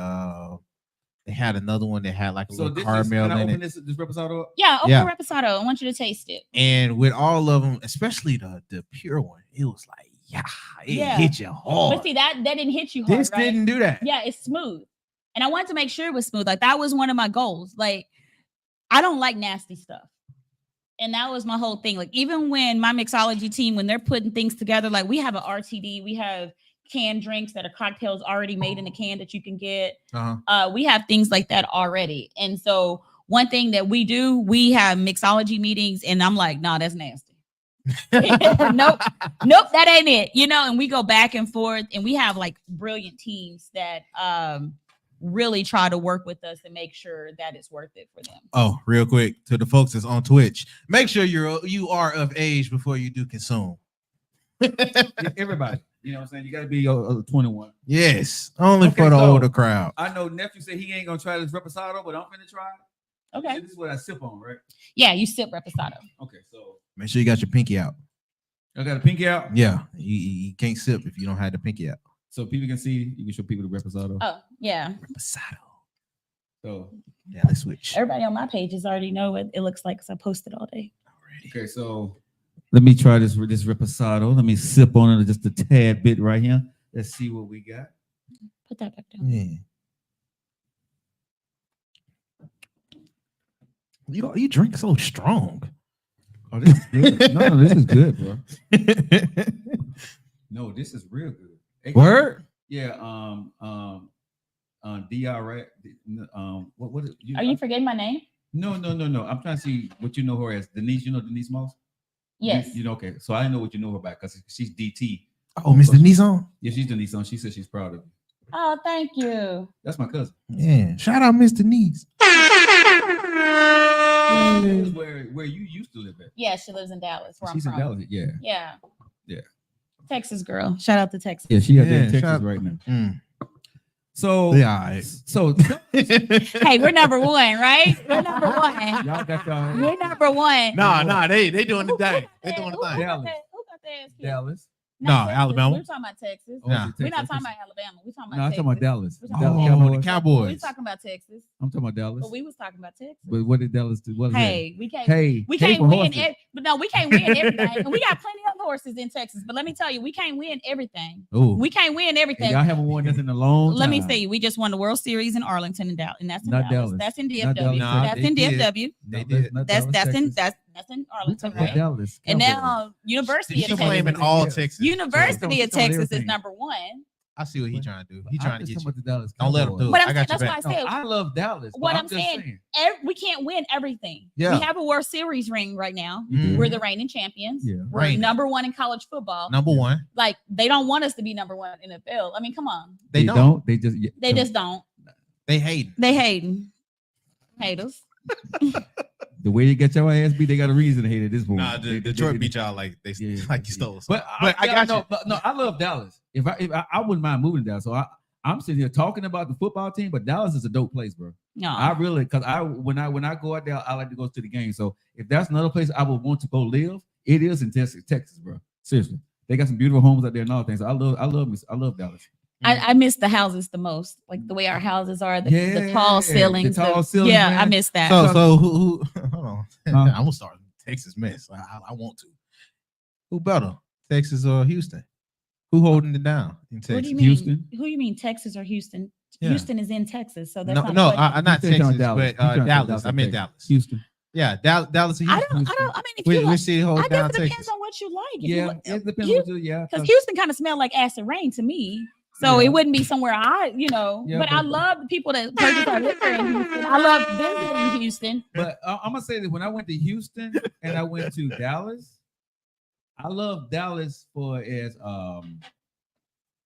Speaker 3: they had another one that had like a little caramel in it.
Speaker 2: This Reposado up?
Speaker 6: Yeah, open the Reposado. I want you to taste it.
Speaker 3: And with all of them, especially the pure one, it was like, it hit you hard.
Speaker 6: But see, that didn't hit you hard.
Speaker 3: This didn't do that.
Speaker 6: Yeah, it's smooth. And I wanted to make sure it was smooth. Like that was one of my goals. Like, I don't like nasty stuff. And that was my whole thing. Like, even when my mixology team, when they're putting things together, like we have an RTD, we have canned drinks that are cocktails already made in a can that you can get. We have things like that already. And so one thing that we do, we have mixology meetings, and I'm like, no, that's nasty. Nope, that ain't it. And we go back and forth, and we have like brilliant teams that really try to work with us and make sure that it's worth it for them.
Speaker 3: Oh, real quick to the folks that's on Twitch, make sure you are of age before you do consume.
Speaker 2: Everybody, you know what I'm saying? You got to be 21.
Speaker 3: Yes, only for the older crowd.
Speaker 2: I know nephew said he ain't gonna try this Reposado, but I'm finna try it.
Speaker 6: Okay.
Speaker 2: This is what I sip on, right?
Speaker 6: Yeah, you sip Reposado.
Speaker 2: Okay, so
Speaker 3: make sure you got your pinky out.
Speaker 2: I got a pinky out.
Speaker 3: Yeah, you can't sip if you don't have the pinky out.
Speaker 2: So people can see. You can show people the Reposado.
Speaker 6: Oh yeah.
Speaker 3: Reposado.
Speaker 2: So
Speaker 3: yeah, let's switch.
Speaker 6: Everybody on my pages already know what it looks like because I posted all day.
Speaker 2: Okay, so let me try this Reposado. Let me sip on it just a tad bit right here. Let's see what we got.
Speaker 6: Put that back down.
Speaker 3: Yeah. You drink so strong.
Speaker 2: Oh, this is good. No, this is good, bro. No, this is real good. Hey,
Speaker 3: Word?
Speaker 2: Yeah. DRX. What?
Speaker 6: Are you forgetting my name?
Speaker 2: No. I'm trying to see what you know her as. Denise. You know Denise Moss?
Speaker 6: Yes.
Speaker 2: You know. Okay. So I know what you know her about because she's DT.
Speaker 3: Oh, Miss Denise on?
Speaker 2: Yeah, she's Denise on. She said she's proud of you.
Speaker 6: Oh, thank you.
Speaker 2: That's my cousin.
Speaker 3: Yeah. Shout out Miss Denise.
Speaker 2: Where you used to live at?
Speaker 6: Yeah, she lives in Dallas. Where
Speaker 2: She's
Speaker 6: I'm
Speaker 2: in
Speaker 6: from.
Speaker 2: Dallas. Yeah.
Speaker 6: Yeah.
Speaker 2: Yeah.
Speaker 6: Texas girl. Shout out to Texas.
Speaker 2: Yeah, she got there in
Speaker 3: Yeah,
Speaker 2: Texas
Speaker 3: shout-
Speaker 2: right now.
Speaker 3: Mm.
Speaker 2: So
Speaker 3: Yeah, all right.
Speaker 2: so
Speaker 6: Hey, we're number one, right? We're number one.
Speaker 2: y'all got y'all
Speaker 6: We're number one.
Speaker 3: Nah, they doing the thing. They doing the
Speaker 6: Who got
Speaker 3: thing.
Speaker 2: Dallas.
Speaker 6: that? Who got that?
Speaker 2: Dallas.
Speaker 6: Not
Speaker 3: No,
Speaker 6: Texas.
Speaker 3: Alabama.
Speaker 6: We're talking about Texas.
Speaker 2: Oh,
Speaker 3: Nah.
Speaker 2: is it
Speaker 6: We're not
Speaker 2: Texas?
Speaker 6: talking about Alabama. We're talking about
Speaker 2: No, I'm
Speaker 6: Texas.
Speaker 2: talking about Dallas.
Speaker 6: We're
Speaker 2: Dallas
Speaker 6: talking
Speaker 3: Oh,
Speaker 2: Cowboys.
Speaker 3: the
Speaker 6: We
Speaker 3: Cowboys.
Speaker 6: talking about Texas.
Speaker 2: I'm talking about Dallas.
Speaker 6: But we was talking about Texas.
Speaker 2: But what did Dallas do? What is
Speaker 6: Hey, we can't.
Speaker 2: that? Hey,
Speaker 6: We
Speaker 2: K
Speaker 6: can't
Speaker 2: for
Speaker 6: win,
Speaker 2: horses.
Speaker 6: but no, we can't win everything. And we got plenty of horses in Texas. But let me tell you, we can't win everything.
Speaker 2: Ooh.
Speaker 6: We can't win
Speaker 2: And
Speaker 6: everything.
Speaker 2: y'all haven't won this in a long time.
Speaker 6: Let me see. We just won the World Series in Arlington and Dallas, and that's in
Speaker 2: Not
Speaker 6: Dallas.
Speaker 2: Dallas.
Speaker 6: That's in
Speaker 2: Not
Speaker 6: DFW.
Speaker 2: Dallas.
Speaker 3: Nah,
Speaker 6: That's
Speaker 3: they
Speaker 6: in
Speaker 3: did.
Speaker 6: DFW.
Speaker 3: They
Speaker 2: No,
Speaker 3: did.
Speaker 2: not
Speaker 6: That's
Speaker 2: Dallas,
Speaker 6: in
Speaker 2: Texas.
Speaker 6: that's in
Speaker 2: We
Speaker 6: Arlington,
Speaker 2: talking about
Speaker 6: right?
Speaker 2: Dallas.
Speaker 6: And
Speaker 2: Cowboys.
Speaker 6: now University
Speaker 3: He's
Speaker 6: of Texas.
Speaker 3: claiming all
Speaker 2: Yeah.
Speaker 3: Texas.
Speaker 6: University of
Speaker 2: She's on
Speaker 6: Texas is
Speaker 2: everything.
Speaker 6: number one.
Speaker 3: I see what he's trying to do. He's
Speaker 2: I'm
Speaker 3: trying to
Speaker 2: just
Speaker 3: get
Speaker 2: talking
Speaker 3: you.
Speaker 2: about the Dallas
Speaker 3: Don't let him
Speaker 2: Cowboys.
Speaker 3: do
Speaker 6: But
Speaker 3: it.
Speaker 6: I'm
Speaker 3: I got
Speaker 6: saying,
Speaker 3: your
Speaker 6: that's why
Speaker 3: back.
Speaker 6: I said
Speaker 2: I love Dallas.
Speaker 6: What
Speaker 2: but
Speaker 6: I'm
Speaker 2: just
Speaker 6: saying, we can't win everything.
Speaker 3: Yeah.
Speaker 6: We have a World Series ring right now.
Speaker 3: Mhm.
Speaker 6: We're the reigning champions.
Speaker 2: Yeah.
Speaker 6: We're
Speaker 3: Reigning.
Speaker 6: number one in college football.
Speaker 3: Number one.
Speaker 6: Like they don't want us to be number one in the NFL. I mean, come on.
Speaker 3: They don't.
Speaker 2: They just.
Speaker 6: They just don't.
Speaker 3: They hate.
Speaker 6: They hating. Haters.
Speaker 2: The way you get your ass beat, they got a reason to hate it this point.
Speaker 3: Nah, Detroit beat y'all like they
Speaker 2: Yeah.
Speaker 3: like you stole.
Speaker 2: But I got no. I love Dallas. If I wouldn't mind moving to Dallas. So I'm sitting here talking about the football team, but Dallas is a dope place, bro.
Speaker 6: No.
Speaker 2: I really because when I go out there, I like to go to the game. So if that's another place I would want to go live, it is in Texas, bro. Seriously, they got some beautiful homes out there and all things. So I love Dallas.
Speaker 6: I miss the houses the most. Like the way our houses are, the tall
Speaker 2: Yeah,
Speaker 6: ceilings.
Speaker 2: the tall ceilings,
Speaker 6: yeah, I
Speaker 2: man.
Speaker 6: miss that.
Speaker 3: So who hold on.
Speaker 2: Huh?
Speaker 3: I'm gonna start Texas mess. I want to. Who better, Texas or Houston? Who holding it down in Texas?
Speaker 6: What do you mean?
Speaker 2: Houston?
Speaker 6: Who you mean, Texas or Houston?
Speaker 3: Yeah.
Speaker 6: Houston is in Texas, so that's
Speaker 3: No,
Speaker 6: not.
Speaker 3: no,
Speaker 6: what-
Speaker 3: not
Speaker 2: He's talking
Speaker 3: Texas,
Speaker 2: about
Speaker 3: but
Speaker 2: He's trying to say
Speaker 3: Dallas. I meant
Speaker 2: Texas.
Speaker 3: Dallas.
Speaker 2: Houston.
Speaker 3: Yeah, Dallas and
Speaker 6: I
Speaker 3: Houston.
Speaker 6: don't. I mean, if you
Speaker 3: Which
Speaker 6: like,
Speaker 3: city holds
Speaker 6: I
Speaker 3: down
Speaker 6: guess it depends
Speaker 3: Texas?
Speaker 6: on what you like. If
Speaker 2: Yeah,
Speaker 6: you like-
Speaker 2: it depends
Speaker 6: you-
Speaker 2: what you. Yeah,
Speaker 6: Because Houston kind of smelled like acid rain to me. So
Speaker 2: Yeah.
Speaker 6: it wouldn't be somewhere
Speaker 2: Yeah,
Speaker 6: but I
Speaker 2: but-
Speaker 6: love the people that purchase our liquor in Houston. I love visiting Houston.
Speaker 2: But I'm gonna say that when I went to Houston and I went to Dallas, I love Dallas for as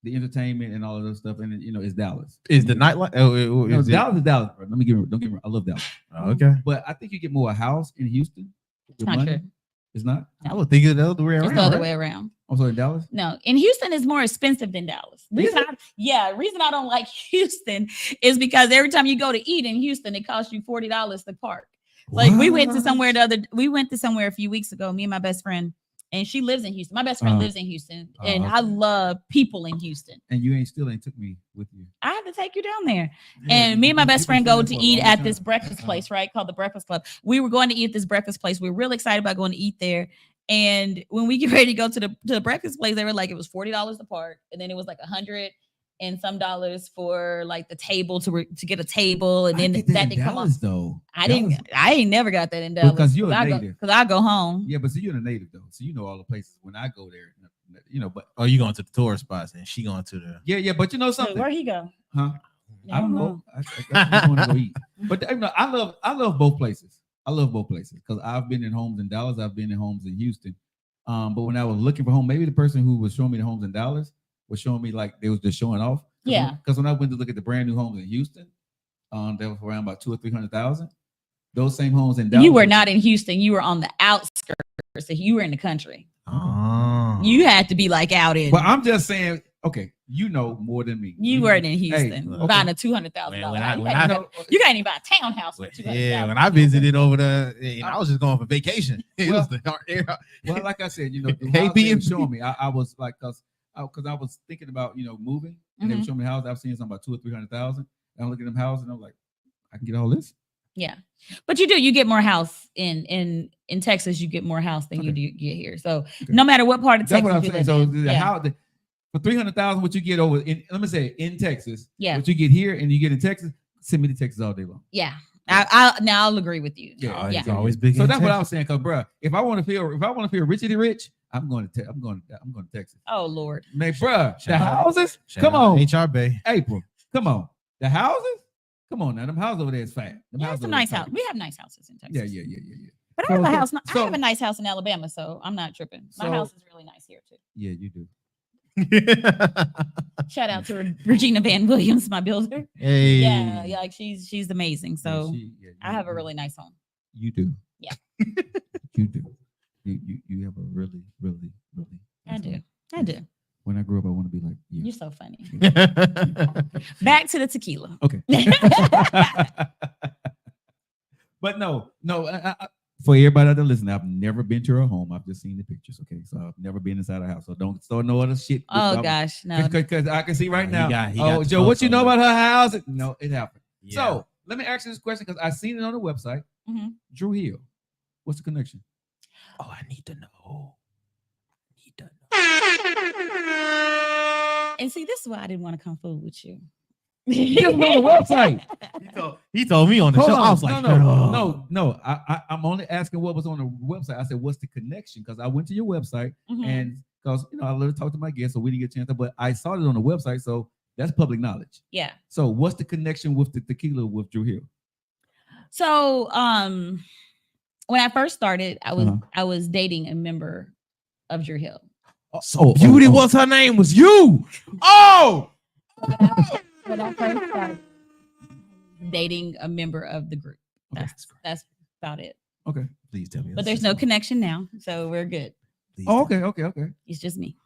Speaker 2: the entertainment and all of those stuff, and it's Dallas.
Speaker 3: Is the nightlife? Oh,
Speaker 2: No,
Speaker 3: is it-
Speaker 2: Dallas is Dallas, bro. Don't get me wrong. I love Dallas,
Speaker 3: Oh, okay.
Speaker 2: but I think you get more a house in Houston.
Speaker 6: It's
Speaker 2: with
Speaker 6: not
Speaker 2: money.
Speaker 6: true.
Speaker 2: It's not.
Speaker 3: I would think it the other way around.
Speaker 6: It's the other
Speaker 3: right?
Speaker 6: way around.
Speaker 2: I'm sorry, Dallas.
Speaker 6: No, in Houston is more expensive than Dallas. Reason I don't like Houston is because every time you go to eat in Houston, it costs you $40 to park. Like we went to somewhere a few weeks ago, me and my best friend, and she lives in Houston. My best friend lives in Houston, and I
Speaker 2: okay.
Speaker 6: love people in Houston.
Speaker 2: And you still ain't took me with you.
Speaker 6: I have to take you down there.
Speaker 2: Yeah,
Speaker 6: And me and my
Speaker 2: you-
Speaker 6: best
Speaker 2: you've
Speaker 6: friend
Speaker 2: been
Speaker 6: go
Speaker 2: saying
Speaker 6: to
Speaker 2: that for a
Speaker 6: eat
Speaker 2: long
Speaker 6: at
Speaker 2: time.
Speaker 6: this breakfast place, right? Called the Breakfast Club. We were going to eat at this breakfast place. We were really excited about going to eat there. And when we get ready to go to the breakfast place, they were like, it was $40 to park, and then it was like $100 and some dollars for like the table to get a table, and
Speaker 2: I
Speaker 6: then
Speaker 2: get
Speaker 6: that
Speaker 2: in
Speaker 6: didn't come off.
Speaker 2: Dallas though.
Speaker 6: I
Speaker 2: Dallas-
Speaker 6: didn't. I ain't never got that in Dallas
Speaker 2: Because you're a
Speaker 6: I
Speaker 2: native.
Speaker 6: Because I go home.
Speaker 2: Yeah, but see, you're a native though, so you know all the places. When I go there, But
Speaker 3: Oh, you going to the tourist spots and she going to the.
Speaker 2: yeah, but you know something,
Speaker 6: Where he go?
Speaker 2: huh? I don't know. I just want to go eat. But I love both places. I love both places because I've been in homes in Dallas. I've been in homes in Houston. But when I was looking for home, maybe the person who was showing me the homes in Dallas was showing me like they was just showing off.
Speaker 6: Yeah.
Speaker 2: Because when I went to look at the brand new homes in Houston, they were around about 200,000 or 300,000. Those same homes in Dallas.
Speaker 6: You were not in Houston. You were on the outskirts. So you were in the country.
Speaker 3: Oh.
Speaker 6: You had to be like out in.
Speaker 2: But I'm just saying, okay, you know more than me.
Speaker 6: You weren't in Houston
Speaker 3: okay.
Speaker 6: buying a $200,000.
Speaker 3: When I-
Speaker 6: You
Speaker 3: when
Speaker 6: can't
Speaker 3: I-
Speaker 6: even- you can't even buy a townhouse for $200,000.
Speaker 3: Yeah, when I visited over there, I was just going for vacation. It was the
Speaker 2: Well, like I said, the
Speaker 3: Hey,
Speaker 2: house they
Speaker 3: being-
Speaker 2: were showing me, I was like, because I was thinking about moving, and they were
Speaker 6: Mhm.
Speaker 2: showing me houses. I've seen something about 200,000 or 300,000. And I'm looking at them houses, and I'm like, I can get all this.
Speaker 6: Yeah, but you get more house in Texas. You get more house than you do get here. So
Speaker 2: Okay.
Speaker 6: no matter what part of
Speaker 2: That's
Speaker 6: Texas
Speaker 2: what I'm
Speaker 6: you
Speaker 2: saying.
Speaker 6: live
Speaker 2: So
Speaker 6: in.
Speaker 2: the
Speaker 6: Yeah.
Speaker 2: how for 300,000, what you get over in, let me say in Texas,
Speaker 6: Yeah.
Speaker 2: what you get here and you get in Texas, send me to Texas all day long.
Speaker 6: Yeah, I'll agree with you.
Speaker 2: Yeah.
Speaker 3: Oh,
Speaker 6: Yeah.
Speaker 3: it's always big.
Speaker 2: So
Speaker 3: in
Speaker 2: that's what I
Speaker 3: Texas.
Speaker 2: was saying, cause bro, if I want to feel richity rich, I'm going to Texas.
Speaker 6: Oh Lord.
Speaker 2: Man, bruh, the
Speaker 3: Shout out-
Speaker 2: houses.
Speaker 3: Shout
Speaker 2: Come
Speaker 3: out
Speaker 2: on,
Speaker 3: HR Bay.
Speaker 2: April. Come on, the houses. Come on now, them houses over there is fat. Them
Speaker 6: Yeah,
Speaker 2: houses
Speaker 6: it's a
Speaker 2: over
Speaker 6: nice
Speaker 2: there
Speaker 6: house.
Speaker 2: is
Speaker 6: We have nice houses in
Speaker 2: fat.
Speaker 6: Texas.
Speaker 2: Yeah.
Speaker 6: But I have a house. I
Speaker 2: so-
Speaker 6: have a nice house in Alabama, so I'm not tripping. My
Speaker 2: So-
Speaker 6: house is really nice here too.
Speaker 2: Yeah, you do.
Speaker 6: Shout out to Regina Van Williams, my builder.
Speaker 3: Hey.
Speaker 6: Yeah, like she's amazing.
Speaker 2: Yeah,
Speaker 6: So
Speaker 2: yeah,
Speaker 6: I have a
Speaker 2: you-
Speaker 6: really nice home.
Speaker 2: You do.
Speaker 6: Yeah.
Speaker 2: You do. You have a really, really, really.
Speaker 6: I
Speaker 2: nice
Speaker 6: do.
Speaker 2: home.
Speaker 6: I do.
Speaker 2: When I grow up, I want to be like you.
Speaker 6: You're so funny. Back to the tequila.
Speaker 2: Okay. But no. For everybody out there listening, I've never been to her home. I've just seen the pictures. Okay, so I've never been inside her house. So don't start no other shit.
Speaker 6: Oh gosh, no.
Speaker 2: Because I can see right
Speaker 3: He
Speaker 2: now.
Speaker 3: got the
Speaker 2: Joe, what you know
Speaker 3: photo.
Speaker 2: about her house? No, it happened.
Speaker 3: Yeah.
Speaker 2: So let me ask you this question because I seen it on the website.
Speaker 6: Mhm.
Speaker 2: Drew Hill, what's the connection?
Speaker 3: Oh, I need to know.
Speaker 6: And see, this is why I didn't want to come fool with you.
Speaker 2: Just on the website.
Speaker 3: He told me on the
Speaker 2: Hold
Speaker 3: show.
Speaker 2: on.
Speaker 3: I was like,
Speaker 2: No. I'm only asking what was on the website. I said, what's the connection? Because I went to your website
Speaker 6: Mhm.
Speaker 2: and because I love to talk to my guests, so we didn't get a chance to, but I saw it on the website, so that's public knowledge.
Speaker 6: Yeah.
Speaker 2: So what's the connection with the tequila with Drew Hill?
Speaker 6: So when I first started,
Speaker 2: Uh-huh.
Speaker 6: I was dating a member of Drew Hill.
Speaker 3: So Beauty, what's her name? Was you? Oh,
Speaker 6: When I first started dating a member of the group.
Speaker 2: Okay.
Speaker 6: That's about it.
Speaker 2: Okay.
Speaker 3: please tell me.
Speaker 6: But there's no connection now, so we're good.
Speaker 2: Oh, okay.
Speaker 6: It's just me.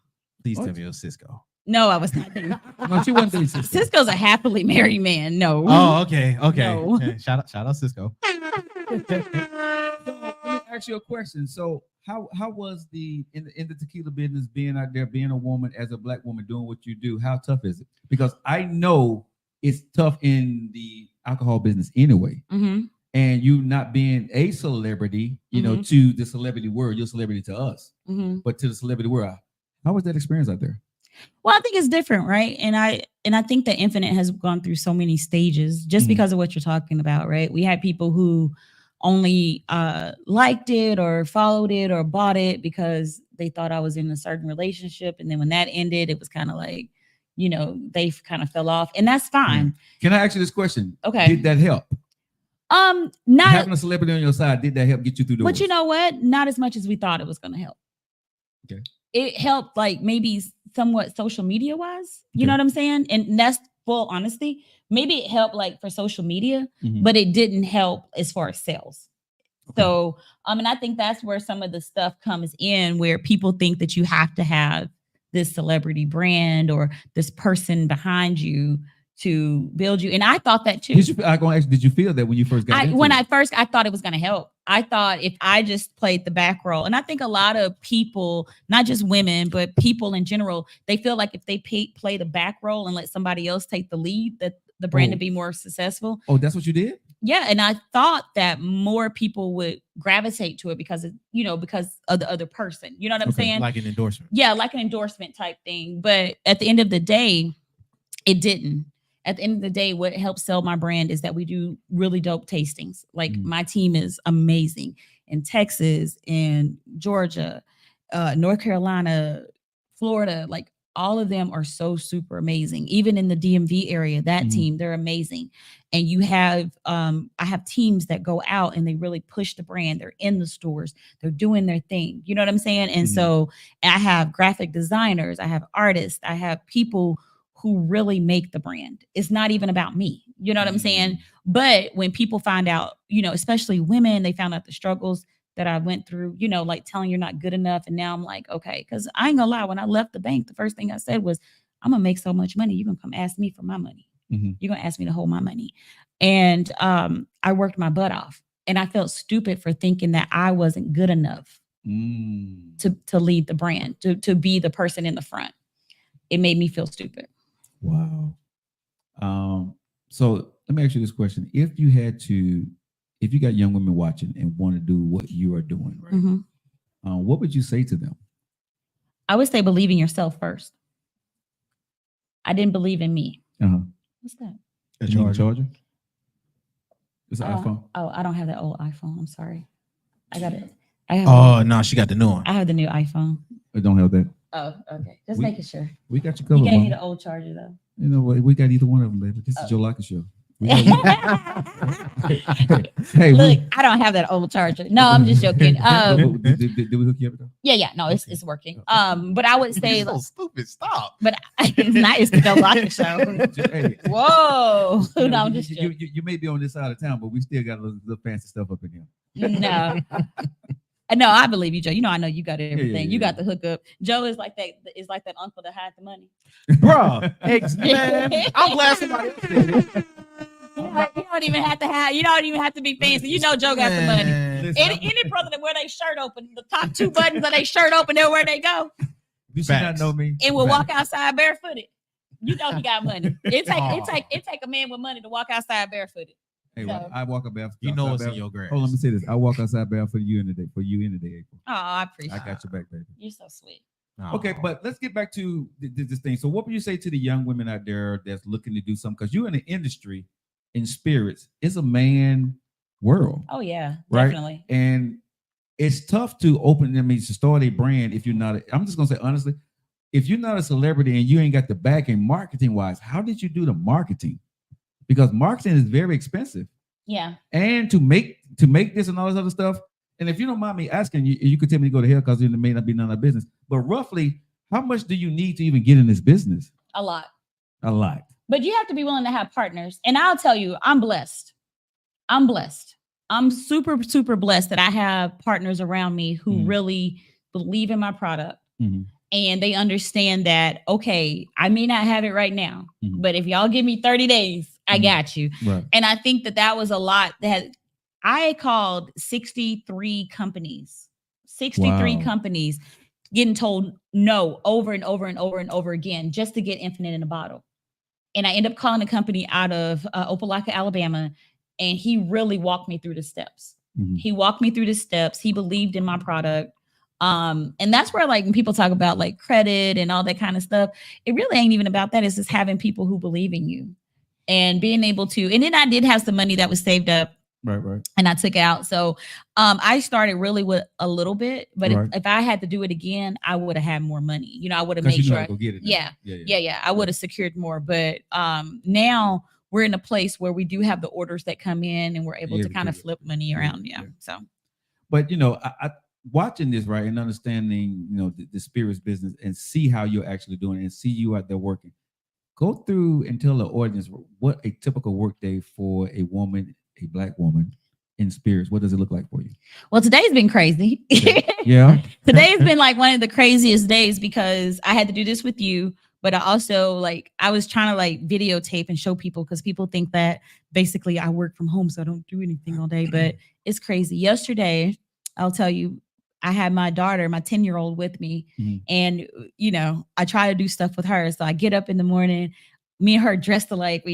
Speaker 3: Please
Speaker 2: What?
Speaker 3: tell me it was Cisco.
Speaker 6: No, I was not dating.
Speaker 2: No, she wasn't dating Cisco.
Speaker 6: Cisco's a happily married man. No.
Speaker 3: Oh, okay.
Speaker 6: No.
Speaker 3: Yeah, shout out Cisco.
Speaker 2: So let me ask you a question. So how was the in the tequila business, being out there, being a woman, as a black woman, doing what you do? How tough is it? Because I know it's tough in the alcohol business anyway.
Speaker 6: Mhm.
Speaker 2: And you not being a celebrity,
Speaker 6: Mm-hmm.
Speaker 2: to the celebrity world, you're a celebrity to us,
Speaker 6: Mhm.
Speaker 2: but to the celebrity world, how was that experience out there?
Speaker 6: Well, I think it's different, right? And I think that Infinite has gone through so many stages just
Speaker 2: Mhm.
Speaker 6: because of what you're talking about, right? We had people who only liked it or followed it or bought it because they thought I was in a certain relationship, and then when that ended, it was kind of like, they kind of fell off, and that's fine.
Speaker 2: Can I ask you this question?
Speaker 6: Okay.
Speaker 2: Did that help?
Speaker 6: Not,
Speaker 2: Having a celebrity on your side, did that help get you through doors?
Speaker 6: but you know what? Not as much as we thought it was going to help.
Speaker 2: Okay.
Speaker 6: It helped, like maybe somewhat social media wise. You
Speaker 2: Okay.
Speaker 6: know what I'm saying? And that's full honesty. Maybe it helped like for social media,
Speaker 2: Mhm.
Speaker 6: but it didn't help as far as sales.
Speaker 2: Okay.
Speaker 6: So, and I think that's where some of the stuff comes in, where people think that you have to have this celebrity brand or this person behind you to build you. And I thought that too.
Speaker 2: Did you feel that when you first got into it?
Speaker 6: I thought it was going to help. I thought if I just played the back role, and I think a lot of people, not just women, but people in general, they feel like if they play the back role and let somebody else take the lead, that the brand
Speaker 2: Oh.
Speaker 6: to be more successful.
Speaker 2: Oh, that's what you did?
Speaker 6: Yeah, and I thought that more people would gravitate to it because of the other person. You know what I'm
Speaker 2: Okay,
Speaker 6: saying?
Speaker 3: Like an endorsement.
Speaker 6: Yeah, like an endorsement type thing. But at the end of the day, it didn't. At the end of the day, what helps sell my brand is that we do really dope tastings. Like
Speaker 2: Mhm.
Speaker 6: my team is amazing in Texas, in Georgia, North Carolina, Florida. Like all of them are so super amazing. Even in the DMV area, that
Speaker 2: Mhm.
Speaker 6: team, they're amazing. And you have, I have teams that go out and they really push the brand. They're in the stores, they're doing their thing. You know what I'm saying? And
Speaker 2: Mhm.
Speaker 6: so I have graphic designers, I have artists, I have people who really make the brand. It's not even about me. You know what I'm saying? But when people find out, especially women, they found out the struggles that I went through, like telling you're not good enough. And now I'm like, okay, because I ain't gonna lie, when I left the bank, the first thing I said was, I'm gonna make so much money, you're gonna come ask me for my money.
Speaker 2: Mhm.
Speaker 6: You're gonna ask me to hold my money. And I worked my butt off. And I felt stupid for thinking that I wasn't good enough
Speaker 2: Mm.
Speaker 6: to lead the brand, to be the person in the front. It made me feel stupid.
Speaker 2: Wow. So let me ask you this question. If you got young women watching and want to do what you are doing, right?
Speaker 6: Mhm.
Speaker 2: What would you say to them?
Speaker 6: I would say believe in yourself first. I didn't believe in me.
Speaker 2: Uh-huh.
Speaker 6: What's that?
Speaker 2: You need a charger? It's an
Speaker 6: Oh,
Speaker 2: iPhone.
Speaker 6: Oh, I don't have that old iPhone. I'm sorry. I got it.
Speaker 3: Oh no, she got the new one.
Speaker 6: I have the new iPhone.
Speaker 2: It don't have that.
Speaker 6: Oh, okay. Just
Speaker 2: We-
Speaker 6: making sure.
Speaker 2: We got you
Speaker 6: You
Speaker 2: covered.
Speaker 6: gave me
Speaker 2: Mama.
Speaker 6: the old charger though.
Speaker 2: You know what? We got either one of them, baby. This is Joe Locker show. Hey,
Speaker 6: Look, I don't have that old charger. No, I'm just joking.
Speaker 2: did we hook you up though?
Speaker 6: Yeah, no, it's working. But I would say,
Speaker 3: so stupid. Stop.
Speaker 6: but it's not. It's the Joe Locker show.
Speaker 2: Hey,
Speaker 6: Whoa,
Speaker 2: you know,
Speaker 6: no, I'm just joking.
Speaker 2: you may be on this side of town, but we still got a little fancy stuff up in here.
Speaker 6: No. No, I believe you, Joe. You know, I know you got everything.
Speaker 2: yeah,
Speaker 6: You got
Speaker 2: yeah.
Speaker 6: the hookup. Joe is like that. Is like that uncle that hide the money.
Speaker 3: Bruh. Man, I'm glad somebody else did it.
Speaker 6: You don't even have to have. You don't even have to be fancy. You know, Joe got the money.
Speaker 3: Man.
Speaker 2: Listen,
Speaker 6: Any brother that wear their shirt open, the top two buttons of their shirt open, there where they go,
Speaker 2: you should not
Speaker 3: Facts.
Speaker 2: know me.
Speaker 6: and will
Speaker 2: Facts.
Speaker 6: walk outside barefooted. You know he got money. It take a man with money to walk outside barefooted.
Speaker 2: Hey,
Speaker 6: So-
Speaker 2: I walk up barefoot.
Speaker 3: You know
Speaker 2: outside
Speaker 3: what's in
Speaker 2: barefoot.
Speaker 3: your grass.
Speaker 2: Oh, let me say this. I walk outside barefoot for you in the day. For you in the day, April.
Speaker 6: Oh, I appreciate
Speaker 2: I got your back, baby.
Speaker 6: You're so sweet.
Speaker 3: Oh.
Speaker 2: Okay, but let's get back to this thing. So, what would you say to the young women out there that's looking to do something? Because you're in the industry in spirits. It's a man world,
Speaker 6: Oh yeah,
Speaker 2: Right.
Speaker 6: definitely.
Speaker 2: and it's tough to open. I mean, to start a brand if you're not. I'm just gonna say honestly, if you're not a celebrity and you ain't got the backing marketing wise, how did you do the marketing? Because marketing is very expensive.
Speaker 6: Yeah.
Speaker 2: And to make this and all this other stuff. And if you don't mind me asking, you could tell me to go to hell because it may not be none of our business. But roughly, how much do you need to even get in this business?
Speaker 6: A lot.
Speaker 2: A lot.
Speaker 6: But you have to be willing to have partners. And I'll tell you, I'm blessed. I'm blessed. I'm super, super blessed that I have partners around me who
Speaker 2: Mhm.
Speaker 6: really believe in my product.
Speaker 2: Mhm.
Speaker 6: And they understand that, okay, I may not have it right now,
Speaker 2: Mhm.
Speaker 6: but if y'all give me 30 days, I
Speaker 2: Mhm.
Speaker 6: got you.
Speaker 2: Right.
Speaker 6: And I think that was a lot that I called 63 companies, 63
Speaker 2: Wow.
Speaker 6: companies getting told no over and over and over and over again just to get Infinite in a bottle. And I end up calling a company out of Opelika, Alabama, and he really walked me through the steps.
Speaker 2: Mhm.
Speaker 6: He walked me through the steps. He believed in my product. And that's where, like, when people talk about like credit and all that kind of stuff, it really ain't even about that. It's just having people who believe in you and being able to. And then I did have some money that was saved up
Speaker 2: Right.
Speaker 6: and I took out. So I started really with a little bit, but
Speaker 2: Right.
Speaker 6: if I had to do it again, I would have had more money. You know, I would have
Speaker 2: Because
Speaker 6: made
Speaker 2: you know
Speaker 6: sure.
Speaker 2: how to go get it. now.
Speaker 6: Yeah. Yeah. I would have secured more. But now we're in a place where we do have the orders that come in and we're able
Speaker 2: Yeah,
Speaker 6: to kind of
Speaker 2: because-
Speaker 6: flip money
Speaker 2: yeah,
Speaker 6: around. Yeah.
Speaker 2: yeah.
Speaker 6: So
Speaker 2: But I watching this right and understanding, the spirits business and see how you're actually doing it and see you out there working. Go through and tell the audience what a typical work day for a woman, a Black woman in spirits. What does it look like for you?
Speaker 6: well, today's been crazy.
Speaker 2: Yeah.
Speaker 6: Today's been like one of the craziest days because I had to do this with you, but I also I was trying to like videotape and show people because people think that basically I work from home, so I don't do anything all day, but it's crazy. Yesterday, I'll tell you, I had my daughter, my 10-year-old with me,
Speaker 2: Mhm.
Speaker 6: and I try to do stuff with her. So I get up in the morning, me and her dressed alike,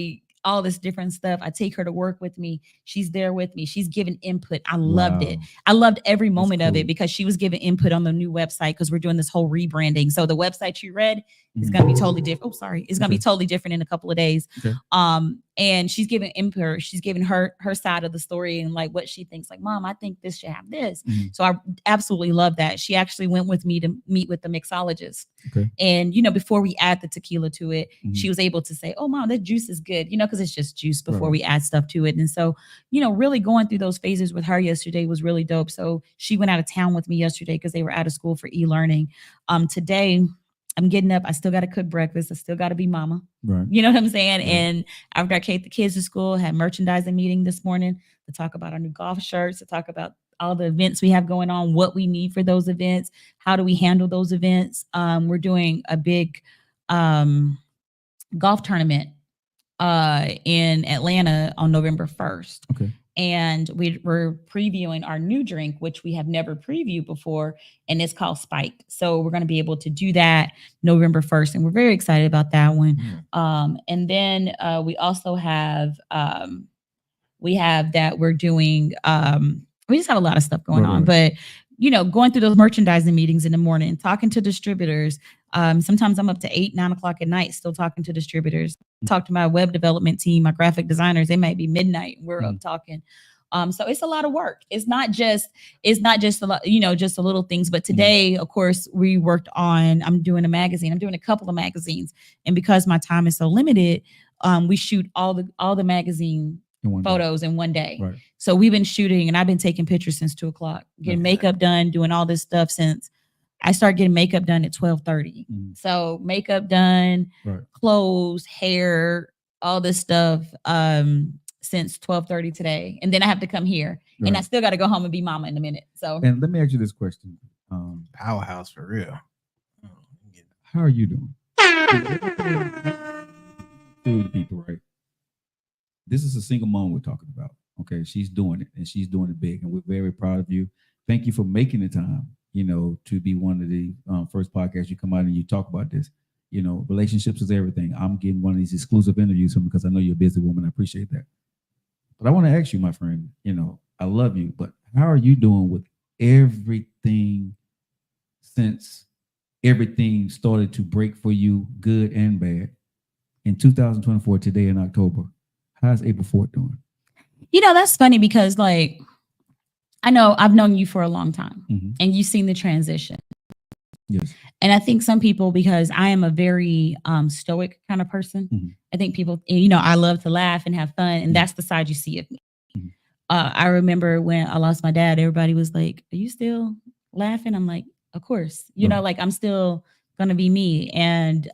Speaker 6: all this different stuff. I take her to work with me. She's there with me. She's giving input. I loved it.
Speaker 2: Wow.
Speaker 6: I loved every moment of
Speaker 2: cool.
Speaker 6: it because she was giving input on the new website because we're doing this whole rebranding. So the website you read is
Speaker 2: Mhm.
Speaker 6: going to be totally different. Oh, sorry. It's going to be
Speaker 2: Okay.
Speaker 6: totally different in a couple of days.
Speaker 2: Okay.
Speaker 6: And she's giving input. She's giving her side of the story and like what she thinks. Like, Mom, I think this should have this.
Speaker 2: Mhm.
Speaker 6: So I absolutely love that. She actually went with me to meet with the mixologist.
Speaker 2: Okay.
Speaker 6: And, before we add the tequila to it,
Speaker 2: Mhm.
Speaker 6: she was able to say, oh, Mom, that juice is good, because it's just juice before
Speaker 2: Right.
Speaker 6: we add stuff to it. And so, really going through those phases with her yesterday was really dope. So she went out of town with me yesterday because they were out of school for e-learning. Today, I'm getting up. I still got to cook breakfast. I still got to be mama.
Speaker 2: Right.
Speaker 6: You know what I'm saying?
Speaker 2: Yeah.
Speaker 6: And after I take the kids to school, had merchandising meeting this morning to talk about our new golf shirts, to talk about all the events we have going on, what we need for those events, how do we handle those events. We're doing a big golf tournament in Atlanta on November 1st.
Speaker 2: Okay.
Speaker 6: And we're previewing our new drink, which we have never previewed before, and it's called Spike. So we're going to be able to do that November 1st, and we're very excited about that one. And then we also have that we're doing. We just have a lot of stuff going on, but going through those merchandising meetings in the morning, talking to distributors. Sometimes I'm up to 8, 9 o'clock at night, still talking to distributors. Talk to my web development team, my graphic designers. They might be midnight. We're up talking. So it's a lot of work. It's not just a lot, just the little things. But today, of course, I'm doing a magazine. I'm doing a couple of magazines. And because my time is so limited, we shoot all the magazine photos in one day.
Speaker 2: Right.
Speaker 6: So we've been shooting and I've been taking pictures since 2:00, getting makeup done, doing all this stuff since I started getting makeup done at 12:30. So makeup done, clothes, hair, all this stuff since 12:30 today. And then I have to come here and I still got to go home and be mama in a minute. So,
Speaker 2: and let me ask you this question.
Speaker 3: Powerhouse for real.
Speaker 2: How are you doing? To the people, right? This is a single mom we're talking about. Okay. She's doing it and she's doing it big. And we're very proud of you. Thank you for making the time, to be one of the first podcasts you come out and you talk about this. Relationships is everything. I'm getting one of these exclusive interviews from because I know you're a busy woman. I appreciate that. But I want to ask you, my friend, I love you, but how are you doing with everything since everything started to break for you, good and bad, in 2024, today in October? How's April 4th doing?
Speaker 6: That's funny because I know I've known you for a long time and you've seen the transition.
Speaker 2: Yes.
Speaker 6: And I think some people, because I am a very stoic kind of person, I think people, I love to laugh and have fun. And that's the side you see of me. I remember when I lost my dad, everybody was like, are you still laughing? I'm like, of course, I'm still going to be me. And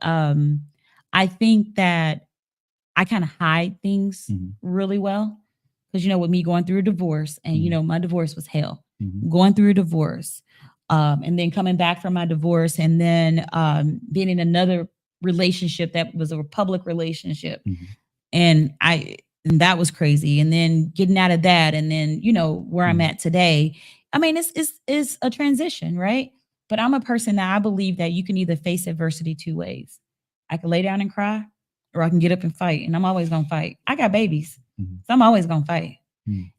Speaker 6: I think that I kind of hide things really well. Because, with me going through a divorce and, my divorce was hell, going through a divorce and then coming back from my divorce and then being in another relationship that was a public relationship. And that was crazy. And then getting out of that and then, where I'm at today. I mean, it's a transition, right? But I'm a person that I believe that you can either face adversity two ways. I can lay down and cry or I can get up and fight. And I'm always going to fight. I got babies. So I'm always going to fight.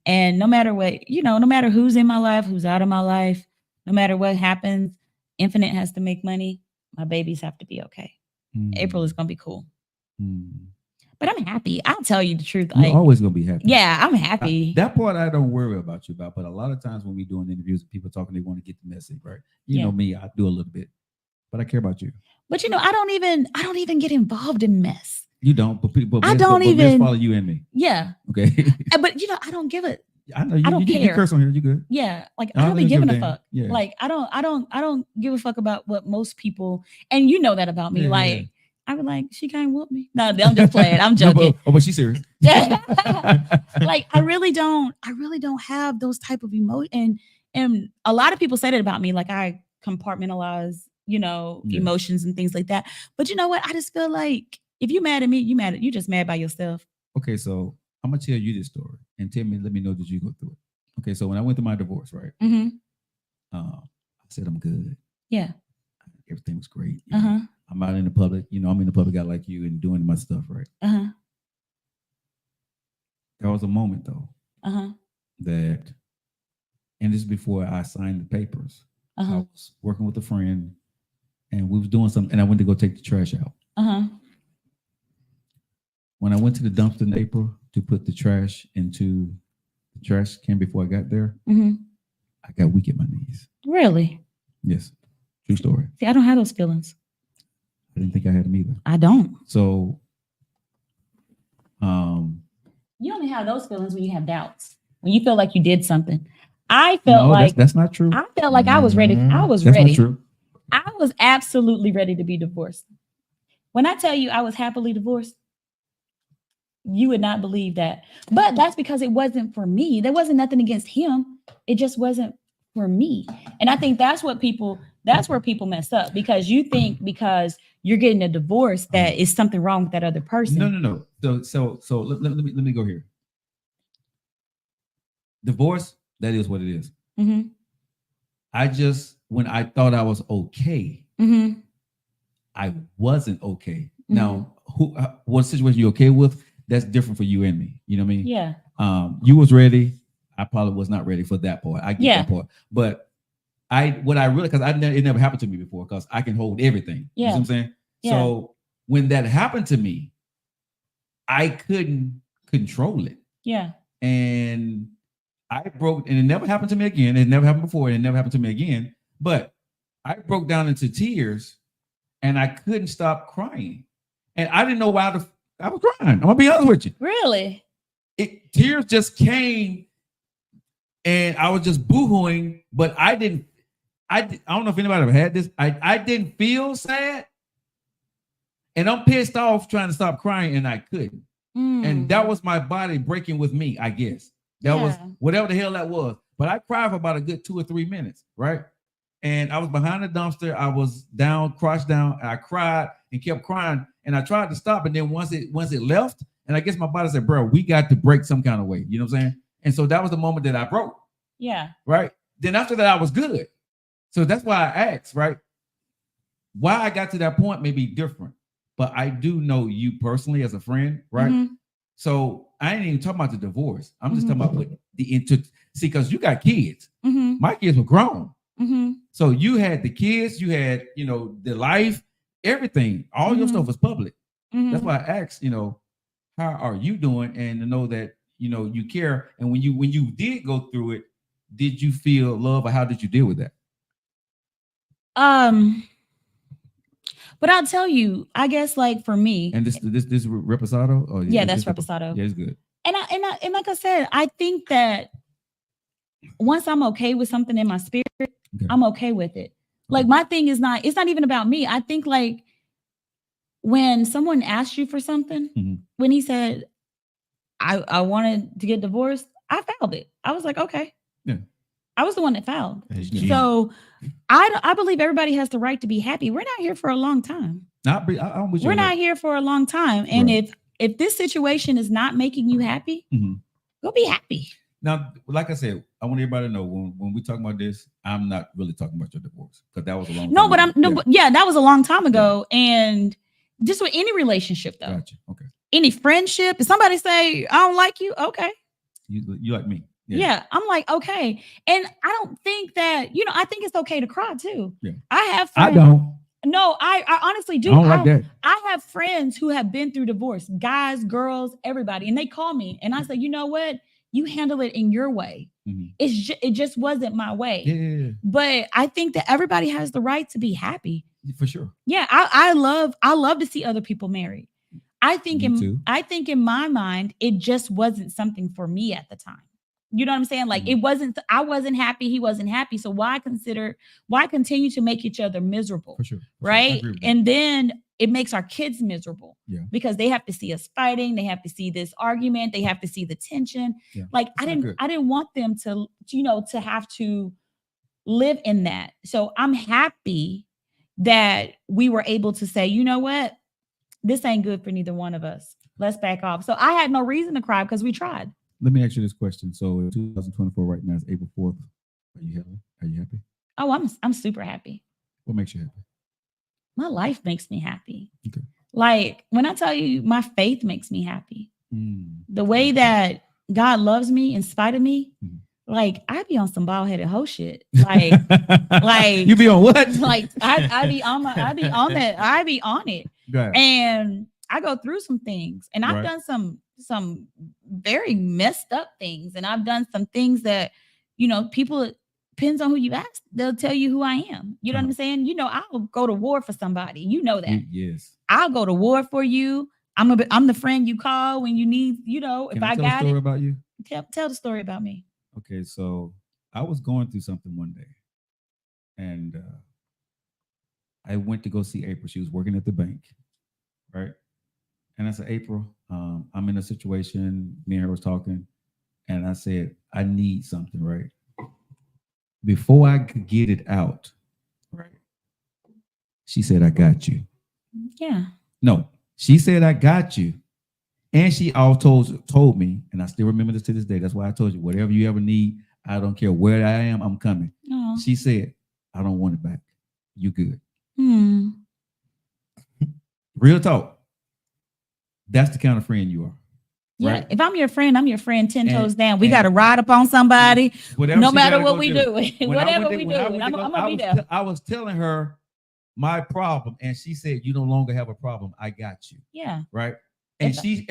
Speaker 6: And no matter what, no matter who's in my life, who's out of my life, no matter what happens, Infinite has to make money. My babies have to be okay. April is going to be cool. But I'm happy. I'll tell you the truth.
Speaker 2: You're always going to be happy.
Speaker 6: Yeah, I'm happy.
Speaker 2: That part I don't worry about you about. But a lot of times when we're doing interviews and people talking, they want to get the message, right? You know me, I do a little bit. But I care about you.
Speaker 6: But I don't even get involved in mess.
Speaker 2: You don't, but people
Speaker 6: I don't even
Speaker 2: follow you and me.
Speaker 6: Yeah.
Speaker 2: Okay.
Speaker 6: But I don't give it.
Speaker 2: I know you.
Speaker 6: I don't care.
Speaker 2: You curse on here. You good?
Speaker 6: Yeah. I don't be giving a fuck. Yeah. I don't give a fuck about what most people. And you know that about me. I was like, she can't whoop me. No, I'm just playing. I'm joking.
Speaker 2: But she's serious.
Speaker 6: Yeah. I really don't have those type of emotion. And a lot of people say that about me. I compartmentalize, emotions and things like that. But you know what? I just feel like. If you're mad at me, you just mad by yourself.
Speaker 2: Okay, so I'm gonna tell you this story and let me know that you go through it. Okay, so when I went through my divorce, right? I said I'm good.
Speaker 6: Yeah.
Speaker 2: Everything was great. I'm out in the public, I'm in the public out like you and doing my stuff, right? There was a moment though that, and this is before I signed the papers. I was working with a friend and we was doing something and I went to go take the trash out. When I went to the dumpster in April to put the trash into the trash can before I got there, I got weak at my knees.
Speaker 6: Really?
Speaker 2: Yes. True story.
Speaker 6: See, I don't have those feelings.
Speaker 2: I didn't think I had them either.
Speaker 6: I don't.
Speaker 2: So,
Speaker 6: you only have those feelings when you have doubts. When you feel like you did something. I felt
Speaker 2: that's not true.
Speaker 6: I felt like I was ready. I was
Speaker 2: that's
Speaker 6: ready.
Speaker 2: Not true.
Speaker 6: I was absolutely ready to be divorced. When I tell you I was happily divorced, you would not believe that. But that's because it wasn't for me. There wasn't nothing against him. It just wasn't for me. And I think that's where people mess up, because you think because you're getting a divorce that is something wrong with that other person.
Speaker 2: No. So let me go here. Divorce, that is what it is. When I thought I was okay, I wasn't okay. Now, what situation you okay with? That's different for you and me. You know what I mean?
Speaker 6: Yeah.
Speaker 2: You was ready. I probably was not ready for that part. I get that part. But it never happened to me before, because I can hold everything.
Speaker 6: Yeah.
Speaker 2: You know what I'm saying?
Speaker 6: Yeah.
Speaker 2: So when that happened to me, I couldn't control it.
Speaker 6: Yeah.
Speaker 2: And I broke, and it never happened to me again. It never happened before, and it never happened to me again. But I broke down into tears, and I couldn't stop crying. And I didn't know why I was crying. I'm gonna be honest with you.
Speaker 6: Really?
Speaker 2: Tears just came, and I was just boohooing. But I don't know if anybody ever had this. I didn't feel sad, and I'm pissed off trying to stop crying, and I couldn't. And that was my body breaking with me, I guess. That was whatever the hell that was. But I cried for about a good 2 or 3 minutes, right? And I was behind the dumpster. I was down, crouched down, and I cried and kept crying. And I tried to stop, and then once it left, and I guess my body said, "Bro, we got to break some kind of way." You know what I'm saying? And so that was the moment that I broke.
Speaker 6: Yeah.
Speaker 2: Right. Then after that, I was good. So that's why I asked, right? Why I got to that point may be different, but I do know you personally as a friend, right?
Speaker 6: Mm-hmm.
Speaker 2: So I ain't even talking about the divorce. I'm just talking about what see, because you got kids.
Speaker 6: Mm-hmm.
Speaker 2: My kids were grown.
Speaker 6: Mm-hmm.
Speaker 2: So you had the kids, you had, the life, everything. All your stuff was public. That's why I asked, how are you doing? And to know that, you care. And when you did go through it, did you feel love, or how did you deal with that?
Speaker 6: But I'll tell you, I guess, like, for me,
Speaker 2: and this Reposado? Oh,
Speaker 6: yeah, that's Reposado.
Speaker 2: Yeah, it's good.
Speaker 6: And like I said, I think that once I'm okay with something in my spirit, I'm okay with it. Like, my thing is it's not even about me. I think, like, when someone asked you for something, when he said, I wanted to get divorced, I filed it. I was like, okay. Yeah. I was the one that filed. So I believe everybody has the right to be happy. We're not here for a long time. We're not here for a long time. And if this situation is not making you happy, go be happy.
Speaker 2: Now, like I said, I want everybody to know when we talk about this, I'm not really talking about your divorce, because that was a long time ago.
Speaker 6: That was a long time ago. Yeah. And just with any relationship, though.
Speaker 2: Gotcha. Okay.
Speaker 6: Any friendship, if somebody say, I don't like you, okay.
Speaker 2: You like me.
Speaker 6: Yeah, I'm like, okay. And I don't think that, I think it's okay to cry too.
Speaker 2: Yeah.
Speaker 6: I have friends.
Speaker 2: I don't.
Speaker 6: No, I honestly do.
Speaker 2: I don't like that.
Speaker 6: I have friends who have been through divorce, guys, girls, everybody. And they call me and I say, you know what? You handle it in your way. It just wasn't my way.
Speaker 2: Yeah.
Speaker 6: But I think that everybody has the right to be happy.
Speaker 2: For sure.
Speaker 6: Yeah, I love to see other people married. I think in my mind, it just wasn't something for me at the time. You know what I'm saying? Like, I wasn't happy. He wasn't happy. So why continue to make each other miserable?
Speaker 2: For sure.
Speaker 6: Right. And then it makes our kids miserable because they have to see us fighting. They have to see this argument. They have to see the tension. Yeah. Like, I didn't want them to, to have to live in that. So I'm happy that we were able to say, you know what? This ain't good for neither one of us. Let's back off. So I had no reason to cry because we tried.
Speaker 2: Let me ask you this question. So in 2024, right now, it's April 4th. Are you happy? Are you happy?
Speaker 6: Oh, I'm super happy.
Speaker 2: What makes you happy?
Speaker 6: My life makes me happy.
Speaker 2: Okay.
Speaker 6: Like, when I tell you, my faith makes me happy. The way that God loves me in spite of me, like, I be on some bald-headed hoe shit. Like
Speaker 2: you be on what?
Speaker 6: Like, I be on that. I be on it. And I go through some things, and I've done some very messed up things, and I've done some things that, people, depends on who you ask, they'll tell you who I am. You know what I'm saying? I'll go to war for somebody. You know that.
Speaker 2: Yes.
Speaker 6: I'll go to war for you. I'm the friend you call when you need, if I got
Speaker 2: a story about you?
Speaker 6: Tell the story about me.
Speaker 2: Okay, so I was going through something one day, and I went to go see April. She was working at the bank, right? And I said, April, I'm in a situation, me and her was talking, and I said, I need something, right? Before I could get it out, right? She said, I got you.
Speaker 6: Yeah.
Speaker 2: No, she said, I got you. And she all told me, and I still remember this to this day. That's why I told you, whatever you ever need, I don't care where I am, I'm coming.
Speaker 6: Aww.
Speaker 2: She said, I don't want it back. You good. Real talk. That's the kind of friend you are.
Speaker 6: Yeah.
Speaker 2: Right?
Speaker 6: If I'm your friend, I'm your friend 10 toes down. We got to ride up on somebody, no matter what we do. Whatever we do, I'm going to be there.
Speaker 2: I was telling her my problem, and she said, you no longer have a problem. I got you.
Speaker 6: Yeah.
Speaker 2: Right. And she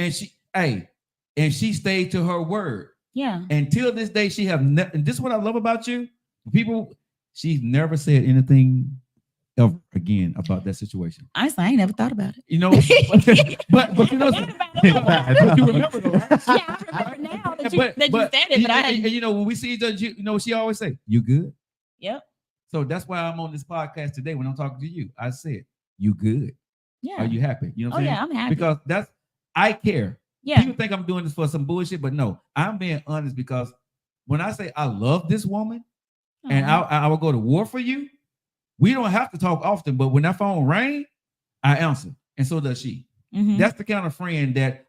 Speaker 2: stayed to her word.
Speaker 6: Yeah.
Speaker 2: Until this day, she have and this is what I love about you. People, she's never said anything ever again about that situation.
Speaker 6: Honestly, I ain't never thought about it.
Speaker 2: You know, but you know, but you remember though, right?
Speaker 6: Yeah, I remember now that you said it, but I hadn't.
Speaker 2: You know, when we see each other, you know, she always say, "You good?"
Speaker 6: Yep.
Speaker 2: So that's why I'm on this podcast today. When I'm talking to you, I said, "You good?
Speaker 6: Yeah.
Speaker 2: Are you happy?" You know what I'm saying?
Speaker 6: Yeah, I'm happy.
Speaker 2: Because I care.
Speaker 6: Yeah.
Speaker 2: People think I'm doing this for some bullshit, but no, I'm being honest because when I say I love this woman and I will go to war for you, we don't have to talk often, but when that phone rang, I answer, and so does she.
Speaker 6: Mm-hmm.
Speaker 2: That's the kind of friend that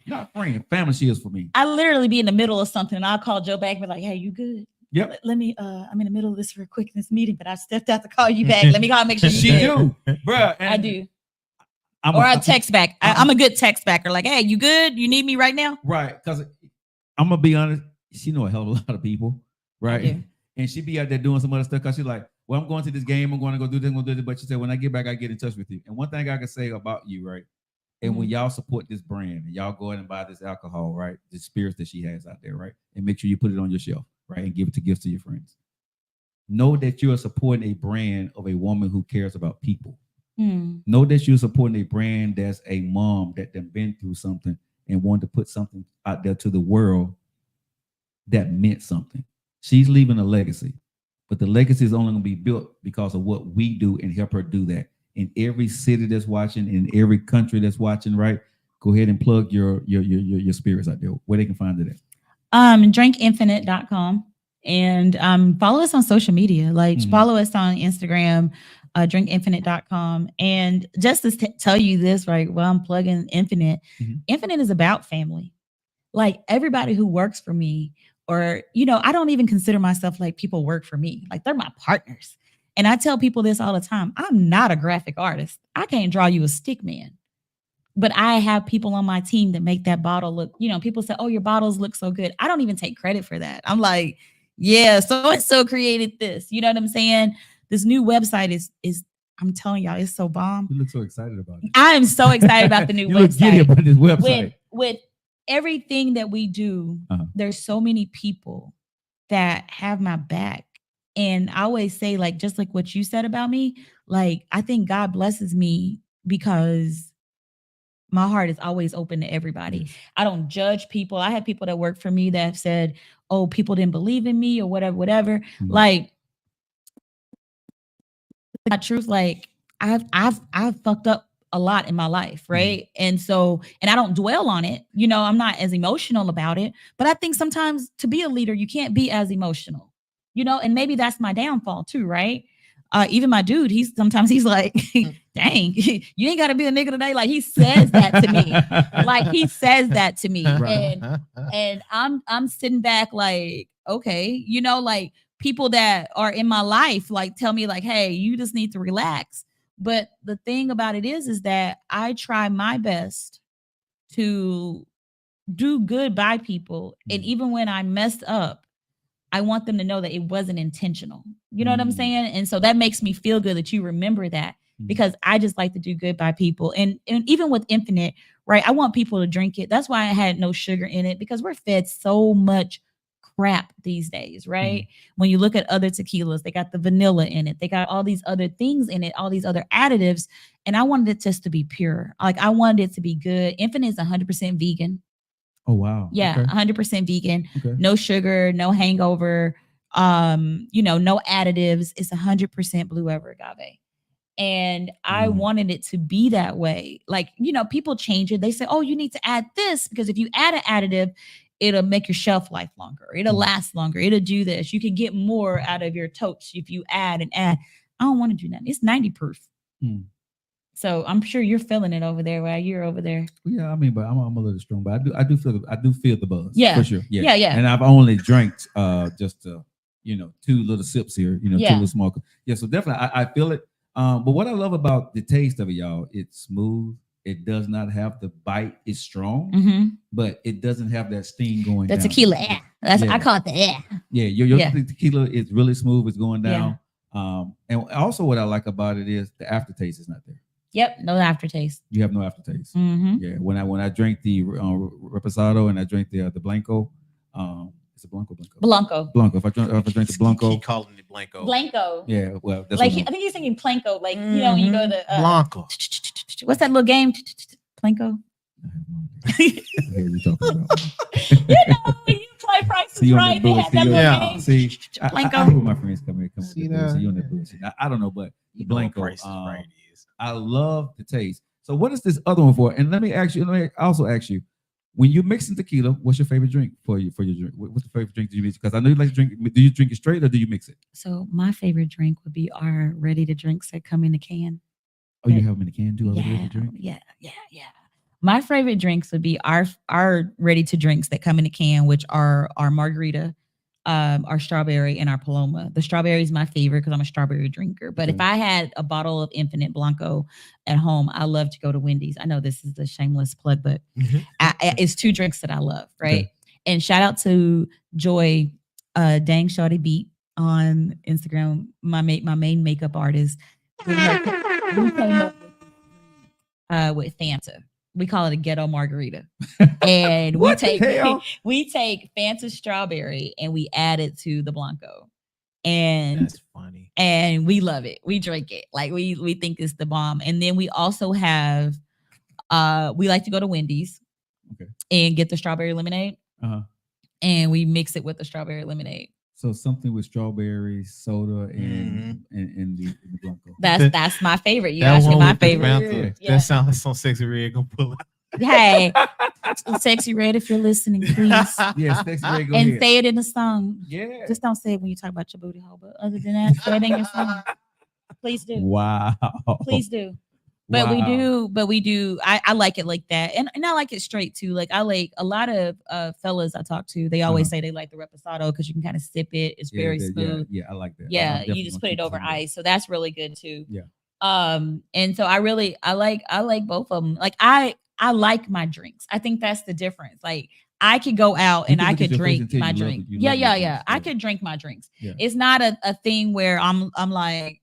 Speaker 2: not friend, family she is for me.
Speaker 6: I literally be in the middle of something, and I'll call Joe back and be like, "Hey, you good?
Speaker 2: Yep.
Speaker 6: Let me. I'm in the middle of this for a quick meeting, but I stepped out to call you back. Let me call and make sure you
Speaker 2: she
Speaker 6: good.
Speaker 2: do, bro.
Speaker 6: I do. I text back. I'm a good text backer. Like, hey, you good? You need me right now?
Speaker 2: Right. Because I'm gonna be honest, she know a hell of a lot of people, right? And she be out there doing some other stuff because she's like, well, I'm going to this game. I'm going to go do this. I'm going to do this. But she said, when I get back, I get in touch with you. And one thing I can say about you, right? And when y'all support this brand and y'all go in and buy this alcohol, right? The spirits that she has out there, right? And make sure you put it on your shelf, right? And give it to gifts to your friends. Know that you are supporting a brand of a woman who cares about people. Know that you're supporting a brand that's a mom that done been through something and wanted to put something out there to the world that meant something. She's leaving a legacy, but the legacy is only going to be built because of what we do and help her do that. In every city that's watching, in every country that's watching, right? Go ahead and plug your spirits out there, where they can find it at.
Speaker 6: Drinkinfinite.com, and follow us on social media. Like follow us on Instagram. Drinkinfinite.com. And just to tell you this, right? Well, I'm plugging Infinite. Infinite is about family. Like everybody who works for me, or, you know, I don't even consider myself like people work for me. Like they're my partners. And I tell people this all the time. I'm not a graphic artist. I can't draw you a stick man. But I have people on my team that make that bottle look, you know, people say, oh, your bottles look so good. I don't even take credit for that. I'm like, yeah, so created this. You know what I'm saying? This new website is I'm telling y'all, it's so bomb.
Speaker 2: You look so excited about it.
Speaker 6: I am so excited about the new
Speaker 2: you
Speaker 6: website.
Speaker 2: Look giddy about this website.
Speaker 6: With everything that we do, there's so many people that have my back. And I always say, like, just like what you said about me, like, I think God blesses me because my heart is always open to everybody. Yes. I don't judge people. I have people that work for me that have said, oh, people didn't believe in me or whatever. Like, my truth, like I've fucked up a lot in my life, right? And so, and I don't dwell on it, you know, I'm not as emotional about it, but I think sometimes to be a leader, you can't be as emotional, you know, and maybe that's my downfall too, right? Even my dude, he's like, dang, you ain't got to be a nigga today. Like he says that to me, like he says that to me. Right. And I'm sitting back like, okay, you know, like people that are in my life, like tell me like, hey, you just need to relax. But the thing about it is that I try my best to do good by people. And even when I messed up, I want them to know that it wasn't intentional. You know what I'm saying? And so that makes me feel good that you remember that, because I just like to do good by people. And even with Infinite, right? I want people to drink it. That's why I had no sugar in it, because we're fed so much crap these days, right? When you look at other tequilas, they got the vanilla in it. They got all these other things in it, all these other additives. And I wanted it just to be pure. Like I wanted it to be good. Infinite is 100% vegan.
Speaker 2: Oh, wow.
Speaker 6: Yeah. Okay. 100% vegan, no sugar, no hangover, you know, no additives. It's 100% Blue Ever agave. And I wanted it to be that way. Like, you know, people change it. They say, oh, you need to add this because if you add an additive, it'll make your shelf life longer. It'll last longer. It'll do this. You can get more out of your totes if you add and add. I don't want to do that. It's 90 proof. So I'm sure you're feeling it over there while you're over there.
Speaker 2: Yeah, I mean, but I'm a little strong, but I do feel the buzz.
Speaker 6: Yeah,
Speaker 2: for sure.
Speaker 6: Yeah.
Speaker 2: And I've only drank just you know, 2 little sips here, you know, 2 little small. Yeah, so definitely I feel it. But what I love about the taste of it, y'all, it's smooth. It does not have the bite. It's strong, but it doesn't have that steam going down.
Speaker 6: The tequila, I call it the
Speaker 2: Yeah, your tequila is really smooth. It's going down. And also what I like about it is the aftertaste is not there.
Speaker 6: Yep, no aftertaste.
Speaker 2: You have no aftertaste.
Speaker 6: Mm-hmm.
Speaker 2: Yeah. When I drank the reposado and I drank the blanco, it's a blanco. Blanco. If I drink the blanco,
Speaker 3: Keep calling it Blanco.
Speaker 6: Blanco.
Speaker 2: yeah. Well, that's
Speaker 6: Like
Speaker 2: what
Speaker 6: I think he's thinking Planko. Like you know, when you go to
Speaker 3: Blanco.
Speaker 6: what's that little game? Planko.
Speaker 2: you talking about.
Speaker 6: You know, when you play Price is Right. They had that little
Speaker 3: Yeah.
Speaker 6: game.
Speaker 2: See, I
Speaker 6: Blanco.
Speaker 2: hate when my friends come with
Speaker 3: See
Speaker 2: the
Speaker 3: that?
Speaker 2: bullshit. You on that bullshit. I don't know, but the
Speaker 3: You know what
Speaker 2: blanco.
Speaker 3: Price is Right is.
Speaker 2: I love the taste. So what is this other one for? And let me also ask you, when you're mixing tequila, what's your favorite drink for your drink? What's the favorite drink do you mix? Because I know you like to drink. Do you drink it straight or do you mix it?
Speaker 6: So my favorite drink would be our ready to drinks that come in a can.
Speaker 2: Oh, you have them in the can too?
Speaker 6: Yeah,
Speaker 2: Drink?
Speaker 6: yeah. My favorite drinks would be our ready to drinks that come in a can, which are our margarita, our strawberry, and our Paloma. The strawberry is my favorite because I'm a strawberry drinker. But if
Speaker 2: Okay.
Speaker 6: I had a bottle of Infinite Blanco at home, I love to go to Wendy's. I know this is a shameless plug, but it's two drinks that I love, right?
Speaker 2: Okay.
Speaker 6: And shout out to Joy, Dang Shawty Beat on Instagram, my main makeup artist. We came up with Fanta. We call it a ghetto margarita. And
Speaker 2: What the hell?
Speaker 6: we take Fanta strawberry and we add it to the Blanco. And
Speaker 3: That's funny.
Speaker 6: and we love it. We drink it. Like we think it's the bomb. And then we also have we like to go to Wendy's and get the strawberry lemonade.
Speaker 2: Uh-huh.
Speaker 6: And we mix it with the strawberry lemonade.
Speaker 2: So something with strawberry soda and the blanco.
Speaker 6: That's my favorite. You
Speaker 3: That
Speaker 6: actually
Speaker 3: one
Speaker 6: my
Speaker 3: with the
Speaker 6: favorite.
Speaker 3: Fanta,
Speaker 6: Yeah.
Speaker 3: That sounds like some sexy red gonna pull it.
Speaker 6: Hey, Sexy Red, if you're listening, please.
Speaker 2: Yes, next Ray, go
Speaker 6: And
Speaker 2: ahead.
Speaker 6: say it in the song.
Speaker 2: Yeah.
Speaker 6: Just don't say it when you talk about your booty hole. But other than that, say it in your song. Please do.
Speaker 2: Wow.
Speaker 6: Please do. But we do. I like it like that. And I like it straight too. Like I like a lot of fellas I talk to, they always say they like the reposado because you can kind of sip it. It's very smooth.
Speaker 2: Yeah, I like that.
Speaker 6: Yeah,
Speaker 2: I'm
Speaker 6: you
Speaker 2: definitely
Speaker 6: just
Speaker 2: gonna
Speaker 6: put
Speaker 2: keep
Speaker 6: it over
Speaker 2: some of that.
Speaker 6: ice. So that's really good too.
Speaker 2: Yeah.
Speaker 6: And so I like both of them. Like I like my drinks. I think that's the difference. Like I could go out
Speaker 2: You
Speaker 6: and
Speaker 2: can
Speaker 6: I
Speaker 2: look at
Speaker 6: could
Speaker 2: your face
Speaker 6: drink
Speaker 2: and tell
Speaker 6: my
Speaker 2: you love
Speaker 6: drink.
Speaker 2: it. You
Speaker 6: Yeah.
Speaker 2: love your drinks.
Speaker 6: I
Speaker 2: Yeah.
Speaker 6: could drink my drinks.
Speaker 2: Yeah.
Speaker 6: It's not a thing where I'm like,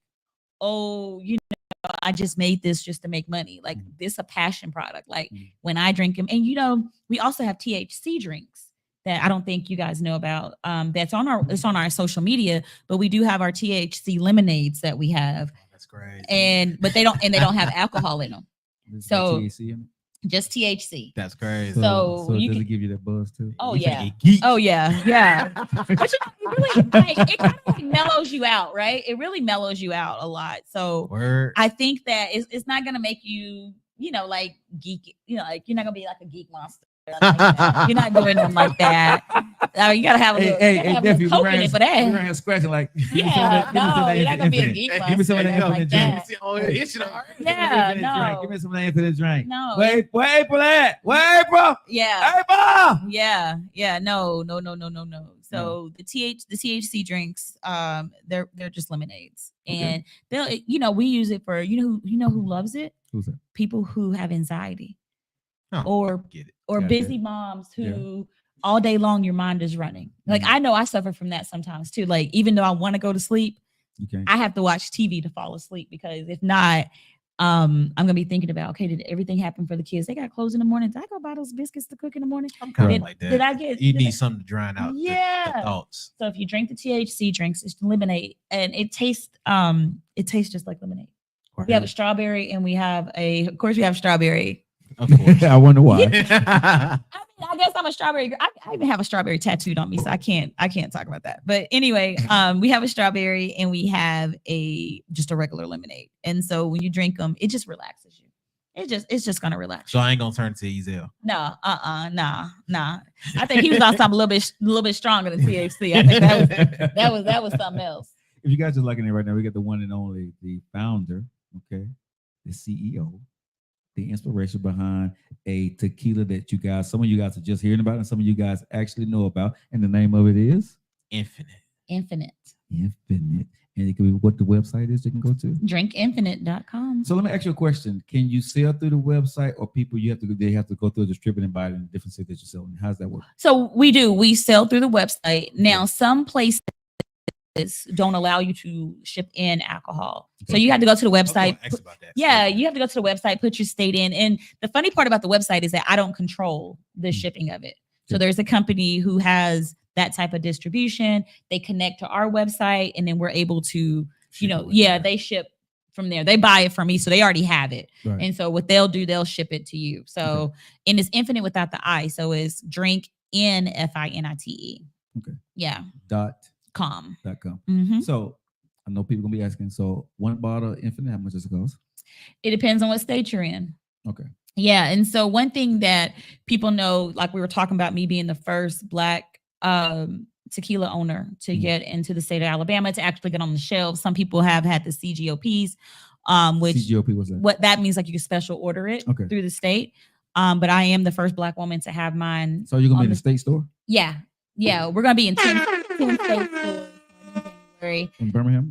Speaker 6: oh, you know, I just made this just to make money. Like this a passion product. Like when I drink them, and you know, we also have THC drinks that I don't think you guys know about. It's on our social media, but we do have our THC lemonades that we have.
Speaker 3: That's great.
Speaker 6: But they don't have alcohol in them.
Speaker 2: There's
Speaker 6: So-
Speaker 2: no THC in it?
Speaker 6: Just THC.
Speaker 3: That's crazy.
Speaker 6: So
Speaker 2: does
Speaker 6: you
Speaker 2: it
Speaker 6: can-
Speaker 2: give you that buzz too?
Speaker 6: Oh
Speaker 3: We finna
Speaker 6: yeah.
Speaker 3: get geek.
Speaker 6: Oh yeah. But you know, it really it kind of like mellows you out, right? It really mellows you out a lot. So
Speaker 3: Word.
Speaker 6: I think that it's not gonna make you, you know, like geek, you know, like you're not gonna be like a geek monster. Like that. You're not doing them like that. You gotta have a little, you gotta have a
Speaker 2: nephew,
Speaker 6: little coke in it for that.
Speaker 2: we around here scratching like.
Speaker 6: Yeah, no, you're not gonna be a geek
Speaker 2: Give me some of
Speaker 6: monster
Speaker 2: that
Speaker 6: like
Speaker 2: infinite
Speaker 6: that.
Speaker 2: drink.
Speaker 3: Oh, it should have
Speaker 6: Yeah,
Speaker 2: Give
Speaker 6: no,
Speaker 2: me some of that infinite drink.
Speaker 6: no.
Speaker 2: Wait for that. Wait, bro.
Speaker 6: Yeah.
Speaker 2: Hey, bro.
Speaker 6: Yeah. No. So the THC drinks, they're just lemonades, and they'll, you know, we use it for, you know who loves it?
Speaker 2: Who's that?
Speaker 6: People who have anxiety,
Speaker 3: Oh,
Speaker 6: or
Speaker 3: get it.
Speaker 2: Gotcha.
Speaker 6: busy moms who all day long your mind is running. Like I know I suffer from that sometimes too. Like even though I want to go to sleep,
Speaker 2: Okay.
Speaker 6: I have to watch TV to fall asleep, because if not, I'm gonna be thinking about, okay, did everything happen for the kids? They got clothes in the morning. Did I go buy those biscuits to cook in the morning?
Speaker 3: I'm kind of
Speaker 6: Did,
Speaker 3: like that.
Speaker 6: did I get?
Speaker 3: You
Speaker 6: did
Speaker 3: need
Speaker 6: I-
Speaker 3: something to drown out the
Speaker 6: Yeah.
Speaker 3: thoughts.
Speaker 6: So if you drink the THC drinks, it's lemonade, and it tastes just like lemonade. We have a strawberry, and we have of course we have strawberry.
Speaker 3: Of course.
Speaker 2: I wonder why.
Speaker 6: I guess I'm a strawberry girl. I even have a strawberry tattooed on me, so I can't talk about that. But anyway, we have a strawberry and we have just a regular lemonade. And so when you drink them, it just relaxes you. It's just gonna relax.
Speaker 3: So I ain't gonna turn to Ezel.
Speaker 6: No, nah. I think he was on something a little bit stronger than THC. I think that was something else.
Speaker 2: If you guys are liking it right now, we got the one and only, the founder, okay, the CEO, the inspiration behind a tequila that some of you guys are just hearing about, and some of you guys actually know about. And the name of it is
Speaker 3: Infinite.
Speaker 6: Infinite.
Speaker 2: And it can be what the website is you can go to.
Speaker 6: Drinkinfinite.com.
Speaker 2: So let me ask you a question. Can you sell through the website, or people they have to go through a distributor and buy it in different cities that you're selling? How's that work?
Speaker 6: So we sell through the website. Now, some places don't allow you to ship in alcohol. So you have to go to the website. Yeah, you have to go to the website, put your state in. And the funny part about the website is that I don't control the shipping of it. So there's a company who has that type of distribution. They connect to our website, and then we're able to, they ship from there. They buy it from me, so they already have it. Right. And so what they'll do, they'll ship it to you. So, and it's infinite without the I. So it's DrinkInfinite.
Speaker 2: Okay.
Speaker 6: Yeah.
Speaker 2: .com.
Speaker 6: Mm-hmm.
Speaker 2: So I know people gonna be asking. So one bottle of Infinite, how much does it cost?
Speaker 6: It depends on what state you're in.
Speaker 2: Okay.
Speaker 6: Yeah, and so one thing that people know, like we were talking about me being the first Black tequila owner to get into the state of Alabama, to actually get on the shelves. Some people have had the CGOPs, which
Speaker 2: CGOP was that?
Speaker 6: What that means, like you can special order it through the state. But I am the first Black woman to have mine.
Speaker 2: So you're gonna be in the state store?
Speaker 6: Yeah. Yeah, we're gonna be in 10 states in January.
Speaker 2: In Birmingham?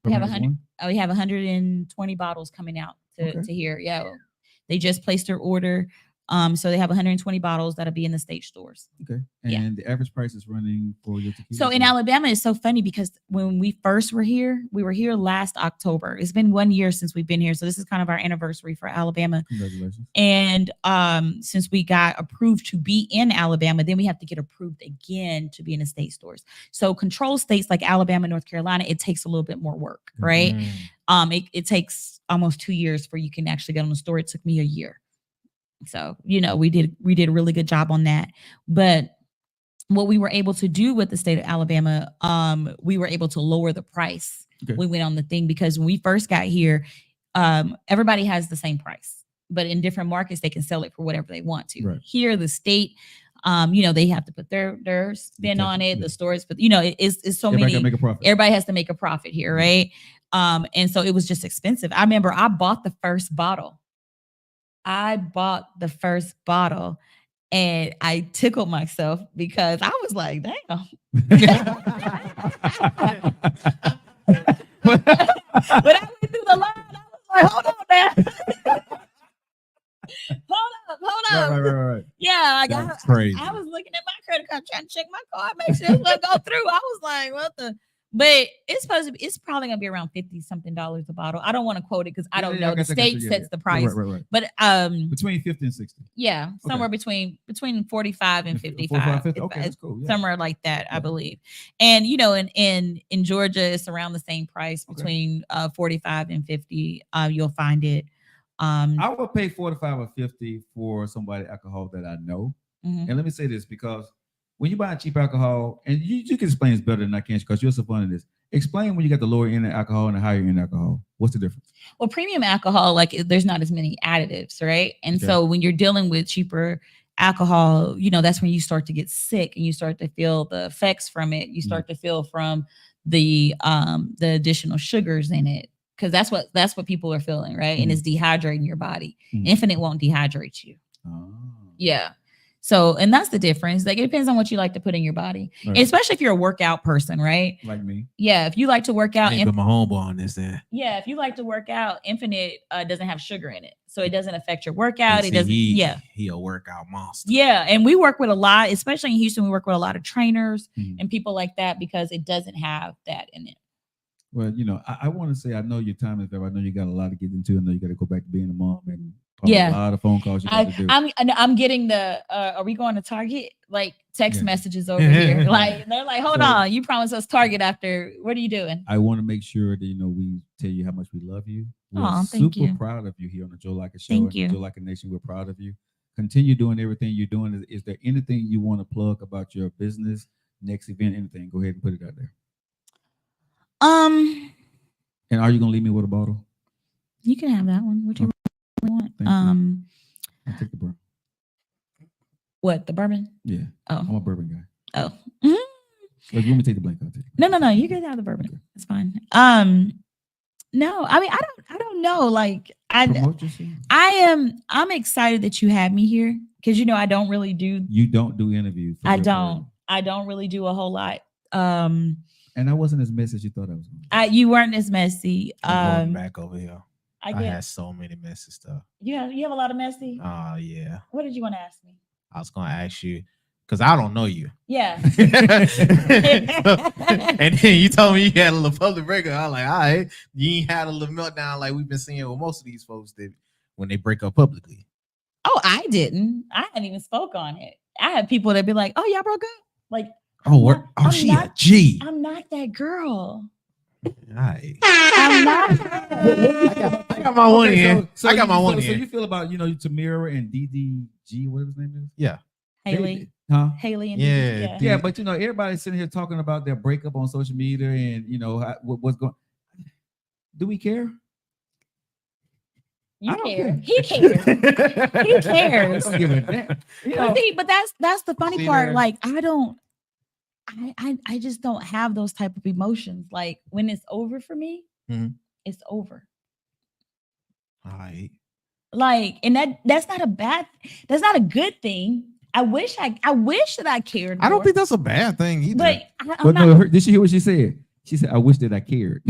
Speaker 6: We have 100. We have 120 bottles coming out to here. Yeah, they just placed their order. So they have 120 bottles that'll be in the state stores.
Speaker 2: Okay. And the average price is running for your tequila?
Speaker 6: So in Alabama, it's so funny because when we first were here, we were here last October. It's been 1 year since we've been here. So this is kind of our anniversary for Alabama.
Speaker 2: Congratulations.
Speaker 6: And since we got approved to be in Alabama, then we have to get approved again to be in the state stores. So control states like Alabama, North Carolina, it takes a little bit more work, right? It takes almost 2 years for you can actually get on the store. It took me a year. So, we did a really good job on that. But what we were able to do with the state of Alabama, we were able to lower the price. We went on the thing because when we first got here, everybody has the same price, but in different markets, they can sell it for whatever they want to.
Speaker 2: Right.
Speaker 6: Here, the state, they have to put their spin on it, the stores, but it's so
Speaker 2: everybody
Speaker 6: many.
Speaker 2: Make a profit.
Speaker 6: Everybody has to make a profit here, right? And so it was just expensive. I remember I bought the first bottle. And I tickled myself because I was like, damn. But I went through the line. I was like, hold on now. hold up.
Speaker 2: Right.
Speaker 6: Yeah,
Speaker 2: That's crazy.
Speaker 6: I was looking at my credit card, trying to check my card, make sure it's gonna go through. I was like, what the? But it's probably gonna be around $50-something a bottle. I don't want to quote it because I don't know. The state sets the price.
Speaker 2: Right.
Speaker 6: But
Speaker 2: between 50 and 60.
Speaker 6: Yeah, somewhere between 45 and 55.
Speaker 2: 45, 50. Okay, that's cool. Yeah.
Speaker 6: Somewhere like that, I believe. And in Georgia, it's around the same price between 45 and 50. You'll find it.
Speaker 2: I would pay 45 or 50 for somebody alcohol that I know. And let me say this, because when you buy cheap alcohol, and you can explain this better than I can because you're so fun in this. Explain when you got the lower end alcohol and the higher end alcohol. What's the difference? Well,
Speaker 6: premium alcohol, like there's not as many additives, right? And so when you're dealing with cheaper alcohol, that's when you start to get sick and you start to feel the effects from it. You start to feel from the additional sugars in it, because that's what people are feeling, right? And it's dehydrating your body. Infinite won't dehydrate you. Yeah. So, and that's the difference. Like, it depends on what you like to put in your body, especially if you're a workout person, right?
Speaker 2: Like me.
Speaker 6: Yeah. If you like to work out.
Speaker 3: Put my homeboy on this then.
Speaker 6: Yeah. If you like to work out, Infinite doesn't have sugar in it. So it doesn't affect your workout.
Speaker 3: He a workout monster.
Speaker 6: Yeah. And we work with a lot, especially in Houston, we work with a lot of trainers and people like that because it doesn't have that in it.
Speaker 2: Well, I want to say, I know your time is there. I know you got a lot to get into. I know you got to go back to being a mom and a lot of phone calls you got to do.
Speaker 6: I'm getting are we going to Target? Like text messages over here. Like they're like, hold on, you promised us Target after. What are you doing?
Speaker 2: I want to make sure that we tell you how much we love you. We're super proud of you here on the Joe Laca Show.
Speaker 6: Thank you.
Speaker 2: Joe Laca Nation, we're proud of you. Continue doing everything you're doing. Is there anything you want to plug about your business, next event, anything? Go ahead and put it out there. And are you gonna leave me with a bottle?
Speaker 6: You can have that one. Whichever you want.
Speaker 2: I'll take the bourbon.
Speaker 6: What, the bourbon?
Speaker 2: Yeah.
Speaker 6: Oh.
Speaker 2: I'm a bourbon guy.
Speaker 6: Oh.
Speaker 2: So if you want me to take the blank, I'll take it.
Speaker 6: No. You can have the bourbon. Okay. It's fine. No, I mean, I don't know. Like
Speaker 2: Promote yourself.
Speaker 6: I'm excited that you had me here because I don't really do.
Speaker 2: You don't do interviews.
Speaker 6: I don't really do a whole lot.
Speaker 2: And I wasn't as messy as you thought I was.
Speaker 6: You weren't as messy.
Speaker 3: I'm going back over here.
Speaker 6: I
Speaker 3: had so many messy stuff.
Speaker 6: You have a lot of messy.
Speaker 3: Oh yeah.
Speaker 6: What did you want to ask me?
Speaker 3: I was gonna ask you, because I don't know you.
Speaker 6: Yeah.
Speaker 3: And then you told me you had a little public breakup. I was like, all right, you ain't had a little meltdown like we've been seeing with most of these folks that when they break up publicly.
Speaker 6: Oh, I didn't. I hadn't even spoke on it. I had people that be like, "Oh, y'all broke up." Like,
Speaker 3: She a G.
Speaker 6: I'm not that girl.
Speaker 3: All right.
Speaker 6: I'm not.
Speaker 3: I got my one in. I got my one
Speaker 2: So
Speaker 3: in.
Speaker 2: you feel about Tamira and DDG, whatever his name is?
Speaker 3: Yeah.
Speaker 6: Haley.
Speaker 2: Haley,
Speaker 6: and
Speaker 3: Yeah.
Speaker 2: Yeah, but everybody's sitting here talking about their breakup on social media and what's going. Do we care?
Speaker 6: You
Speaker 2: don't
Speaker 6: care.
Speaker 2: care.
Speaker 6: He cares. He cares.
Speaker 2: I don't give a damn.
Speaker 6: But that's the funny
Speaker 3: See
Speaker 6: part.
Speaker 3: there?
Speaker 6: Like, I just don't have those type of emotions. Like, when it's over for me, it's over.
Speaker 3: All right.
Speaker 6: Like, and that's not a good thing. I wish that I cared more.
Speaker 3: I don't think that's a bad thing either.
Speaker 6: But
Speaker 2: But no, did she hear what she said? She said, "I wish that I cared."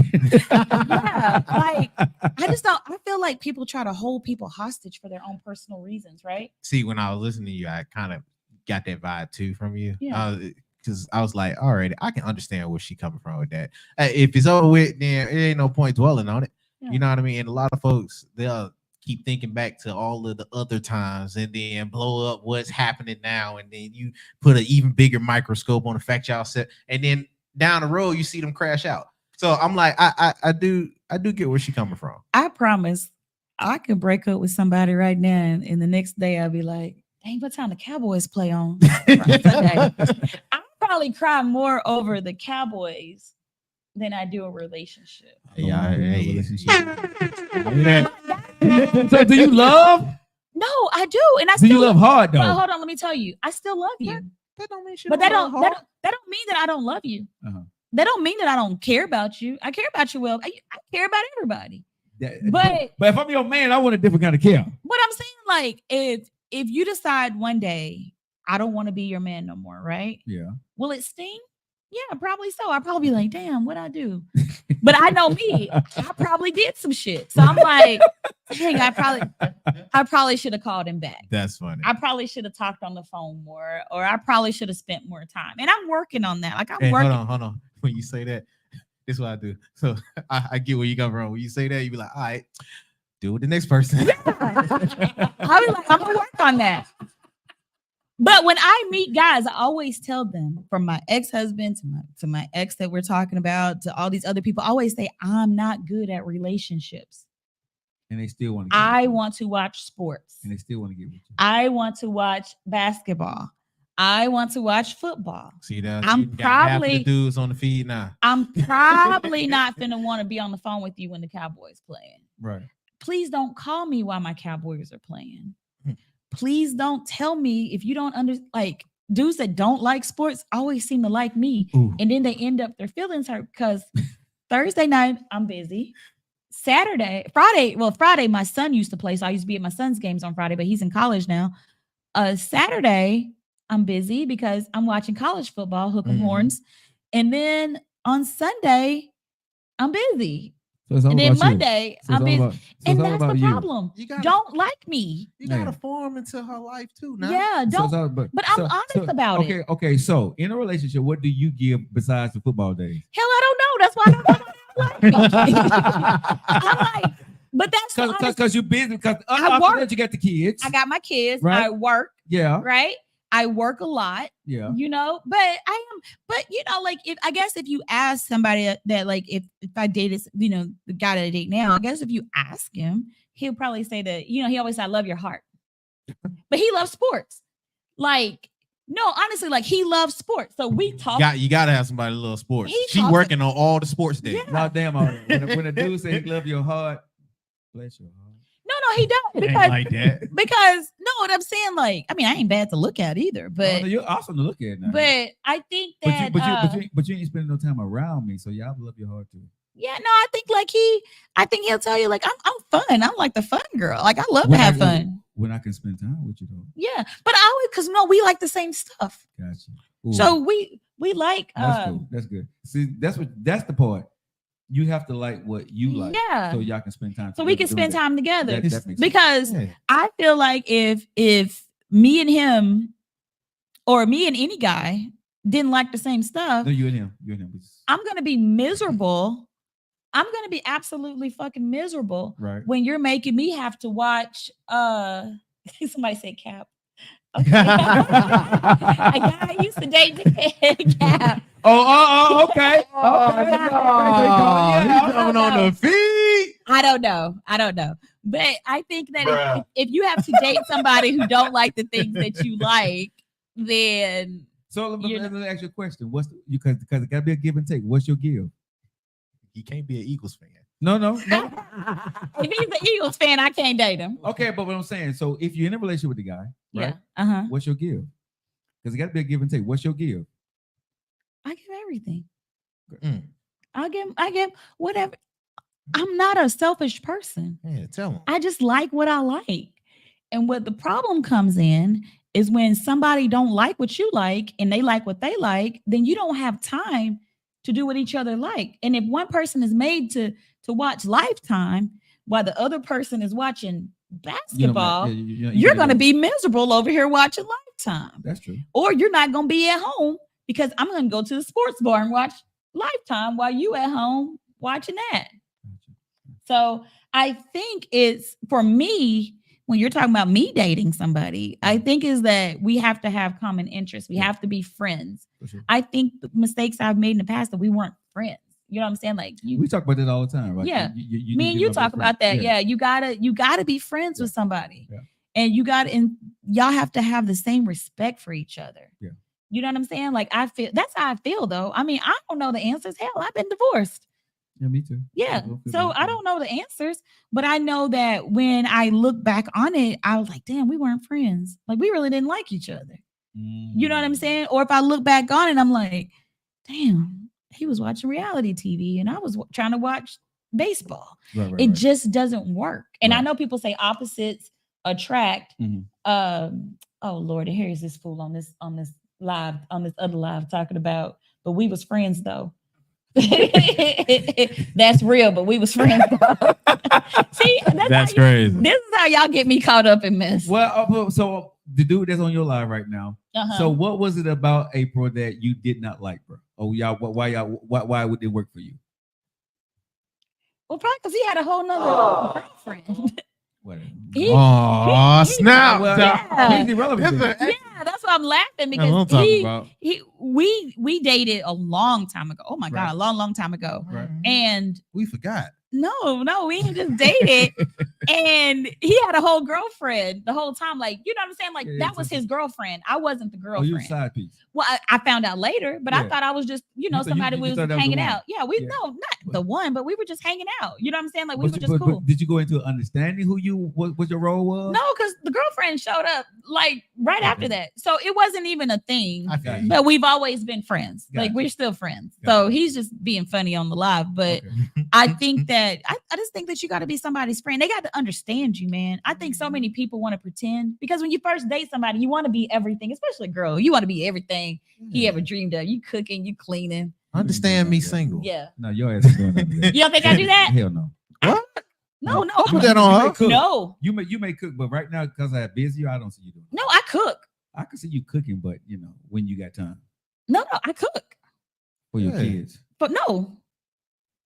Speaker 6: yeah, like I just don't. I feel like people try to hold people hostage for their own personal reasons, right?
Speaker 3: See, when I was listening to you, I kind of got that vibe too from you.
Speaker 6: Yeah.
Speaker 3: Because I was like, all right, I can understand where she coming from with that. If it's over with, then it ain't no point dwelling on it.
Speaker 6: Yeah.
Speaker 3: You know what I mean? And a lot of folks, they'll keep thinking back to all of the other times and then blow up what's happening now. And then you put an even bigger microscope on the fact y'all said, and then down the road, you see them crash out. So I'm like, I do get where she coming from.
Speaker 6: I promise I could break up with somebody right now, and the next day I'll be like, dang, what time the Cowboys play on Sunday? I'll probably cry more over the Cowboys than I do a relationship.
Speaker 3: Yeah,
Speaker 2: So do you love?
Speaker 6: No, I do. And I
Speaker 2: Do you love hard though?
Speaker 6: Well, hold on, let me tell you. I still love you.
Speaker 3: That don't mean
Speaker 6: But that don't mean that I don't love you.
Speaker 2: Uh-huh.
Speaker 6: That don't mean that I don't care about you. I care about you. Well, I care about everybody.
Speaker 2: But if I'm your man, I want a different kind of care.
Speaker 6: But I'm saying, like, if you decide one day I don't want to be your man no more, right?
Speaker 2: Yeah.
Speaker 6: Will it sting? Yeah, probably so. I'll probably be like, damn, what'd I do? But I know me. I probably did some shit. So I'm like, dang, I probably should have called him back.
Speaker 3: That's funny.
Speaker 6: I probably should have talked on the phone more, or I probably should have spent more time. And I'm working on that. Like, I'm
Speaker 3: Hey,
Speaker 6: working.
Speaker 3: hold on. When you say that, this is what I do. So I get where you come from. When you say that, you be like, all right, do it with the next person.
Speaker 6: I'll be like, I'm gonna work on that. But when I meet guys, I always tell them, from my ex-husband to my ex that we're talking about, to all these other people, I always say, I'm not good at relationships.
Speaker 2: And they still want to.
Speaker 6: I want to watch sports.
Speaker 2: And they still want to get with you.
Speaker 6: I want to watch basketball. I want to watch football.
Speaker 3: See that?
Speaker 6: I'm
Speaker 3: You got half of
Speaker 6: probably-
Speaker 3: the dudes on the feed now.
Speaker 6: I'm probably not finna want to be on the phone with you when the Cowboys playing.
Speaker 2: Right.
Speaker 6: Please don't call me while my Cowboys are playing. Please don't tell me if you don't like dudes that don't like sports always seem to like me.
Speaker 2: Ooh.
Speaker 6: And then they end up their feelings hurt because Thursday night I'm busy. Friday, my son used to play. So I used to be at my son's games on Friday, but he's in college now. Saturday, I'm busy because I'm watching college football, hook 'em horns. And then on Sunday, I'm busy.
Speaker 2: So it's all
Speaker 6: And then
Speaker 2: about you.
Speaker 6: Monday,
Speaker 2: So it's
Speaker 6: I'm
Speaker 2: all
Speaker 6: busy.
Speaker 2: about- so
Speaker 6: And
Speaker 2: it's all
Speaker 6: that's
Speaker 2: about
Speaker 6: the
Speaker 2: you.
Speaker 6: problem.
Speaker 3: You gotta-
Speaker 6: Don't like me.
Speaker 3: You got to
Speaker 2: Yeah.
Speaker 3: form into her life too. Now.
Speaker 6: Yeah,
Speaker 2: So
Speaker 6: don't.
Speaker 2: it's all about-
Speaker 6: But I'm honest about it.
Speaker 2: Okay. So in a relationship, what do you give besides the football days?
Speaker 6: Hell, I don't know. That's why I don't know why they don't like me. I'm like, but that's the honest-
Speaker 2: Because you're busy. Because
Speaker 6: I work.
Speaker 2: You got the kids.
Speaker 6: I got my kids.
Speaker 2: Right.
Speaker 6: I work.
Speaker 2: Yeah.
Speaker 6: Right. I work a lot.
Speaker 2: Yeah.
Speaker 6: You know, but like, if you ask somebody that, like, if I dated, the guy that I date now, I guess if you ask him, he'll probably say that, he always said, I love your heart. But he loves sports. Like, no, honestly, like, he loves sports. So we talk.
Speaker 3: You got to have somebody that loves sports.
Speaker 6: He
Speaker 3: She
Speaker 6: talks-
Speaker 3: working on all the sports days.
Speaker 6: Yeah.
Speaker 2: Now, damn, when a dude say he love your heart, bless your heart.
Speaker 6: No, he don't.
Speaker 3: It ain't
Speaker 6: Because,
Speaker 3: like that.
Speaker 6: no, what I'm saying, like, I mean, I ain't bad to look at either, but
Speaker 2: Oh, you're awesome to look at now.
Speaker 6: but I think that
Speaker 2: But you ain't spending no time around me, so y'all love your heart too.
Speaker 6: yeah, no, I think he'll tell you, like, I'm fun. I'm like the fun girl. Like, I love to have fun.
Speaker 2: When I can spend time with you though.
Speaker 6: Yeah, but I always, because we like the same stuff.
Speaker 2: Gotcha. Ooh,
Speaker 6: So we like
Speaker 2: that's cool. That's good. See, that's the part. You have to like what you like.
Speaker 6: Yeah.
Speaker 2: So y'all can spend time.
Speaker 6: So we can
Speaker 2: together doing
Speaker 6: spend
Speaker 2: that.
Speaker 6: time together.
Speaker 2: That makes sense.
Speaker 6: Because
Speaker 3: Yeah.
Speaker 6: I feel like if me and him or me and any guy didn't like the same stuff,
Speaker 2: No, you and him. You and him.
Speaker 6: I'm gonna be miserable. I'm gonna be absolutely fucking miserable
Speaker 2: Right.
Speaker 6: when you're making me have to watch somebody say Cap. Okay. A guy used to date the Cap.
Speaker 2: Okay.
Speaker 3: He's coming on the feed.
Speaker 6: I don't know. But I think that if you have to date somebody who don't like the things that you like, then
Speaker 2: So let me ask you a question. What's because it gotta be a give and take. What's your give?
Speaker 3: He can't be an Eagles fan.
Speaker 2: No.
Speaker 6: if he's an Eagles fan, I can't date him.
Speaker 2: Okay, but what I'm saying, so if you're in a relationship with the guy, right?
Speaker 6: Yeah.
Speaker 2: What's your give? Because it got to be a give and take. What's your give?
Speaker 6: I give everything. I give whatever. I'm not a selfish person.
Speaker 3: Yeah, tell him.
Speaker 6: I just like what I like. And what the problem comes in is when somebody don't like what you like and they like what they like, then you don't have time to do what each other like. And if one person is made to watch Lifetime while the other person is watching basketball, you're going to be miserable over here watching Lifetime.
Speaker 2: That's true.
Speaker 6: Or you're not going to be at home because I'm going to go to the sports bar and watch Lifetime while you at home watching that. So I think it's, for me, when you're talking about me dating somebody, I think is that we have to have common interests. We have to be friends. Sure. I think the mistakes I've made in the past that we weren't friends. You know what I'm saying? Like
Speaker 2: we talk about that all the time, right?
Speaker 6: Yeah. Me and you talk about that. Yeah. You gotta be friends with somebody. Yeah. And y'all have to have the same respect for each other.
Speaker 2: Yeah.
Speaker 6: You know what I'm saying? Like that's how I feel though. I mean, I don't know the answers. Hell, I've been divorced.
Speaker 2: Yeah, me too.
Speaker 6: Yeah. So I don't know the answers, but I know that when I look back on it, I was like, damn, we weren't friends. Like we really didn't like each other. You know what I'm saying? Or if I look back on it, I'm like, damn, he was watching reality TV and I was trying to watch baseball. It just doesn't work. And I know people say opposites attract. Oh Lord, and here's this fool on this live, on this other live talking about, but we was friends though. That's real, but we was friends. See,
Speaker 3: that's crazy.
Speaker 6: This is how y'all get me caught up in mess.
Speaker 2: Well, so the dude that's on your live right now. So what was it about April that you did not like, bro? Oh, why would it work for you?
Speaker 6: Well, probably because he had a whole nother girlfriend.
Speaker 3: Snap!
Speaker 2: Well,
Speaker 6: yeah.
Speaker 2: He's irrelevant.
Speaker 6: Yeah, that's why I'm laughing because we dated a long time ago. Oh my God, a long time ago.
Speaker 2: Right.
Speaker 3: And we forgot.
Speaker 6: No, we didn't just dated. And he had a whole girlfriend the whole time. Like, you know what I'm saying? Like, that was his girlfriend. I wasn't the girlfriend.
Speaker 2: Oh, you side piece.
Speaker 6: Well, I found out later, but I thought I was just, somebody was hanging out. Yeah, no, not the one, but we were just hanging out. You know what I'm saying? Like, we were just cool.
Speaker 2: But did you go into understanding what your role was?
Speaker 6: No, because the girlfriend showed up like right after that. So it wasn't even a thing. But we've always been friends. Like, we're still friends. So he's just being funny on the live. But I think that I just think that you got to be somebody's friend. They got to understand you, man. I think so many people want to pretend because when you first date somebody, you want to be everything, especially a girl. You want to be everything he ever dreamed of. You cooking, you cleaning.
Speaker 3: Understand me single.
Speaker 6: Yeah.
Speaker 2: No, your ass is doing that.
Speaker 6: You don't think I do that?
Speaker 2: Hell no.
Speaker 3: What?
Speaker 6: No.
Speaker 3: Put that on her.
Speaker 6: No.
Speaker 2: You may cook, but right now because I'm busy, I don't see you doing it.
Speaker 6: No, I cook.
Speaker 2: I can see you cooking, but when you got time.
Speaker 6: No, I cook.
Speaker 2: For your kids.
Speaker 6: But no.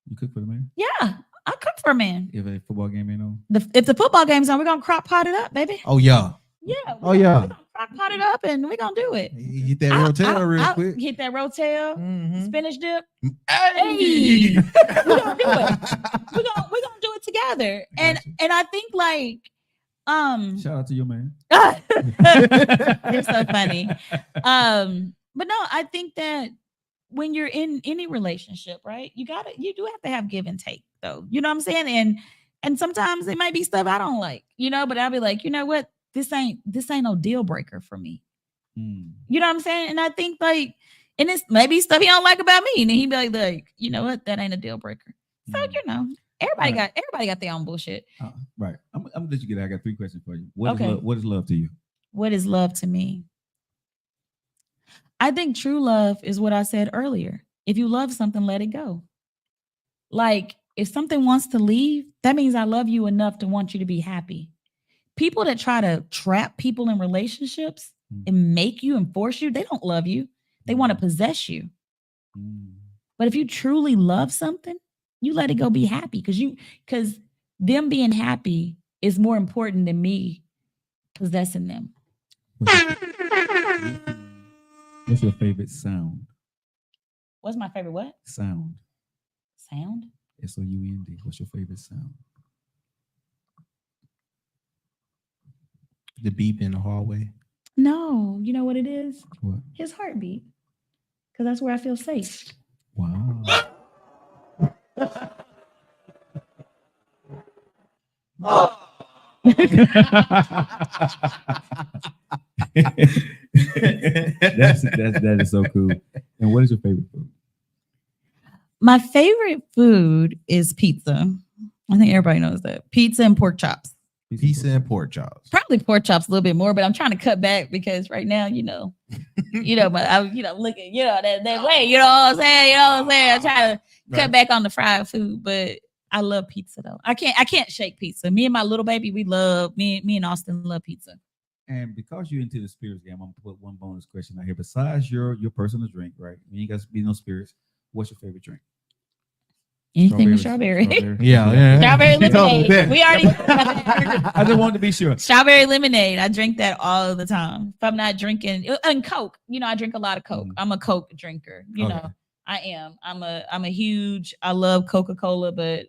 Speaker 2: You cook for the man?
Speaker 6: Yeah. I cook for a man.
Speaker 2: If a football game ain't on?
Speaker 6: If the football game's on, we're going to crock pot it up, baby.
Speaker 3: Oh, yeah.
Speaker 6: Yeah.
Speaker 3: We're going to
Speaker 6: crock pot it up and we're going to do it.
Speaker 3: You hit that rotel real quick.
Speaker 6: Hit that rotel, spinach dip.
Speaker 3: Hey!
Speaker 6: We're going to do it. We're going to do it together. And I think like,
Speaker 2: shout out to your man.
Speaker 6: You're so funny. But no, I think that when you're in any relationship, right, you do have to have give and take though. You know what I'm saying? And sometimes it might be stuff I don't like, but I'll be like, you know what? This ain't no deal breaker for me. You know what I'm saying? And I think like, and it's maybe stuff he don't like about me. And then he'd be like, you know what? That ain't a deal breaker. So, everybody got their own bullshit.
Speaker 2: Right. I'm gonna let you get it. I got 3 questions for you. What is love to you?
Speaker 6: What is love to me? I think true love is what I said earlier. If you love something, let it go. Like if something wants to leave, that means I love you enough to want you to be happy. People that try to trap people in relationships, and make you and force you, they don't love you. They want to possess you. But if you truly love something, you let it go, be happy, because them being happy is more important than me possessing them.
Speaker 2: What's your favorite sound?
Speaker 6: What's my favorite what?
Speaker 2: Sound.
Speaker 6: Sound?
Speaker 2: SOUND. What's your favorite sound?
Speaker 3: The beep in the hallway.
Speaker 6: No, you know what it is?
Speaker 2: What?
Speaker 6: His heartbeat. Because that's where I feel safe.
Speaker 2: Wow. That is so cool. And what is your favorite food?
Speaker 6: My favorite food is pizza. I think everybody knows that. Pizza and pork chops.
Speaker 3: Pizza and pork chops.
Speaker 6: Probably pork chops a little bit more, but I'm trying to cut back because right now, but I'm, looking, that way, you know what I'm saying? I'm trying to cut back on the fried food, but I love pizza though. I can't shake pizza. Me and my little baby, me and Austin love pizza.
Speaker 2: And because you're into the spirits game, I'm gonna put one bonus question out here. Besides your personal drink, right? When you guys be no spirits, what's your favorite drink?
Speaker 6: Anything with strawberry.
Speaker 3: Yeah.
Speaker 6: Strawberry lemonade. We already.
Speaker 2: I just wanted to be sure.
Speaker 6: Strawberry lemonade. I drink that all the time. If I'm not drinking, and Coke. I drink a lot of Coke. I'm a Coke drinker. I am. I'm a huge. I love Coca-Cola, but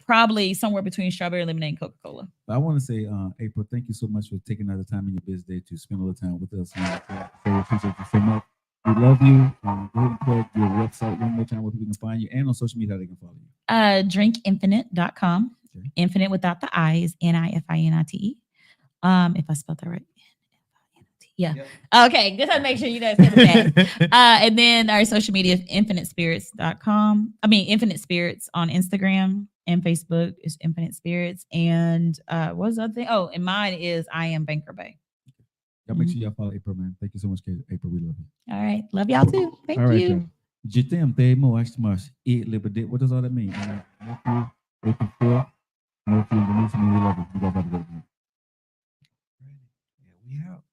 Speaker 6: probably somewhere between strawberry lemonade and Coca-Cola.
Speaker 2: I want to say, April, thank you so much for taking another time in your busy day to spend a little time with us. We appreciate you so much. We love you. Go ahead and plug your website one more time where people can find you, and on social media how they can follow you.
Speaker 6: Drinkinfinite.com. Okay. Infinite without the I is NIFINITE. If I spelled that right. Yeah. Okay. Just to make sure you guys get that. And then our social media is infinitespirits.com. Infinite Spirits on Instagram and Facebook is Infinite Spirits. And what was the other thing? Oh, and mine is I Am Banker Bay.
Speaker 2: Y'all make sure y'all follow April, man. Thank you so much, April. We love you.
Speaker 6: All right. Love y'all too. Thank you.
Speaker 2: Je t'aime tellement, what does all that mean? April 4th, Indonesia, we love you. You guys have a good one.
Speaker 3: Yeah, we out.